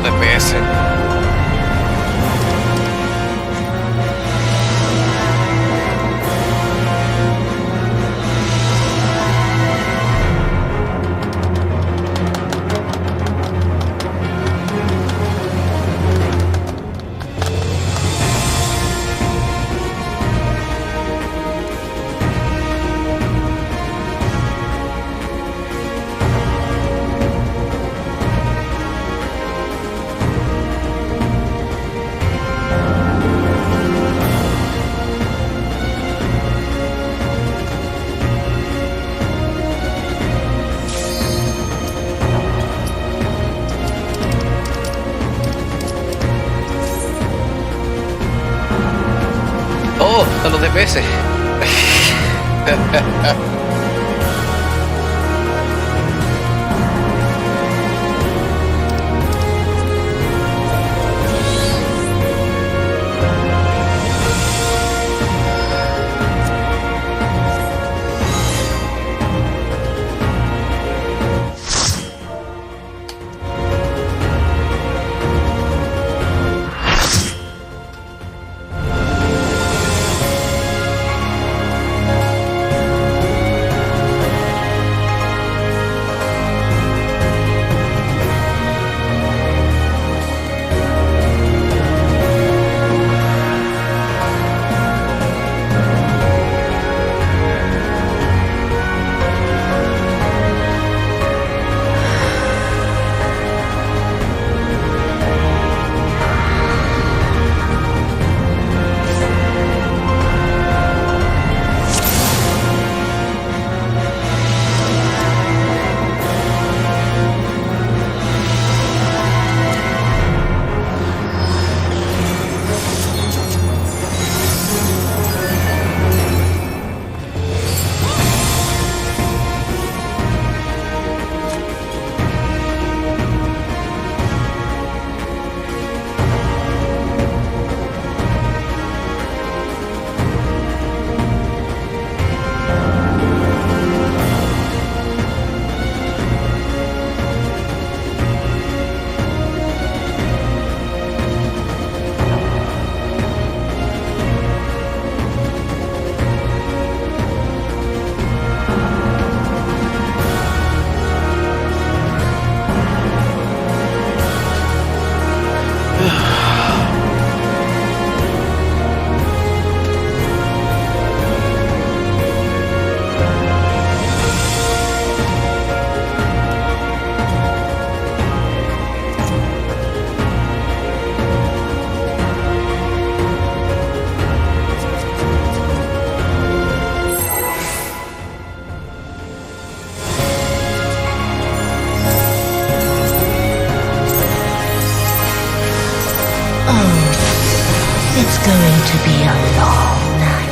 los DPS. Oh, están los DPS. It's going to be a long night.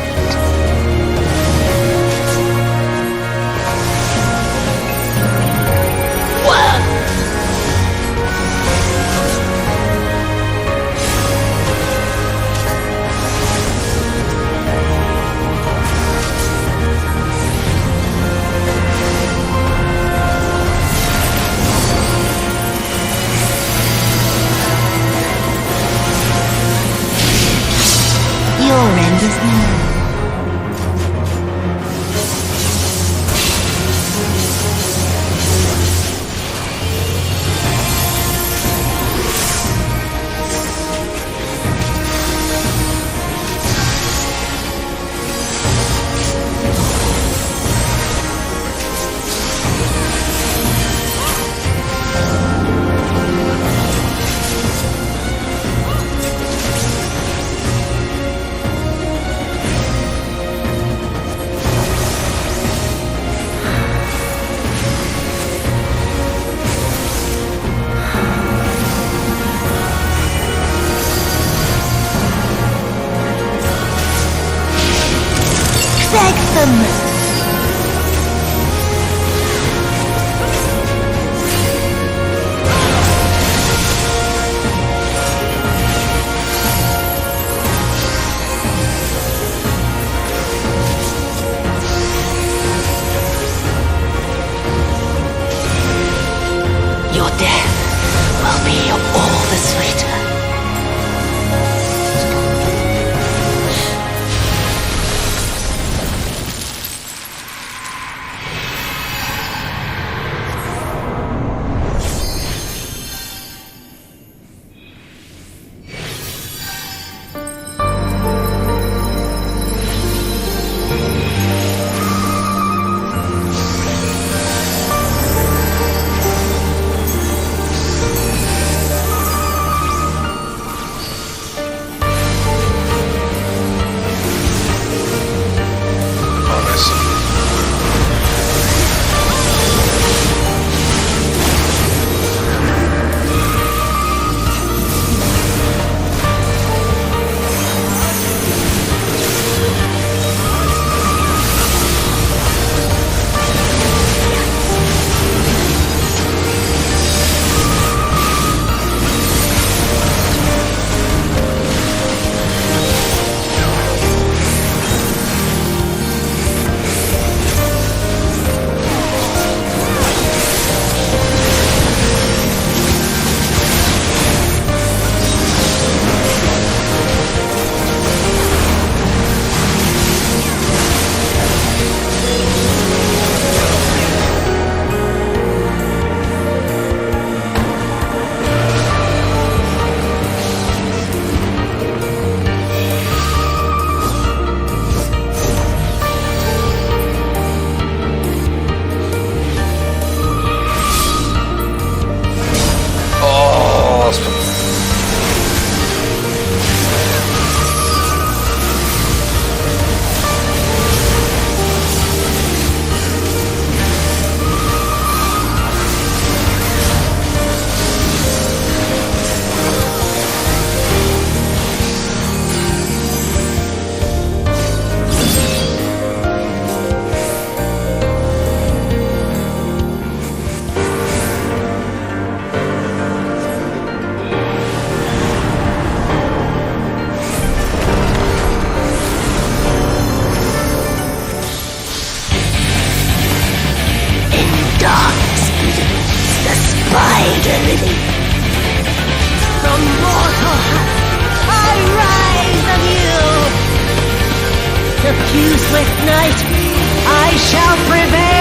Your end is near. Your death will be all destiny. From mortal husk, I rise anew. To fuse with night, I shall prevail.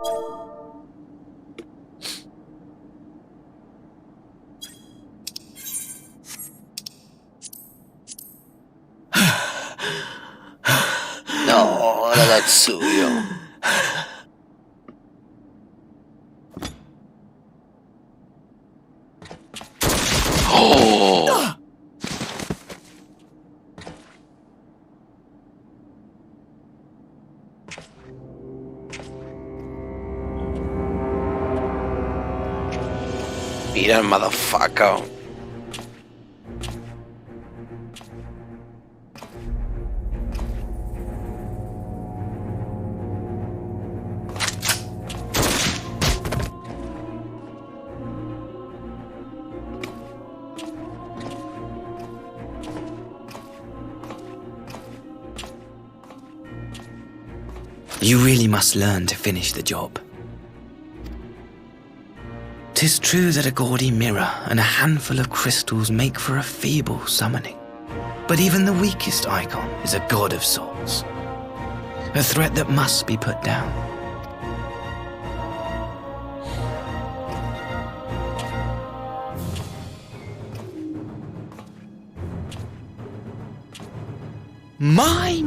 No, ragazzuio. Oh! Mira el motherfucker. You really must learn to finish the job. 'Tis true that a gaudy mirror and a handful of crystals make for a feeble summoning. But even the weakest icon is a god of sorts. A threat that must be put down. My!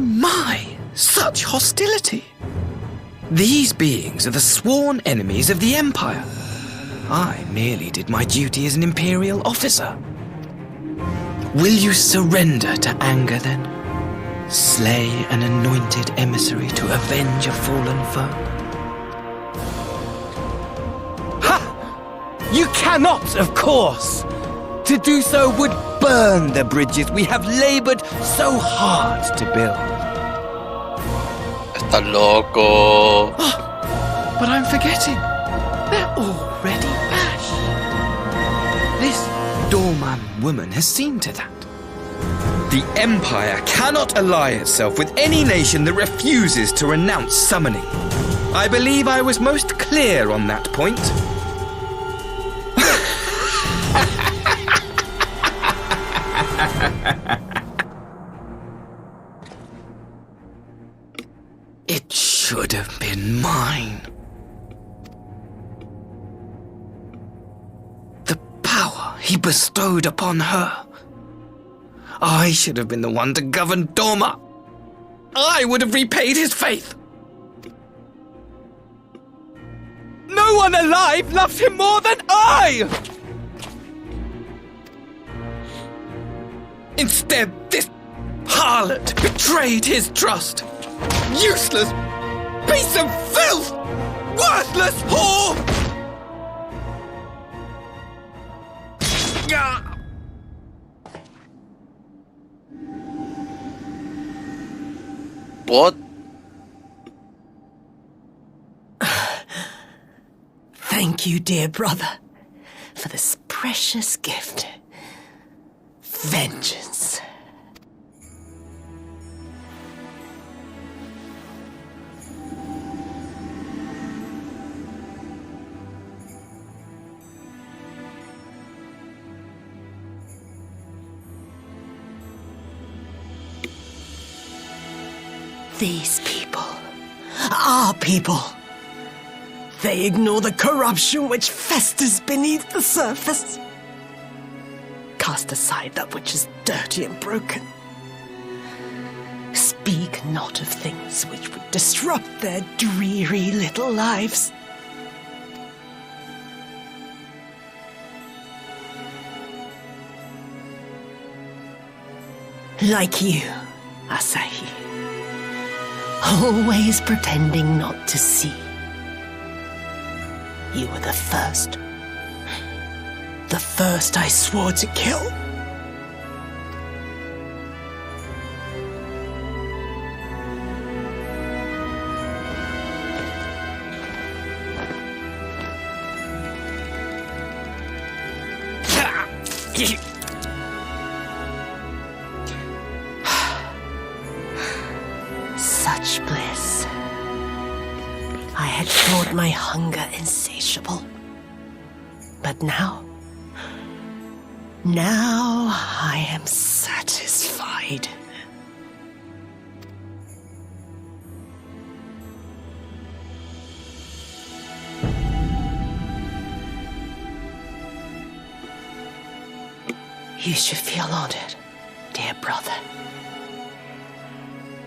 Such hostility! These beings are the sworn enemies of the Empire. I merely did my duty as an Imperial officer. Will you surrender to anger, then? Slay an anointed emissary to avenge a fallen foe? Ha! You cannot, of course! To do so would burn the bridges we have labored so hard to build. Estás loco. But I'm forgetting. They're already bashed. This doorman woman has seen to that. The Empire cannot ally itself with any nation that refuses to renounce summoning. I believe I was most clear on that point. It should have been mine. The power he bestowed upon her. I should have been the one to govern Doma. I would have repaid his faith. No one alive loves him more than I! Instead, this harlot betrayed his trust. Useless piece of filth! Worthless whore! What? Thank you, dear brother, for this precious gift. Vengeance. These people, our people, they ignore the corruption which festers beneath the surface. Cast aside that which is dirty and broken. Speak not of things which would disrupt their dreary little lives. Like you, Asahi. Always pretending not to see. You were the first. The first I swore to kill. Such bliss. I had thought my hunger insatiable. But now I am satisfied. You should feel honored, dear brother.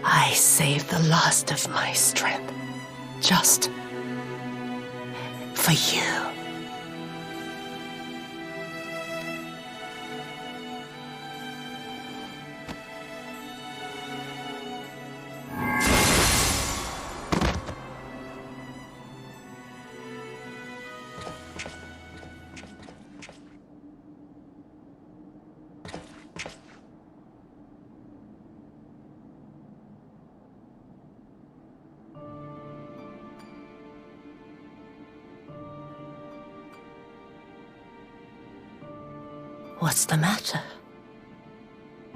I saved the last of my strength, just for you. What's the matter?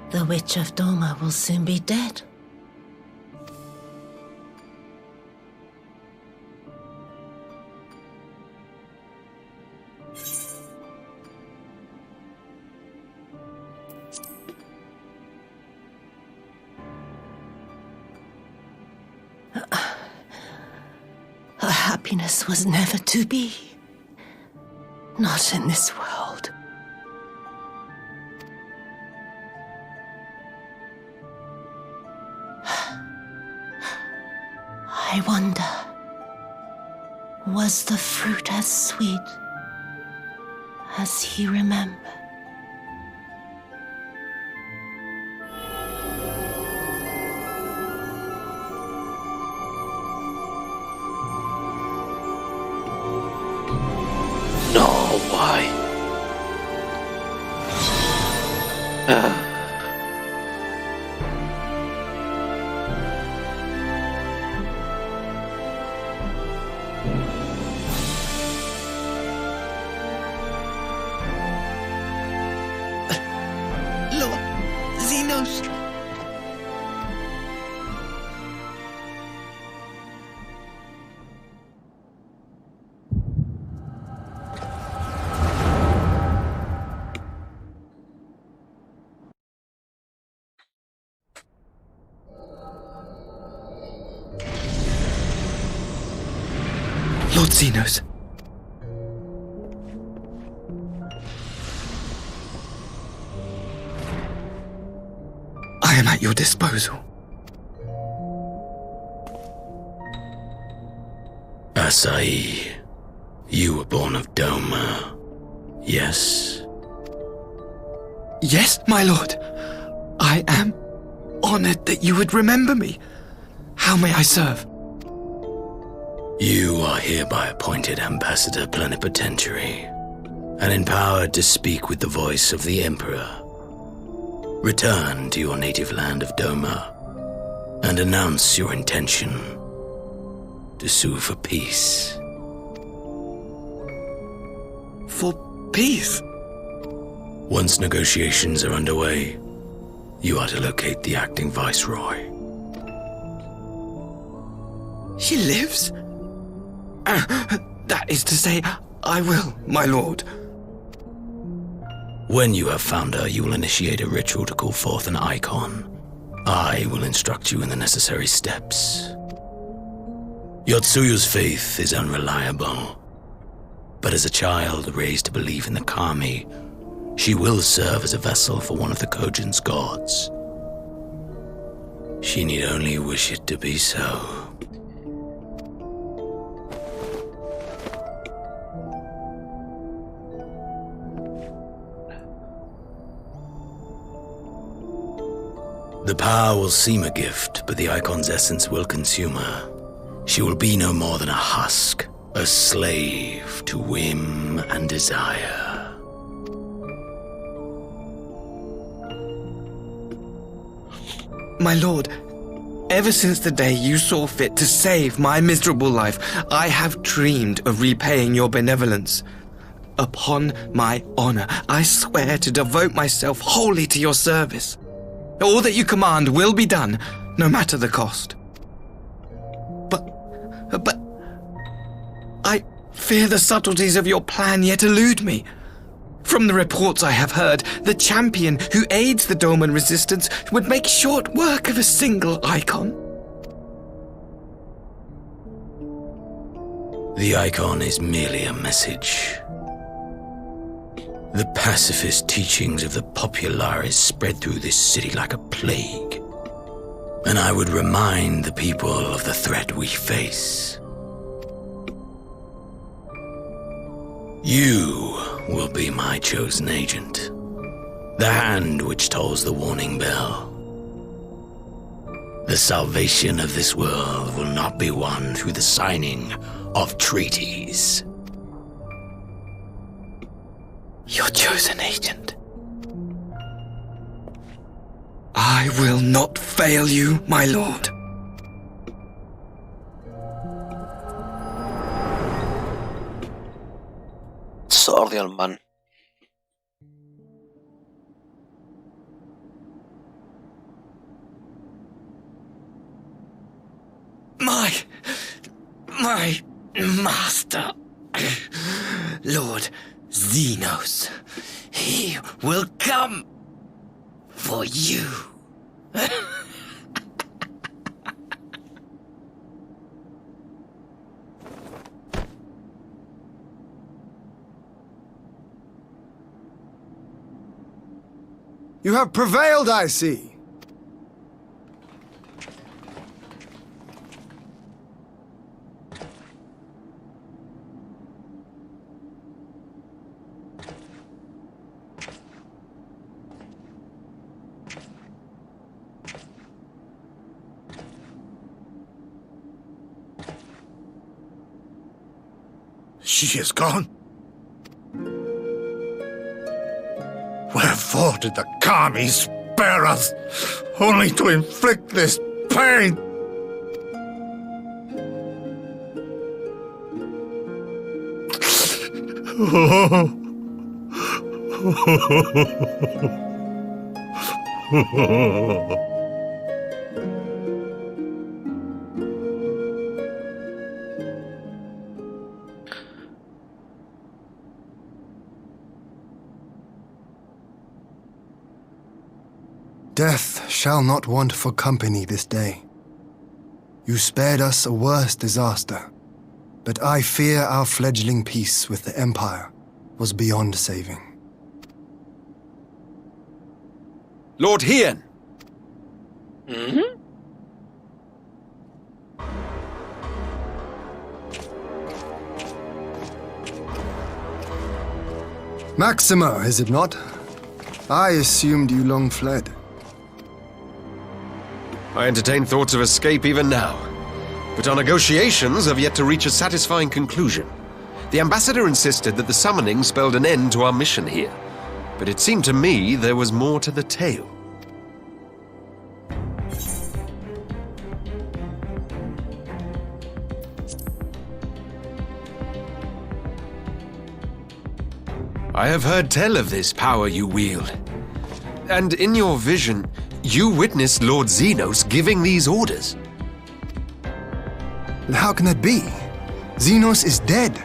The Witch of Doma will soon be dead. Her happiness was never to be. Not in this world. I wonder, was the fruit as sweet as he remembered? No, why? Lord Xenos. I am at your disposal. Asai, you were born of Doma, yes? Yes, my lord. I am honored that you would remember me. How may I serve? You are hereby appointed Ambassador Plenipotentiary and empowered to speak with the voice of the Emperor. Return to your native land of Doma and announce your intention to sue for peace. For peace? Once negotiations are underway, you are to locate the acting Viceroy. She lives? That is to say, I will, my lord. When you have found her, you will initiate a ritual to call forth an icon. I will instruct you in the necessary steps. Yotsuyu's faith is unreliable, but as a child raised to believe in the Kami, she will serve as a vessel for one of the Kojin's gods. She need only wish it to be so. The power will seem a gift, but the icon's essence will consume her. She will be no more than a husk, a slave to whim and desire. My lord, ever since the day you saw fit to save my miserable life, I have dreamed of repaying your benevolence. Upon my honor, I swear to devote myself wholly to your service. All that you command will be done, no matter the cost. But I fear the subtleties of your plan yet elude me. From the reports I have heard, the champion who aids the Doman resistance would make short work of a single icon. The icon is merely a message. The pacifist teachings of the Populares spread through this city like a plague. And I would remind the people of the threat we face. You will be my chosen agent. The hand which tolls the warning bell. The salvation of this world will not be won through the signing of treaties. Your chosen agent. I will not fail you, my lord. Sorry, man. My master, Lord Xenos, he will come for you. You have prevailed, I see. She is gone. Wherefore did the Kami spare us, only to inflict this pain? Death shall not want for company this day. You spared us a worse disaster, but I fear our fledgling peace with the Empire was beyond saving. Lord Hien! Maxima, is it not? I assumed you long fled. I entertain thoughts of escape even now, but our negotiations have yet to reach a satisfying conclusion. The ambassador insisted that the summoning spelled an end to our mission here, but it seemed to me there was more to the tale. I have heard tell of this power you wield, and in your vision, you witnessed Lord Xenos giving these orders. And how can that be? Xenos is dead.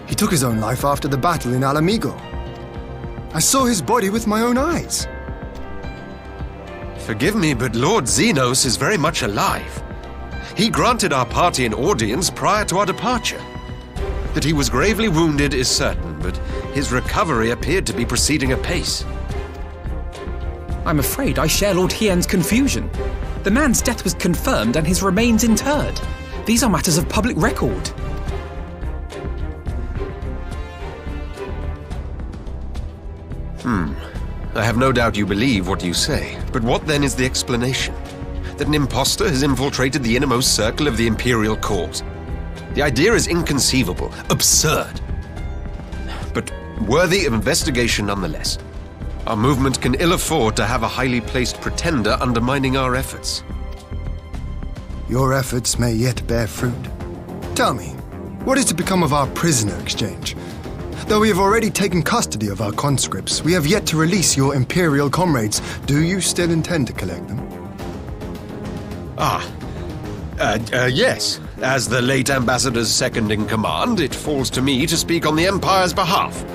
He took his own life after the battle in Alamigo. I saw his body with my own eyes. Forgive me, but Lord Xenos is very much alive. He granted our party an audience prior to our departure. That he was gravely wounded is certain, but his recovery appeared to be proceeding apace. I'm afraid I share Lord Hien's confusion. The man's death was confirmed and his remains interred. These are matters of public record. I have no doubt you believe what you say, but what then is the explanation? That an impostor has infiltrated the innermost circle of the Imperial cause? The idea is inconceivable, absurd, but worthy of investigation nonetheless. Our movement can ill afford to have a highly placed pretender undermining our efforts. Your efforts may yet bear fruit. Tell me, what is to become of our prisoner exchange? Though we have already taken custody of our conscripts, we have yet to release your Imperial comrades. Do you still intend to collect them? Yes. As the late ambassador's second-in-command, it falls to me to speak on the Empire's behalf.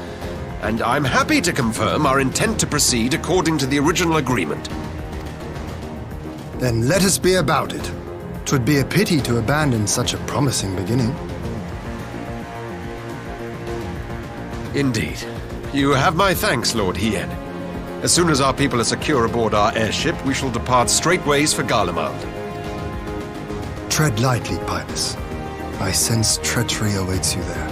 And I'm happy to confirm our intent to proceed according to the original agreement. Then let us be about it. 'Twould be a pity to abandon such a promising beginning. Indeed. You have my thanks, Lord Hien. As soon as our people are secure aboard our airship, we shall depart straightways for Garlemald. Tread lightly, Pybus. I sense treachery awaits you there.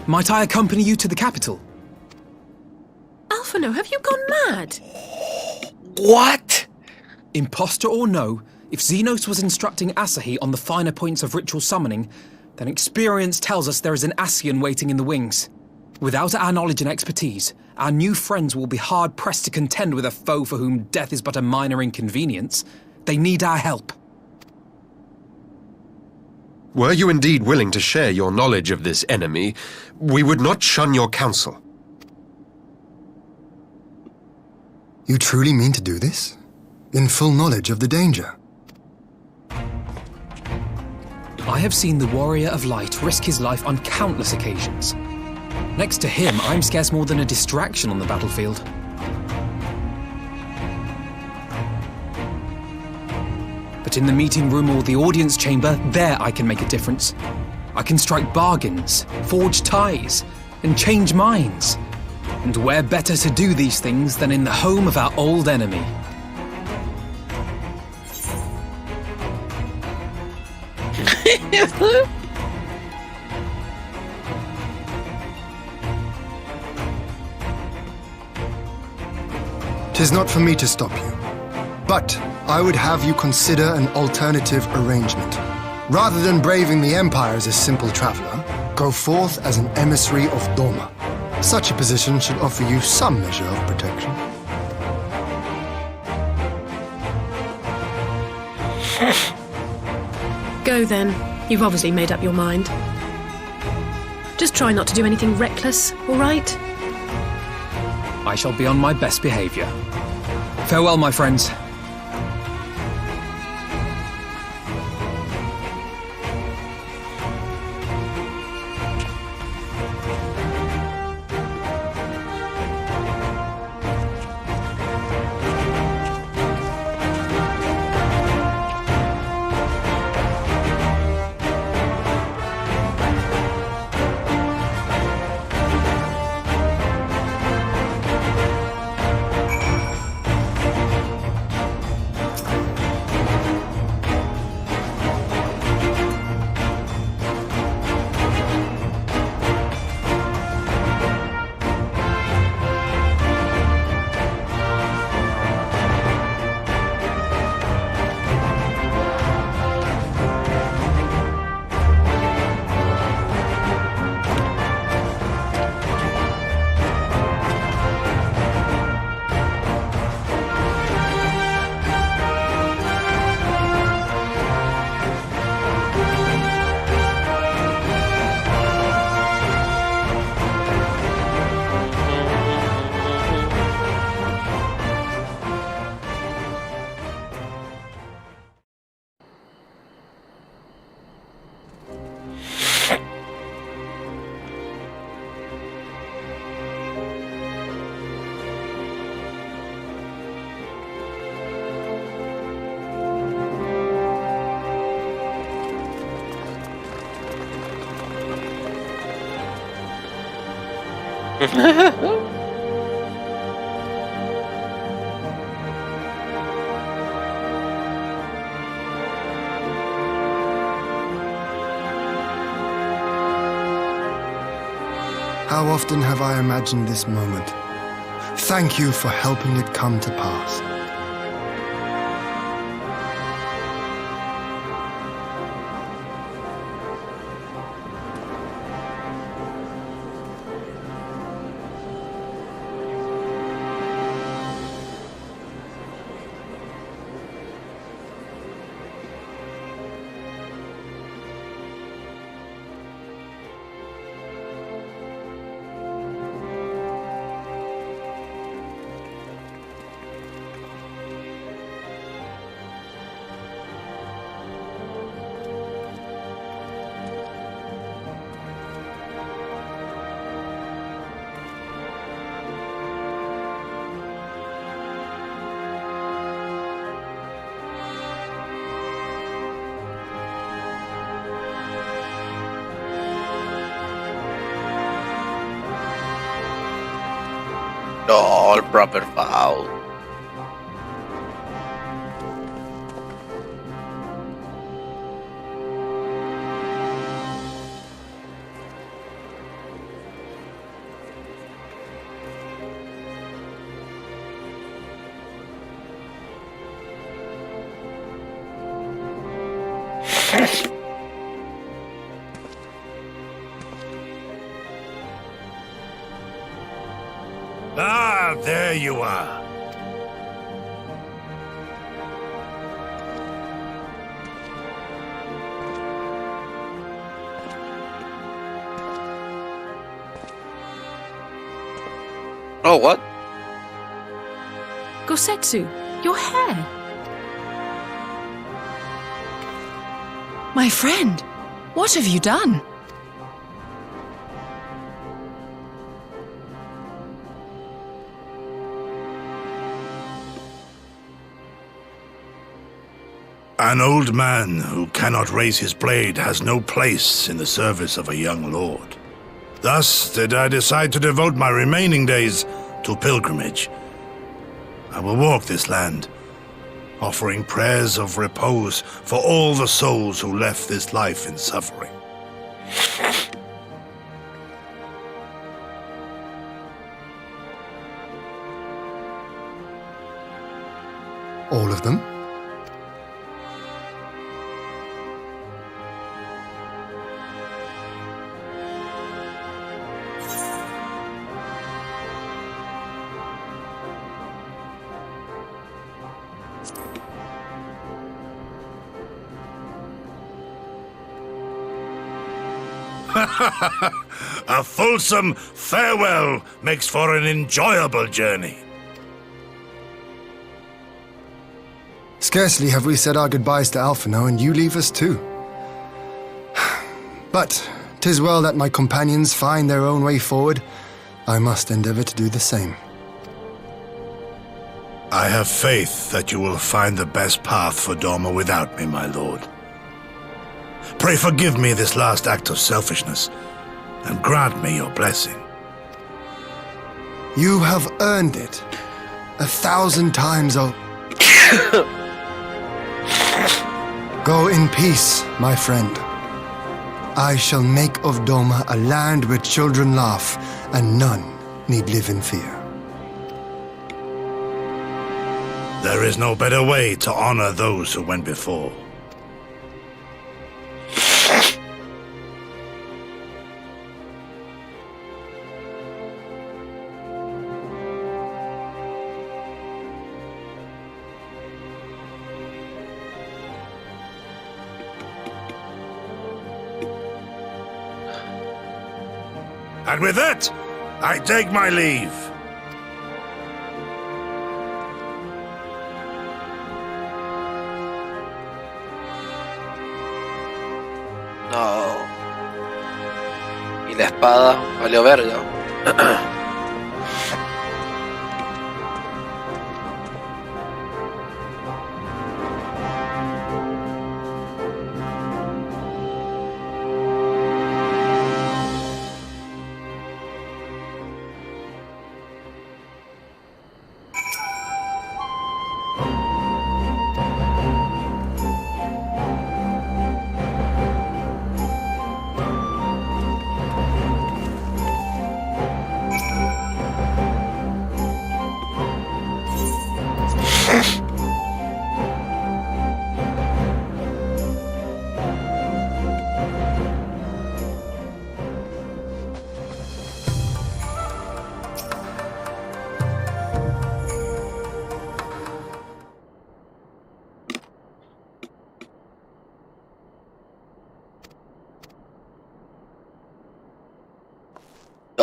Might I accompany you to the capital? Alphino, have you gone mad? What? Imposter or no, if Xenos was instructing Asahi on the finer points of ritual summoning, then experience tells us there is an Ascian waiting in the wings. Without our knowledge and expertise, our new friends will be hard-pressed to contend with a foe for whom death is but a minor inconvenience. They need our help. Were you indeed willing to share your knowledge of this enemy, we would not shun your counsel. You truly mean to do this? In full knowledge of the danger? I have seen the Warrior of Light risk his life on countless occasions. Next to him, I'm scarce more than a distraction on the battlefield. But in the meeting room or the audience chamber, there I can make a difference. I can strike bargains, forge ties, and change minds. And where better to do these things than in the home of our old enemy? Tis not for me to stop you, but I would have you consider an alternative arrangement. Rather than braving the Empire as a simple traveler, go forth as an emissary of Doma. Such a position should offer you some measure of protection. Go then. You've obviously made up your mind. Just try not to do anything reckless, all right? I shall be on my best behavior. Farewell, my friends. How often have I imagined this moment? Thank you for helping it come to pass. all proper vow. Ah, there you are. Oh, what? Gosetsu, your hair. My friend, what have you done? An old man who cannot raise his blade has no place in the service of a young lord. Thus did I decide to devote my remaining days to pilgrimage. I will walk this land, offering prayers of repose for all the souls who left this life in suffering. All of them? A fulsome farewell makes for an enjoyable journey. Scarcely have we said our goodbyes to Alphino, and you leave us too. But 'tis well that my companions find their own way forward. I must endeavor to do the same. I have faith that you will find the best path for Doma without me, my lord. Pray forgive me this last act of selfishness, and grant me your blessing. You have earned it 1,000 times over. Go in peace, my friend. I shall make of Doma a land where children laugh and none need live in fear. There is no better way to honor those who went before. And with that, I take my leave. No. Y la espada valió verga.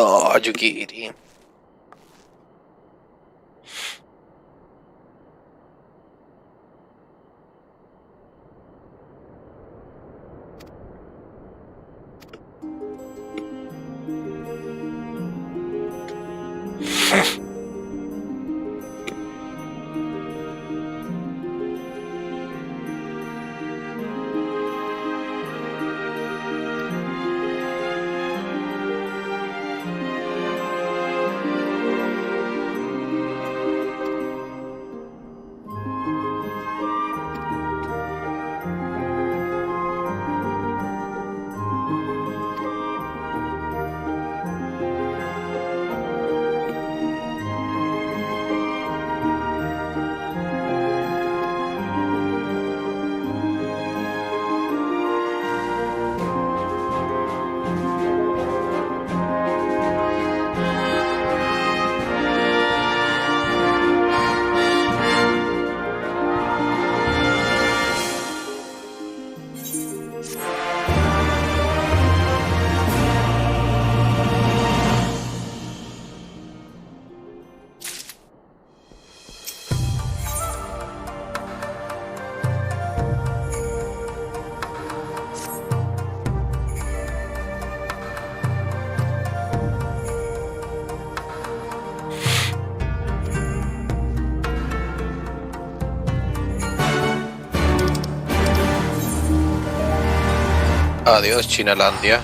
Oh, Yukiri. Adiós, Shinalandia.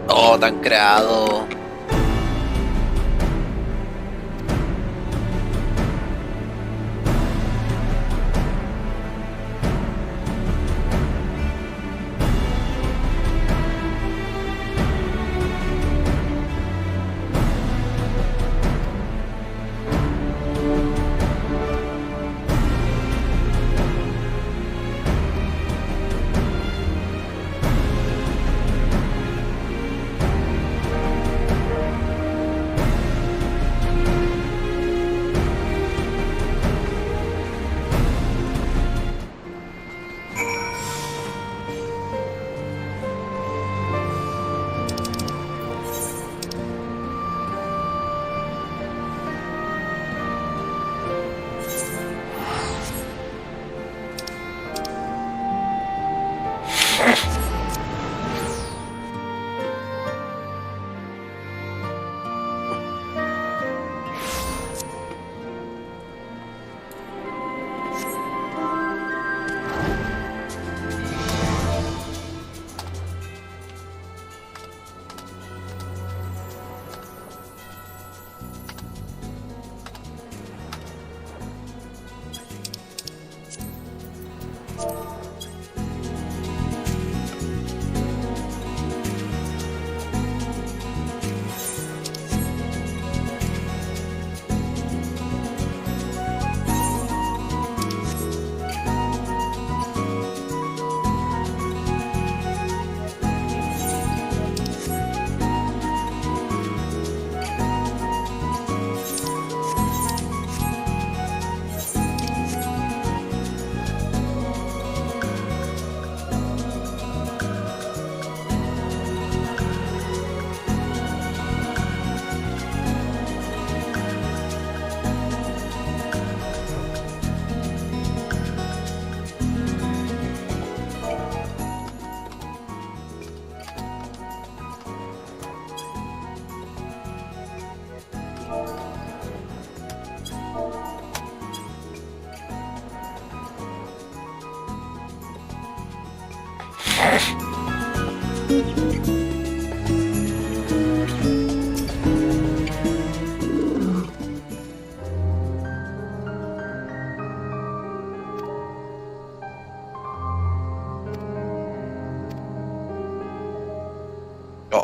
Oh, tan creado.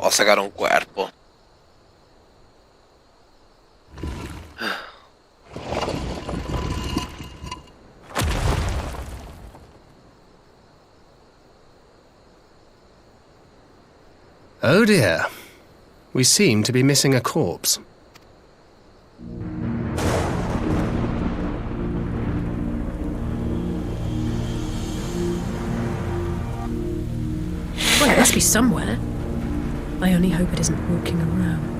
Oh, sacar un cuerpo. Oh dear. We seem to be missing a corpse. Well, it must be somewhere. I only hope it isn't walking around.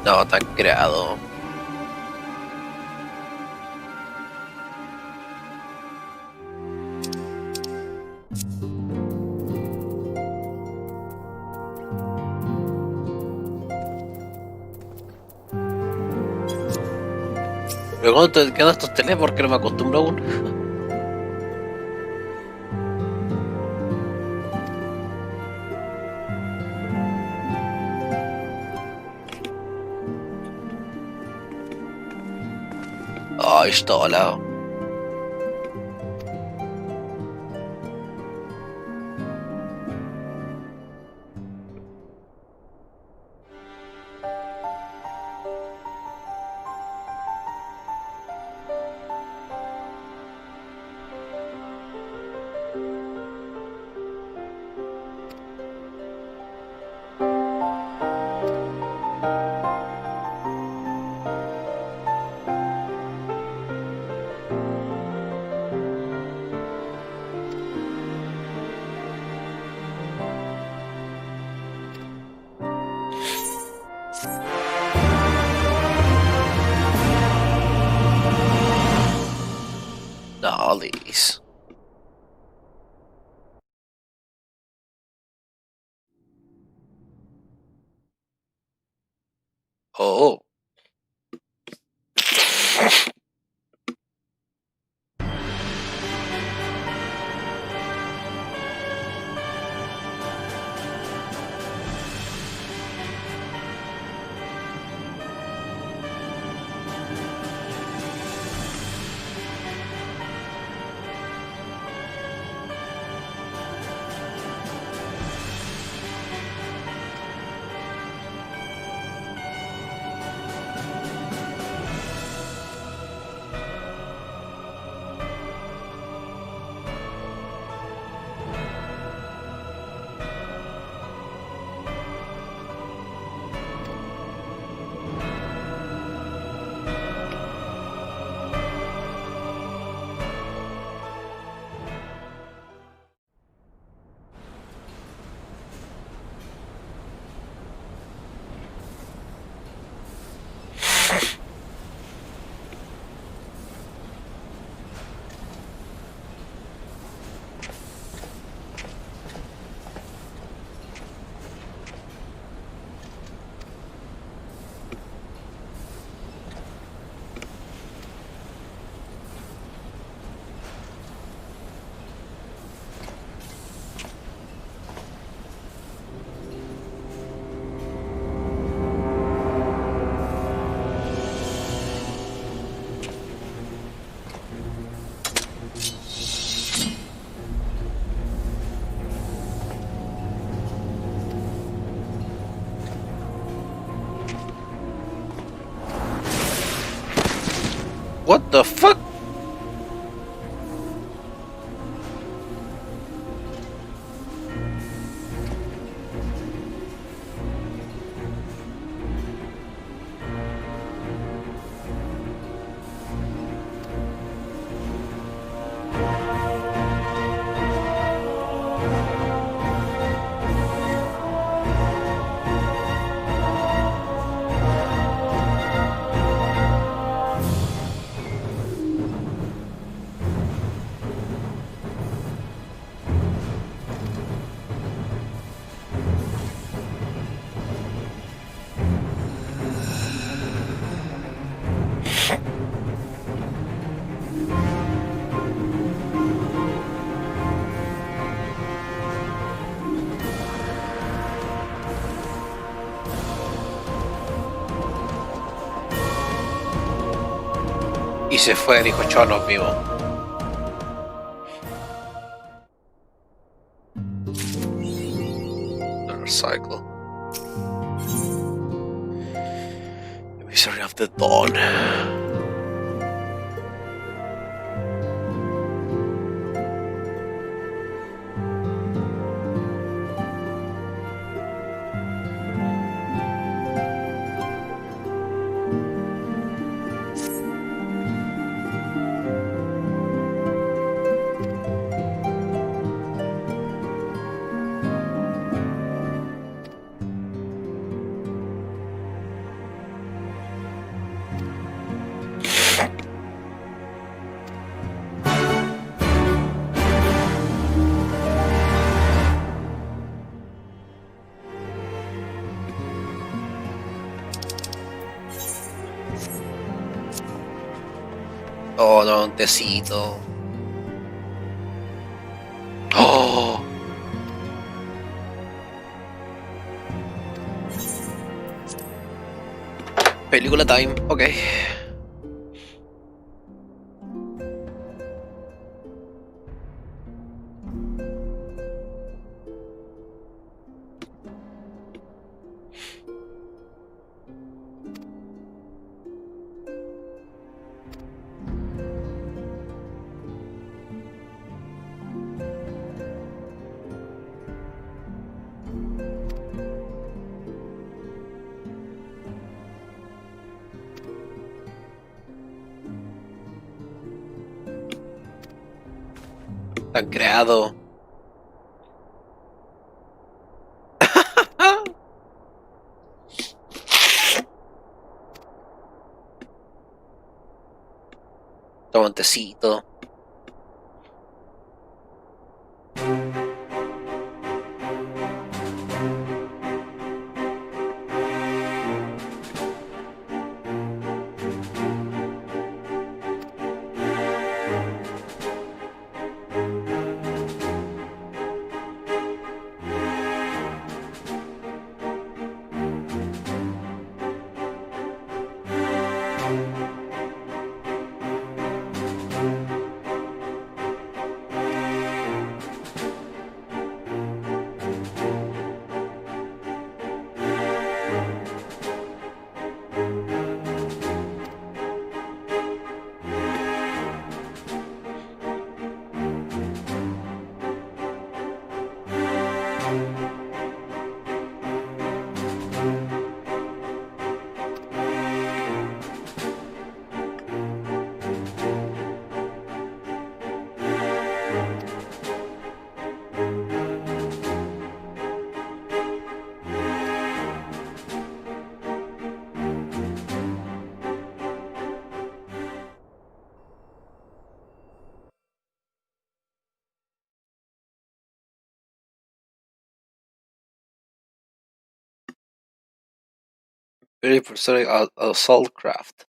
No, tan creado. Pero cuando te quedan estos teles, porque no me acostumbro aún. Ay, está al lado. Dollies. Oh. What the fuck? Y se fue, dijo Chonos vivo. Recycle. The Misery of the Dawn. Oh, no, un tecito. Oh. Película time, ok. Tan creado. Toma un tecito. Very pursuing assault craft.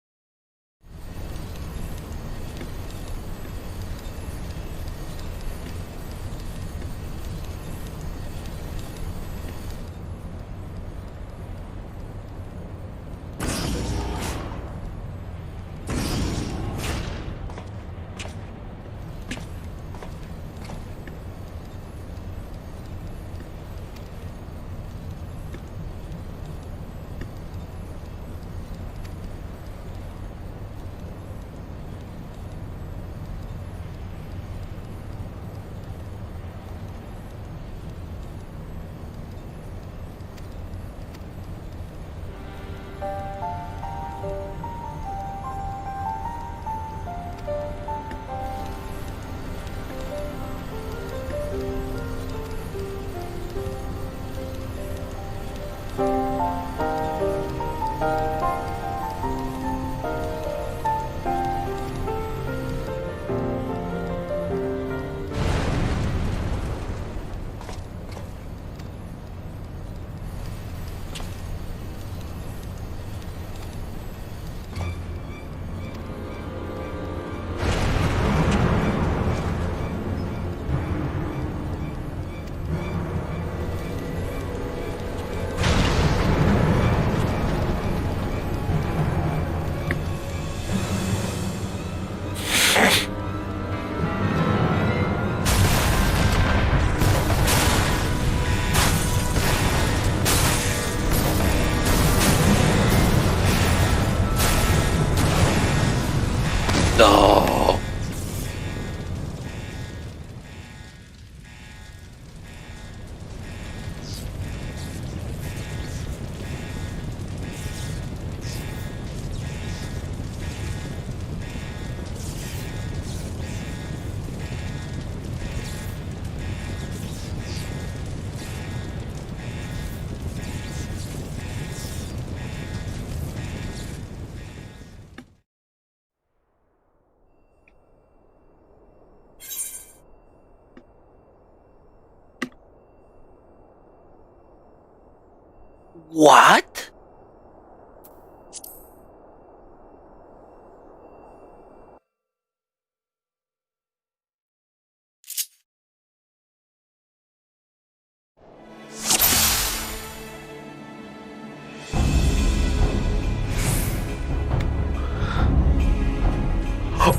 What?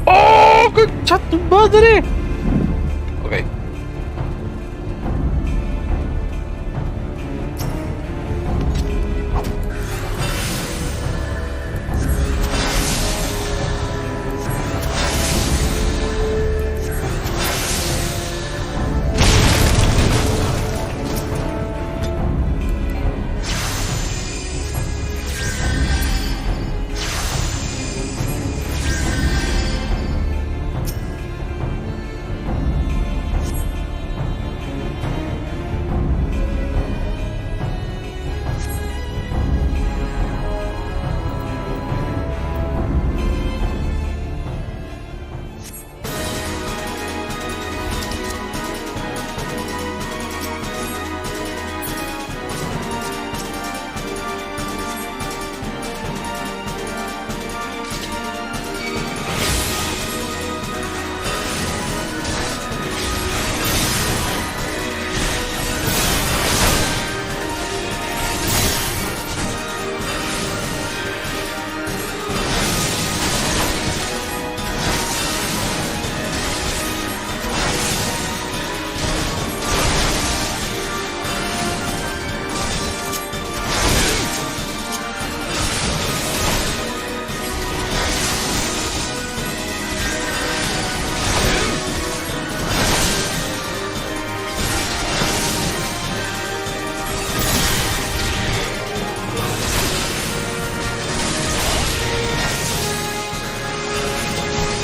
¡Oh, concha tu madre! Ok.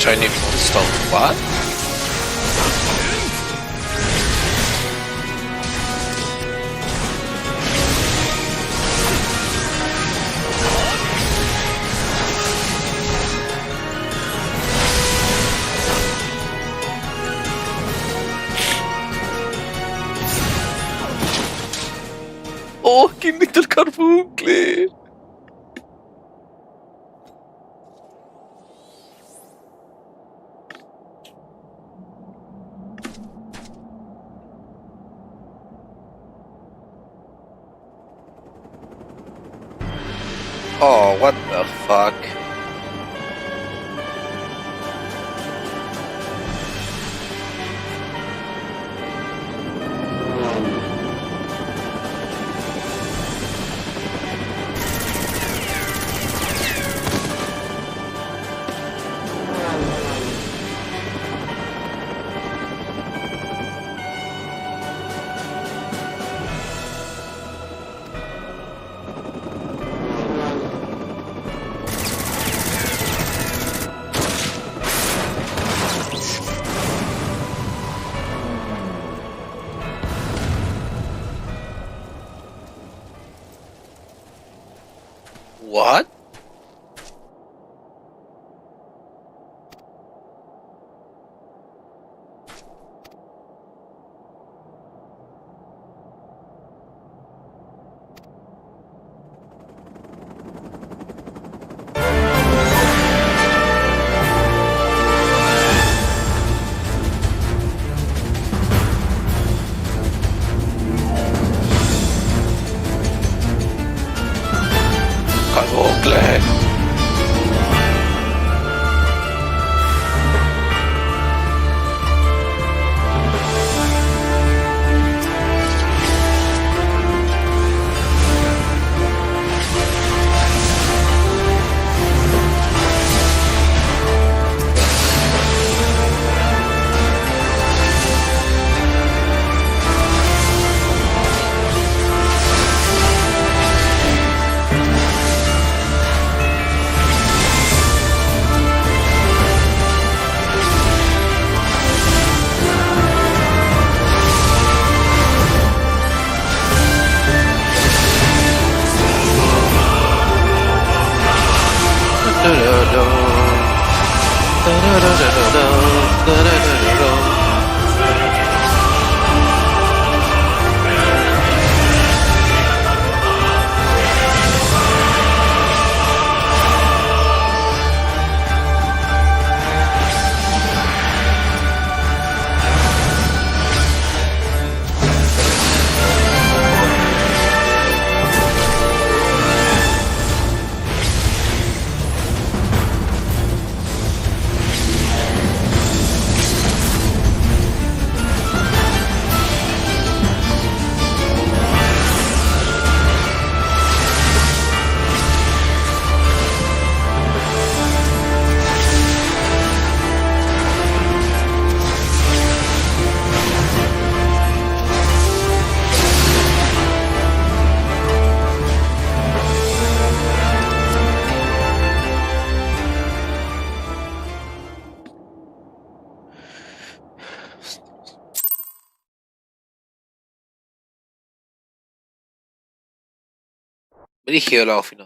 Shiny Moonstone, what? ¡Oh, qué lindo el carbuncle! Oh, what the fuck? What? Carbucle. Brígido el outfit.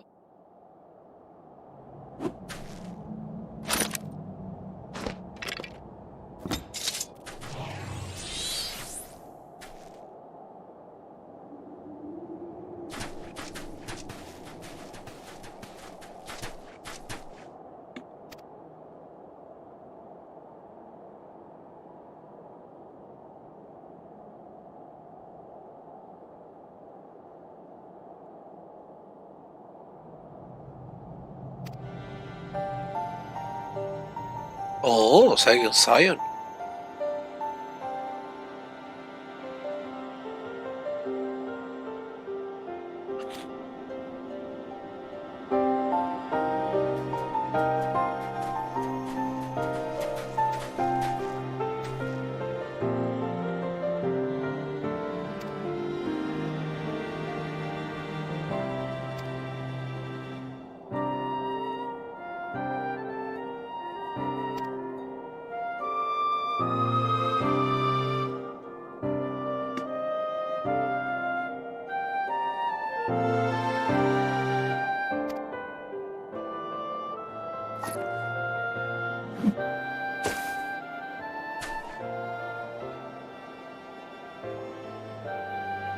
Oh, o sea que un Zion.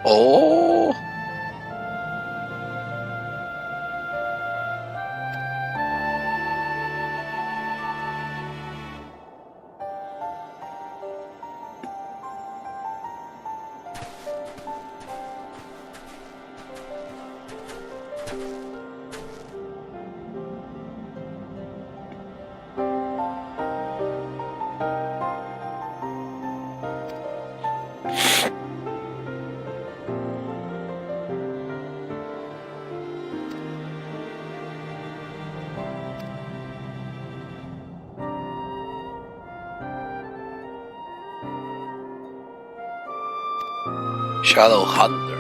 Oh. Shadow Hunter.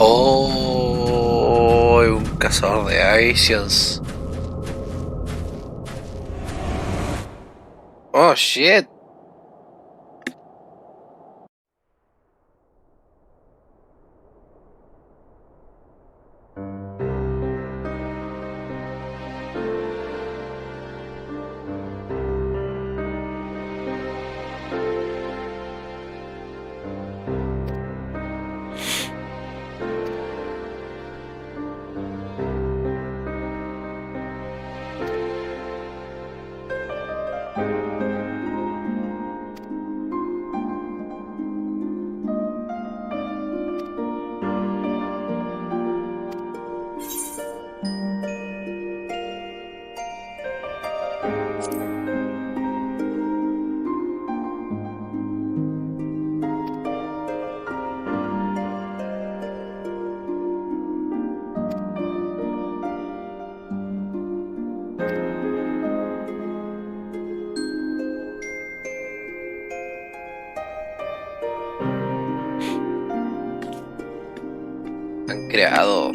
Oh, un cazador de Asians. Oh shit. Han creado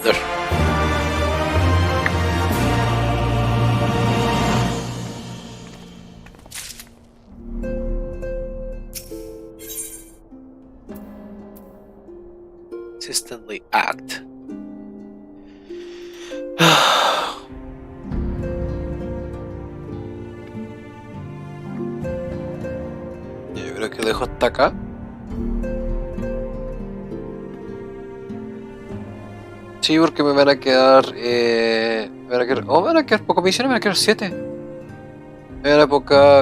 There. Consistently act. Yo creo que dejo hasta acá. Sí, porque me van a quedar. Me van a quedar pocas misiones, me van a quedar 7. Me van a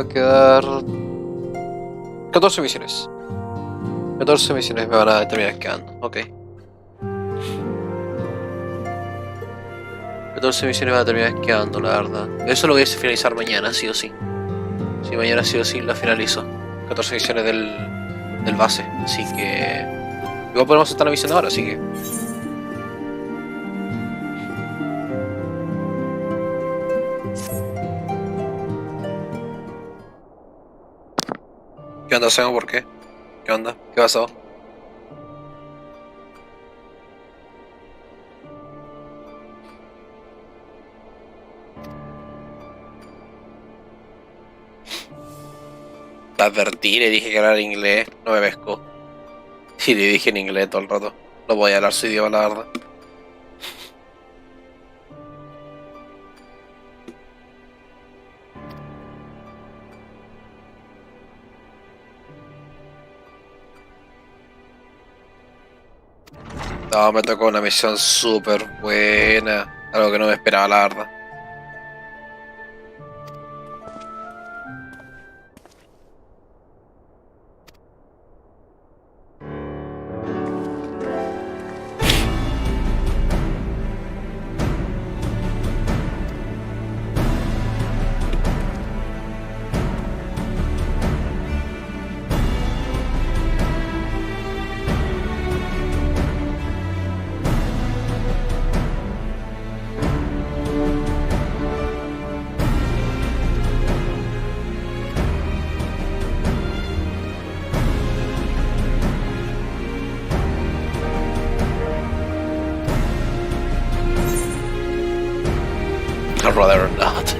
quedar 14 misiones. 14 misiones me van a terminar quedando, ok. 14 misiones me van a terminar quedando, la verdad. Eso lo voy a finalizar mañana, sí o sí. Sí, mañana sí o sí lo finalizo. 14 misiones del base, así que... Igual podemos estar la misión ahora, así que... ¿Qué onda, Semo? ¿Por qué? ¿Qué onda? ¿Qué pasó? Te advertí, le dije que hablar inglés, no me pescó. Y le dije en inglés todo el rato. No voy a hablar su idioma, la verdad. No, me tocó una misión súper buena. Algo que no me esperaba, la verdad. I'd rather not.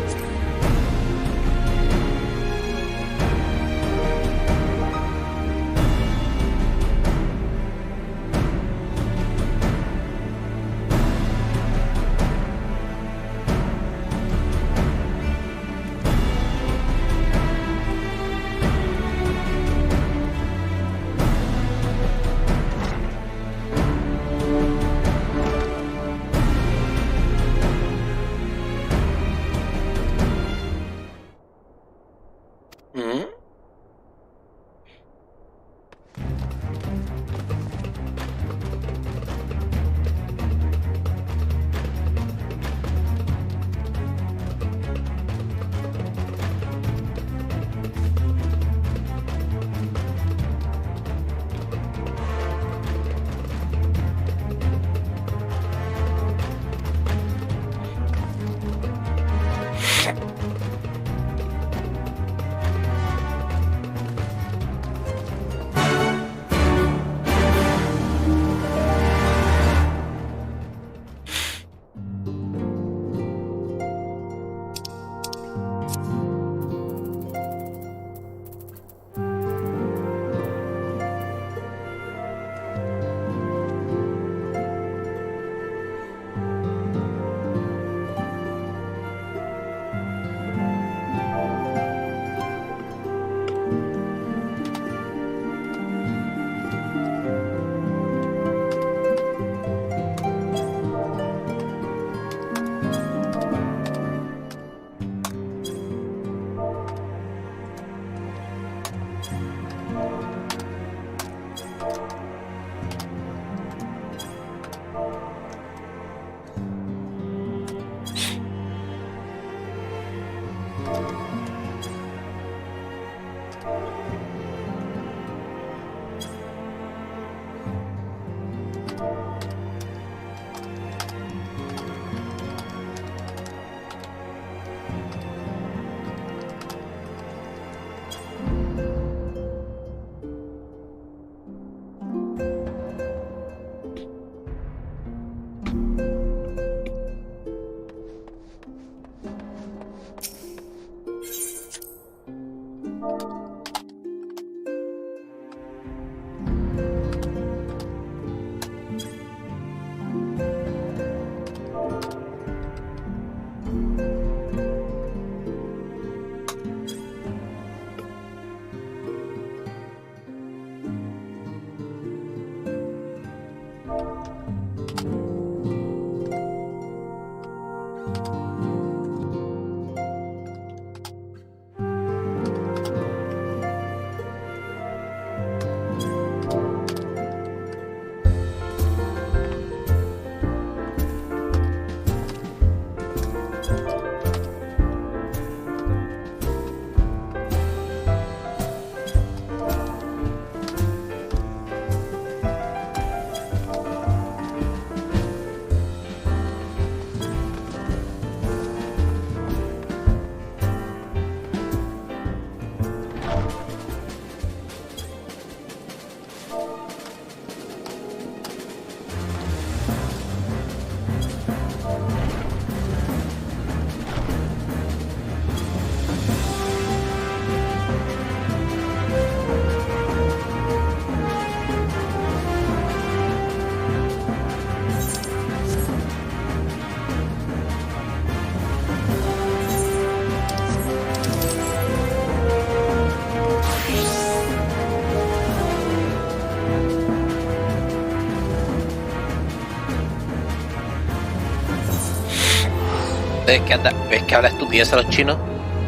¿Ves que habla estupidez a los chinos?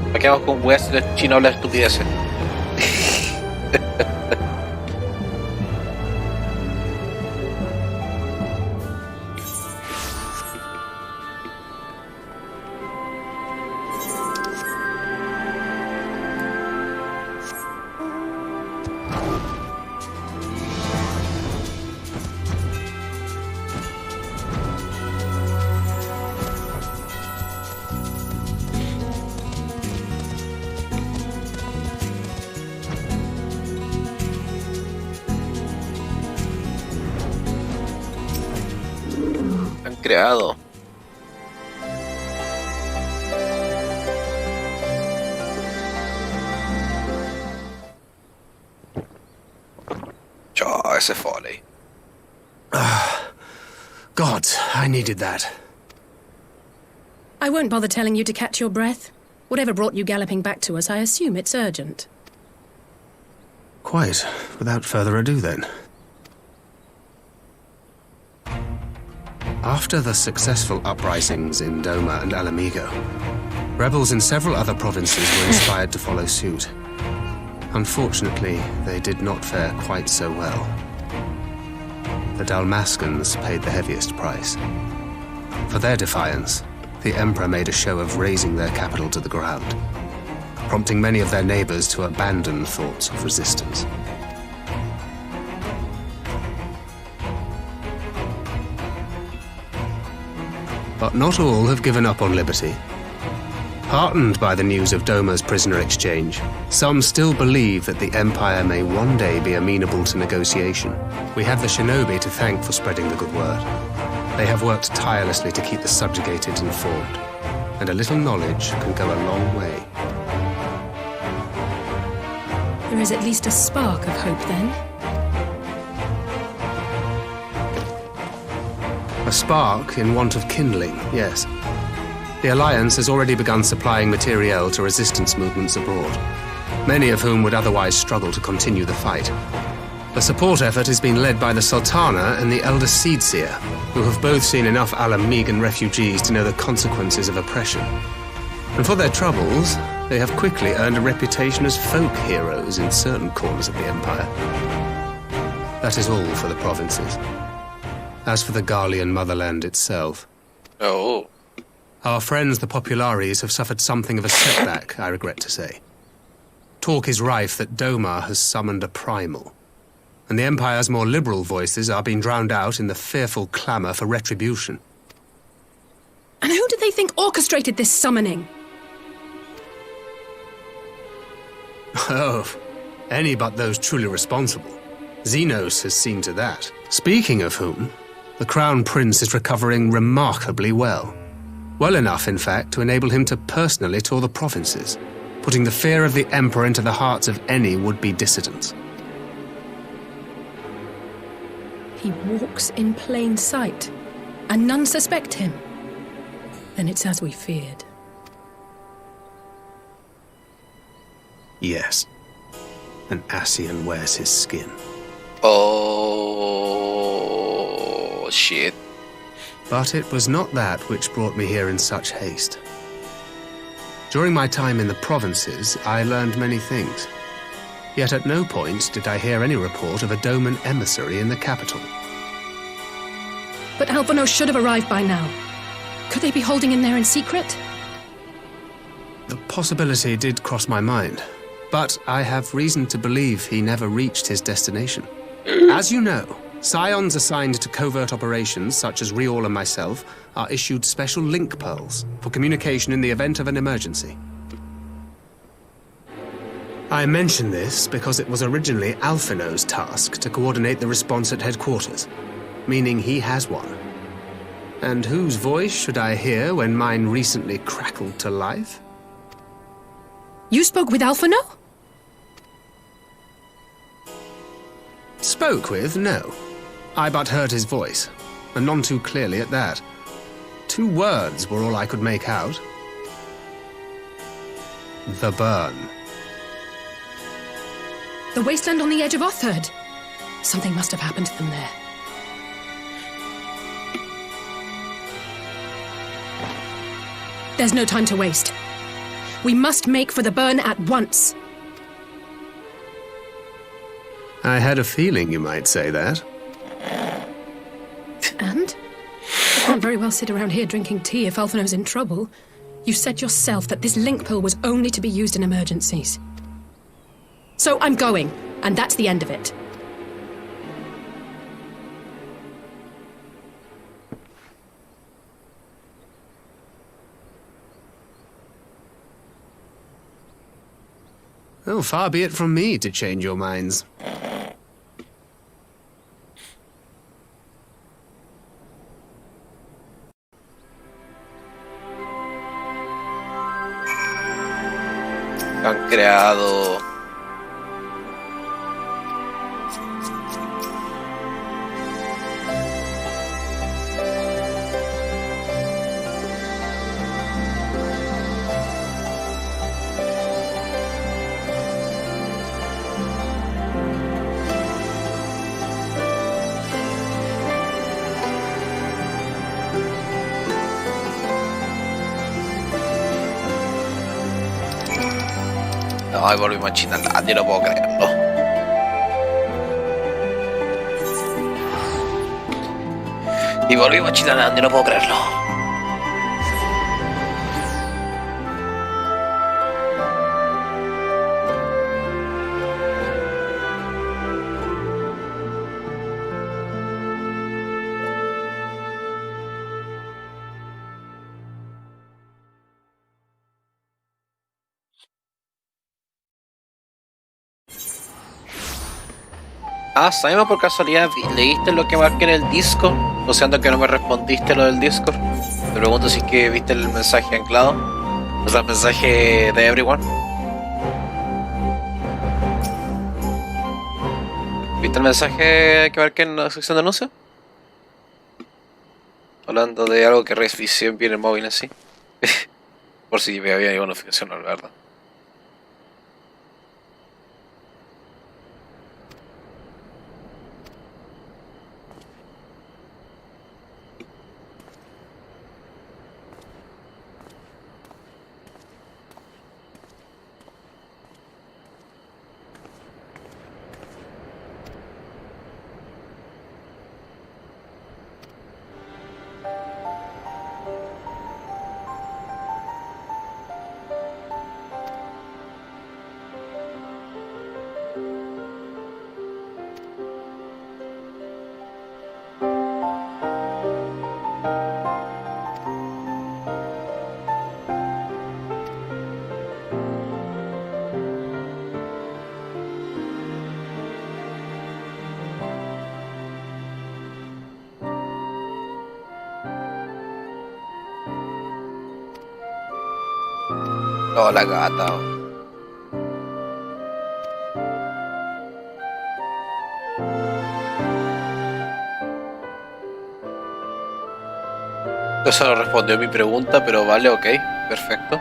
¿Para qué vamos con weas si los chinos hablan estupideces? Creado. Ese foley. God, I needed that. I won't bother telling you to catch your breath. Whatever brought you galloping back to us, I assume it's urgent. Quite. Without further ado, then. After the successful uprisings in Doma and Alamigo, rebels in several other provinces were inspired to follow suit. Unfortunately, they did not fare quite so well. The Dalmascans paid the heaviest price. For their defiance, the Emperor made a show of razing their capital to the ground, prompting many of their neighbors to abandon thoughts of resistance. But not all have given up on liberty. Heartened by the news of Doma's prisoner exchange, some still believe that the Empire may one day be amenable to negotiation. We have the shinobi to thank for spreading the good word. They have worked tirelessly to keep the subjugated informed, and a little knowledge can go a long way. There is at least a spark of hope, then. A spark in want of kindling, yes. The Alliance has already begun supplying materiel to resistance movements abroad, many of whom would otherwise struggle to continue the fight. The support effort has been led by the Sultana and the Elder Seedseer, who have both seen enough Alamigan refugees to know the consequences of oppression. And for their troubles, they have quickly earned a reputation as folk heroes in certain corners of the Empire. That is all for the provinces. As for the Garlean motherland itself... Oh. Our friends the Populares have suffered something of a setback, I regret to say. Talk is rife that Doma has summoned a primal, and the Empire's more liberal voices are being drowned out in the fearful clamour for retribution. And who do they think orchestrated this summoning? Oh, any but those truly responsible. Xenos has seen to that. Speaking of whom, the Crown Prince is recovering remarkably well. Well enough, in fact, to enable him to personally tour the provinces, putting the fear of the Emperor into the hearts of any would-be dissidents. He walks in plain sight, and none suspect him. Then it's as we feared. Yes. An Ascian wears his skin. Oh, shit. But it was not that which brought me here in such haste. During my time in the provinces, I learned many things. Yet at no point did I hear any report of a Doman emissary in the capital. But Alphonse should have arrived by now. Could they be holding him there in secret? The possibility did cross my mind, but I have reason to believe he never reached his destination. As you know, Scions assigned to covert operations, such as Riol and myself, are issued special link pearls for communication in the event of an emergency. I mention this because it was originally Alphino's task to coordinate the response at headquarters, meaning he has one. And whose voice should I hear when mine recently crackled to life? You spoke with Alphino? Spoke with? No. I but heard his voice, and none too clearly at that. 2 words were all I could make out. The burn. The wasteland on the edge of Otherd. Something must have happened to them there. There's no time to waste. We must make for the burn at once. I had a feeling you might say that. And? I can't very well sit around here drinking tea if Alphino's in trouble. You said yourself that this link pill was only to be used in emergencies. So I'm going, and that's the end of it. Oh, far be it from me to change your minds. Han creado... Ay, volvimos a Shinalandia, no puedo creerlo. Y volvimos a Shinalandia, no puedo creerlo. Ah, Simon, por casualidad, ¿leíste lo que marqué en el Discord? O sea, que no me respondiste lo del Discord. Te pregunto si es que viste el mensaje anclado. O sea, el mensaje de everyone. ¿Viste el mensaje que marqué en la sección de anuncios? Hablando de algo que recién viene el móvil así. Por si me había llegado una notificación, la verdad. Oh, la gata. Eso no respondió a mi pregunta, pero vale, ok, perfecto.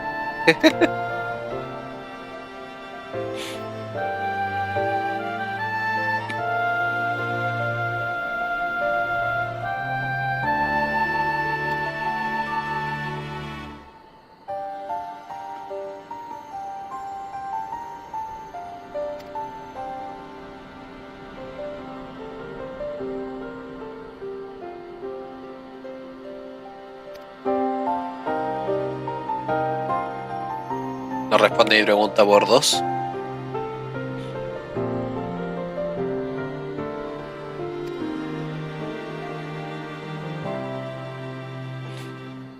No responde mi pregunta por 2.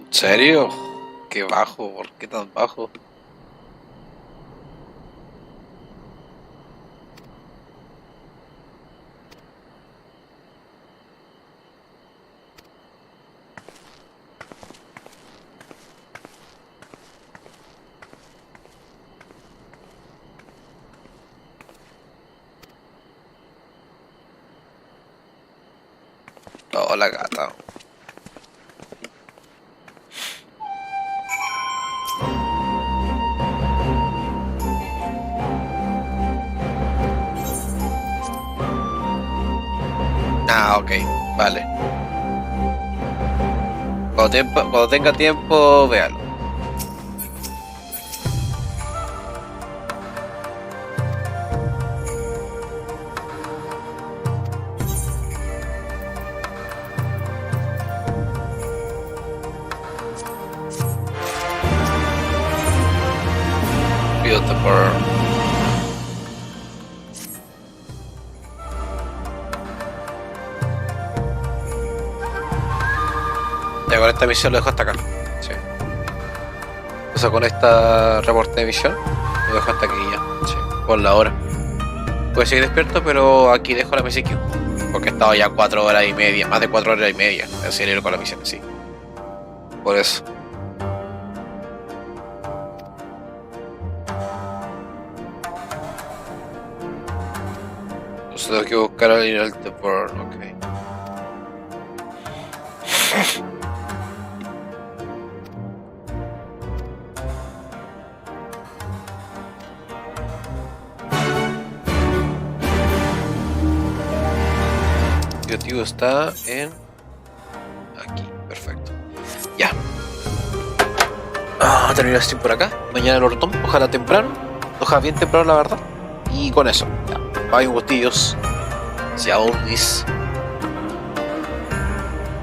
¿En serio? Qué bajo, ¿por qué tan bajo? Oh, la gata. Ah, ok, vale. Cuando tenga tiempo, véalo. burn. Ya con esta misión lo dejo hasta acá. Sí. O sea, con esta reporte de misión lo dejo hasta aquí ya. Sí. Por la hora. Puede seguir despierto, pero aquí dejo la MCQ. Porque he estado ya 4 horas y media, más de 4 horas y media. En serio con la misión así. Por eso. Entonces tengo que buscar al nivel de burn, ok. El objetivo está en aquí, perfecto. Ya. Terminar el stream por acá. Mañana el hortón, ojalá temprano. Ojalá bien temprano, la verdad. Y con eso, ya. Bye, gustillos. Si aún